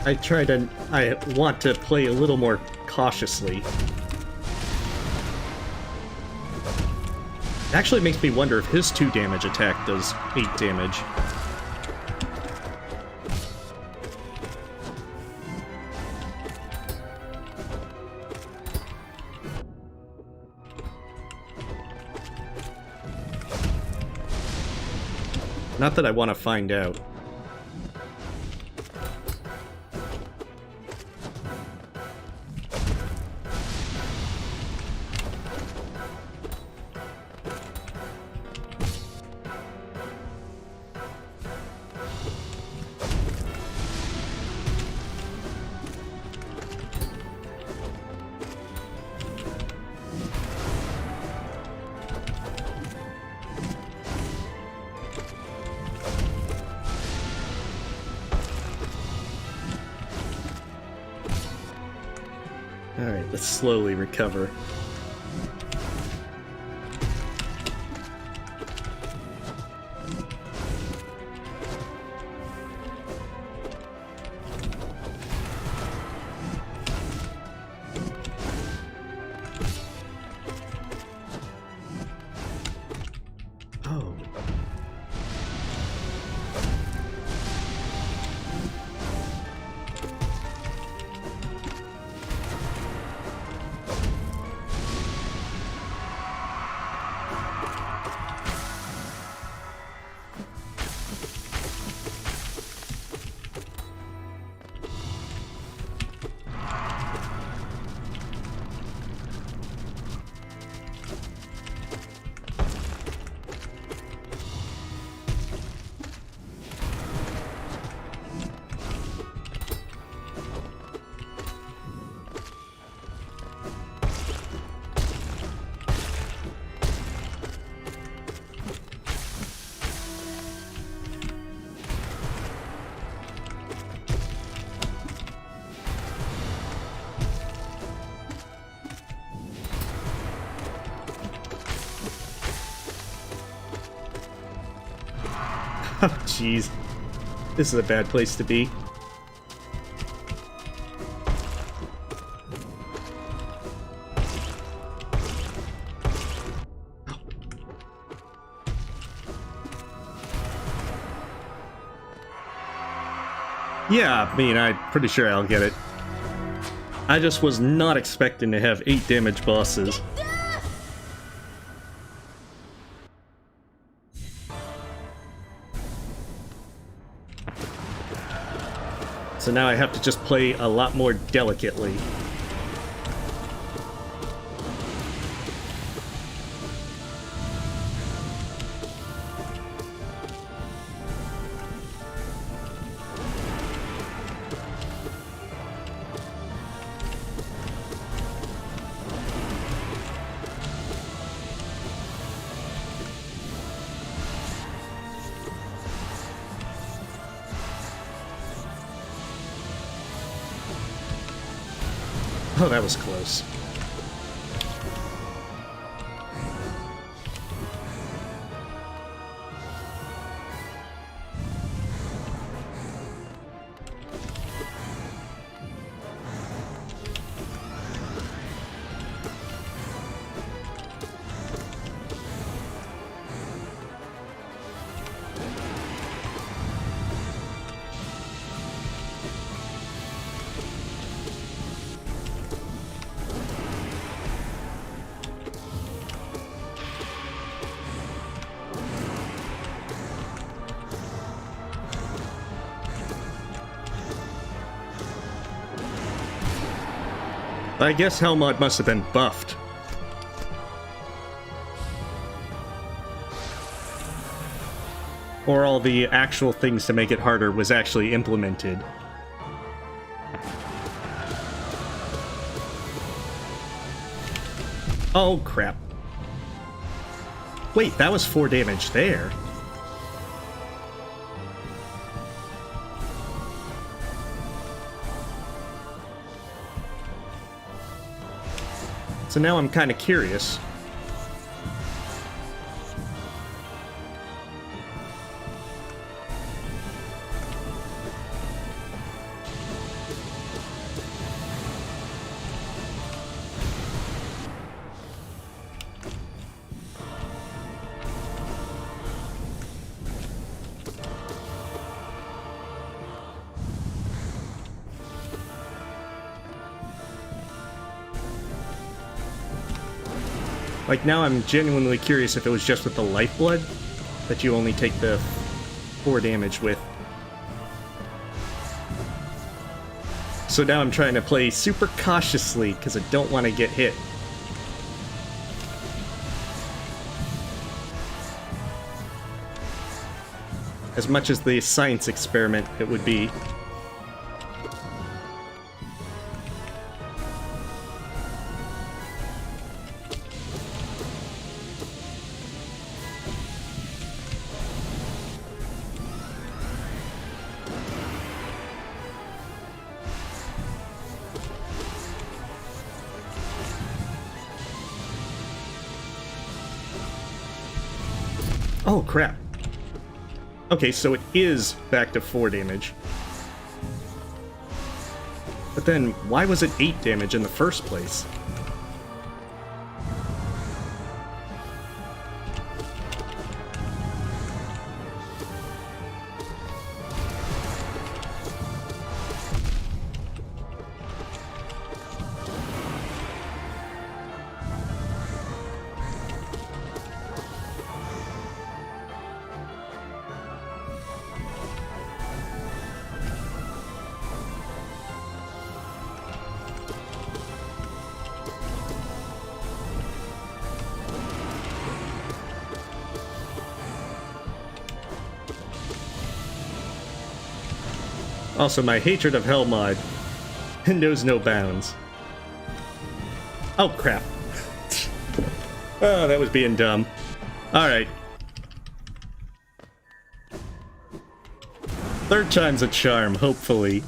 I want to play a little more cautiously. It actually makes me wonder if his 2 damage attack does 8 damage. Not that I want to find out. Alright, let's slowly recover. go. Oh, jeez. This is a bad place to be. Yeah, I mean, I'm pretty sure I'll get it. I just was not expecting to have 8 damage bosses. So now I have to just play a lot more delicately. Oh, that was close. I guess Helmut must have been buffed. Or all the actual things to make it harder was actually implemented. Oh, crap. Wait, that was 4 damage there. So now I'm kind of curious. Like, now I'm genuinely curious if it was just with the Lifeblood that you only take the 4 damage with. So now I'm trying to play super cautiously because I don't want to get hit. As much as the science experiment it would be. Oh, crap. Okay, so it is back to 4 damage. But then, why was it 8 damage in the first place? Also, my hatred of Hell mod knows no bounds. Oh, crap. Oh, that was being dumb. Alright. Third time's a charm, hopefully.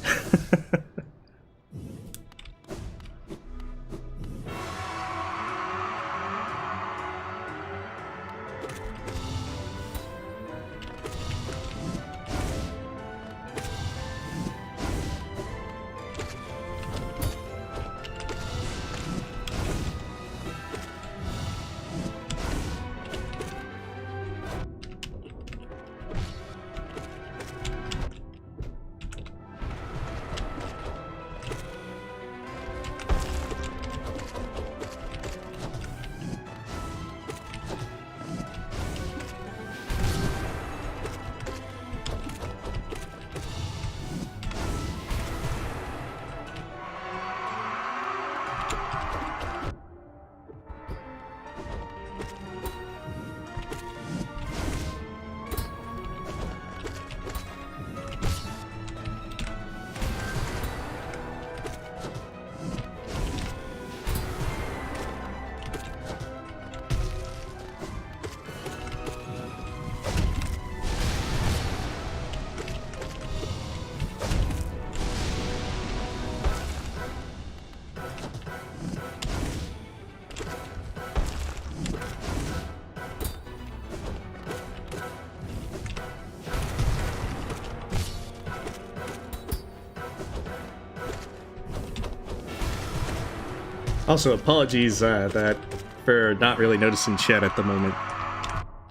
Also, apologies that for not really noticing chat at the moment.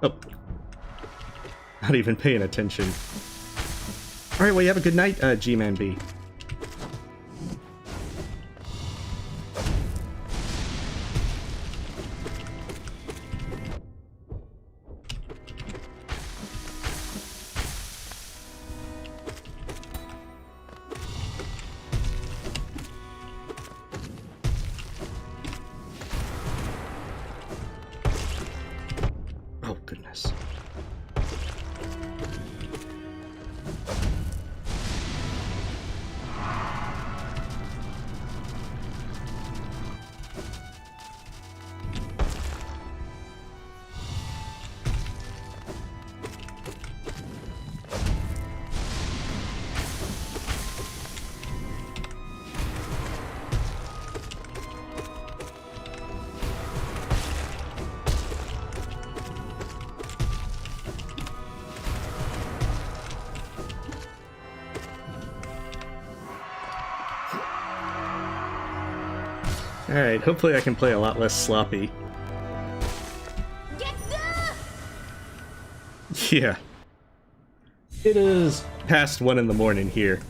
Oh. Not even paying attention. Alright, well, you have a good night, G-Man B. Alright, hopefully I can play a lot less sloppy. Yeah. It is past 1 in the morning here.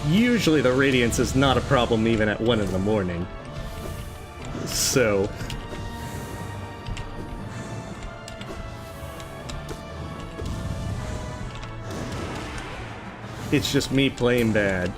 Usually the Radiance is not a problem even at 1 in the morning. So... it's just me playing bad.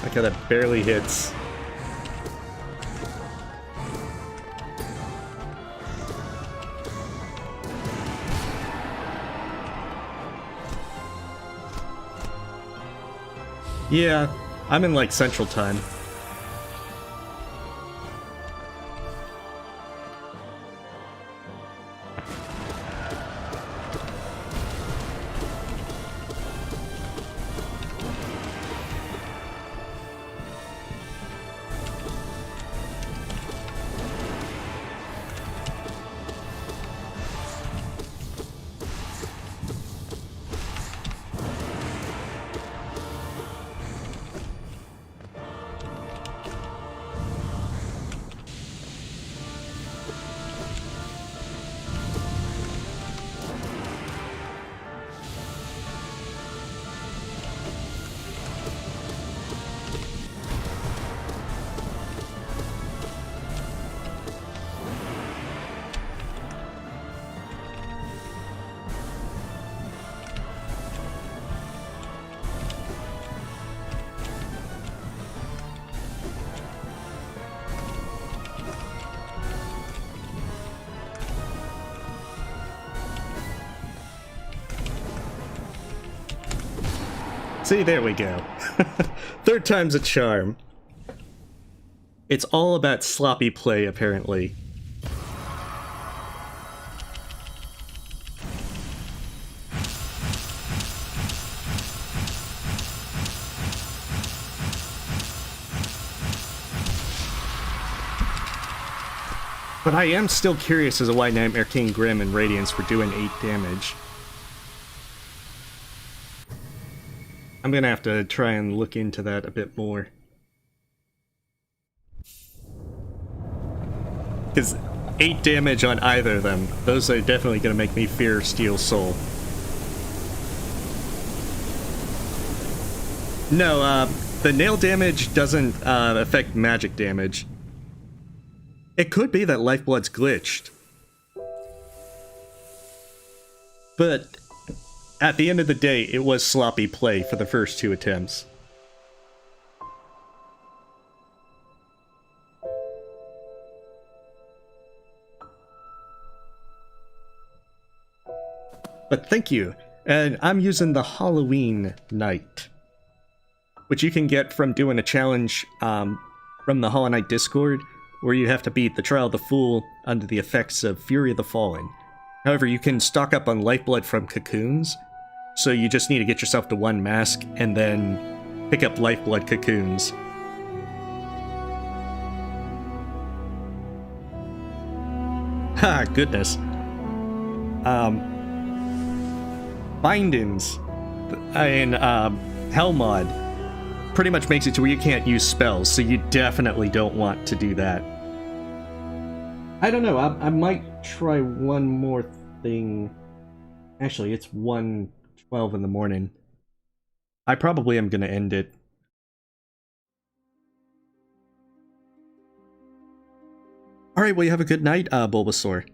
Like how that barely hits. Yeah, I'm in like Central Time. See, there we go. Third time's a charm. It's all about sloppy play, apparently. But I am still curious as to why Nightmare King Grimm and Radiance were doing 8 damage. I'm gonna have to try and look into that a bit more. Because 8 damage on either of them, those are definitely gonna make me fear Steel Soul. No, the nail damage doesn't affect magic damage. It could be that Lifeblood's glitched. But at the end of the day, it was sloppy play for the first 2 attempts. But thank you. And I'm using the Halloween Knight, which you can get from doing a challenge from the Hollow Knight Discord, where you have to beat the Trial of the Fool under the effects of Fury of the Fallen. However, you can stock up on Lifeblood from cocoons, so you just need to get yourself to 1 mask and then pick up Lifeblood cocoons. Ha, goodness. Bindings in Hell Mod pretty much makes it to where you can't use spells, so you definitely don't want to do that. I don't know, I might try one more thing. Actually, it's 1:12 in the morning. I probably am going to end it. Alright, well, you have a good night, Bulbasaur.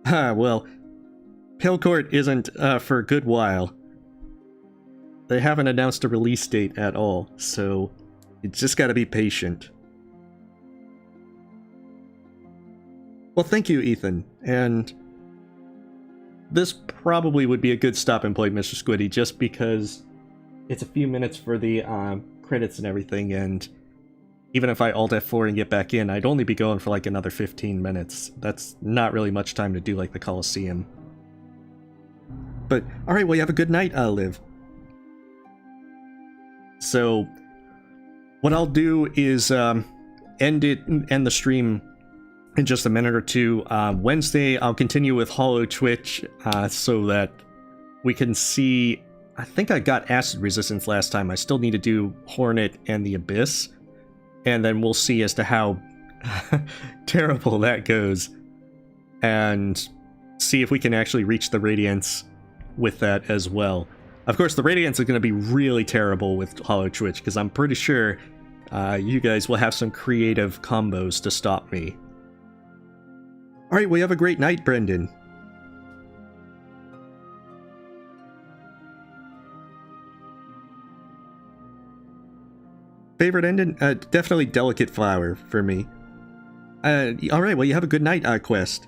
Well, Pale Court isn't for a good while. They haven't announced a release date at all, so you just gotta be patient. Well, thank you, Ethan, and this probably would be a good stopping point, Mr. Squiddy, just because it's a few minutes for the credits and everything, and even if I Alt F4 and get back in, I'd only be going for like another 15 minutes. That's not really much time to do like the Coliseum. But, alright, well, you have a good night, Liv. So, what I'll do is end the stream in just a minute or two. Wednesday, I'll continue with Hollow Twitch so that we can see... I think I got Acid Resistance last time. I still need to do Hornet and the Abyss. And then we'll see as to how terrible that goes. And see if we can actually reach the Radiance with that as well. Of course, the Radiance is going to be really terrible with Hollow Twitch, because I'm pretty sure you guys will have some creative combos to stop me. Alright, well, you have a great night, Brendan. Favorite ending? Definitely Delicate Flower for me. Alright, well, you have a good night, Quest.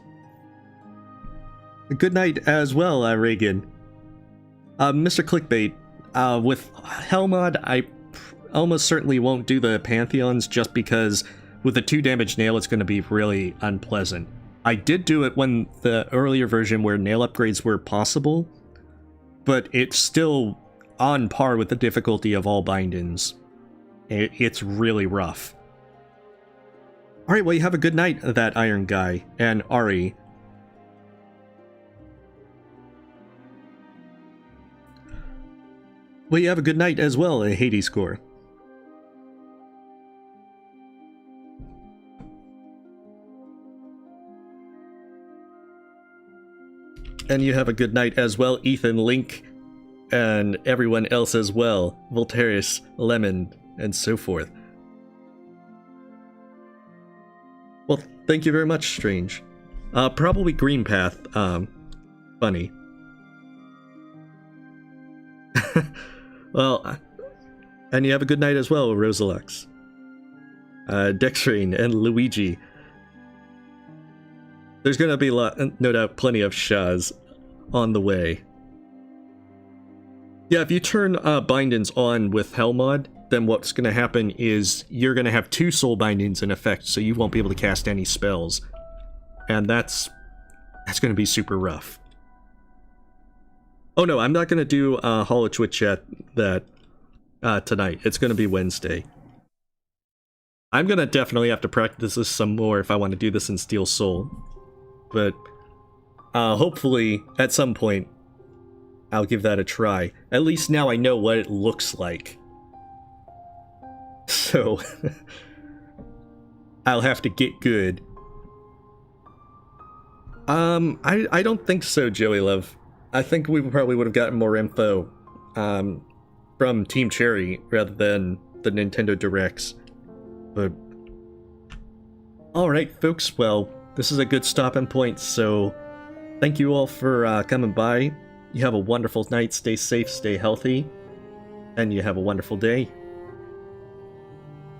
Good night as well, Reagan. Mr. Clickbait, with Hellmod, I almost certainly won't do the Pantheons just because with a 2 damage nail it's going to be really unpleasant. I did do it when the earlier version where nail upgrades were possible, but it's still on par with the difficulty of all bindings. It's really rough. Alright, well, you have a good night, that Iron Guy, and Ari. Well, you have a good night as well, Hades Core. And you have a good night as well, Ethan, Link, and everyone else as well. Voltarius, Lemon, and so forth. Well, thank you very much, Strange. Probably Green Path, funny. Well, and you have a good night as well, Rosalux. Dexrain and Luigi. There's gonna be no doubt plenty of Shaz on the way. Yeah, if you turn bindings on with Hell Mod, then what's going to happen is you're going to have 2 soul bindings in effect, so you won't be able to cast any spells. And that's going to be super rough. Oh no, I'm not going to do Holo Twitch chat that tonight. It's going to be Wednesday. I'm going to definitely have to practice this some more if I want to do this in Steel Soul. But hopefully, at some point, I'll give that a try. At least now I know what it looks like. So, I'll have to get good. I don't think so, Joey Love. I think we probably would have gotten more info from Team Cherry rather than the Nintendo Directs. But alright, folks, well, this is a good stopping point, so thank you all for coming by. You have a wonderful night, stay safe, stay healthy, and you have a wonderful day.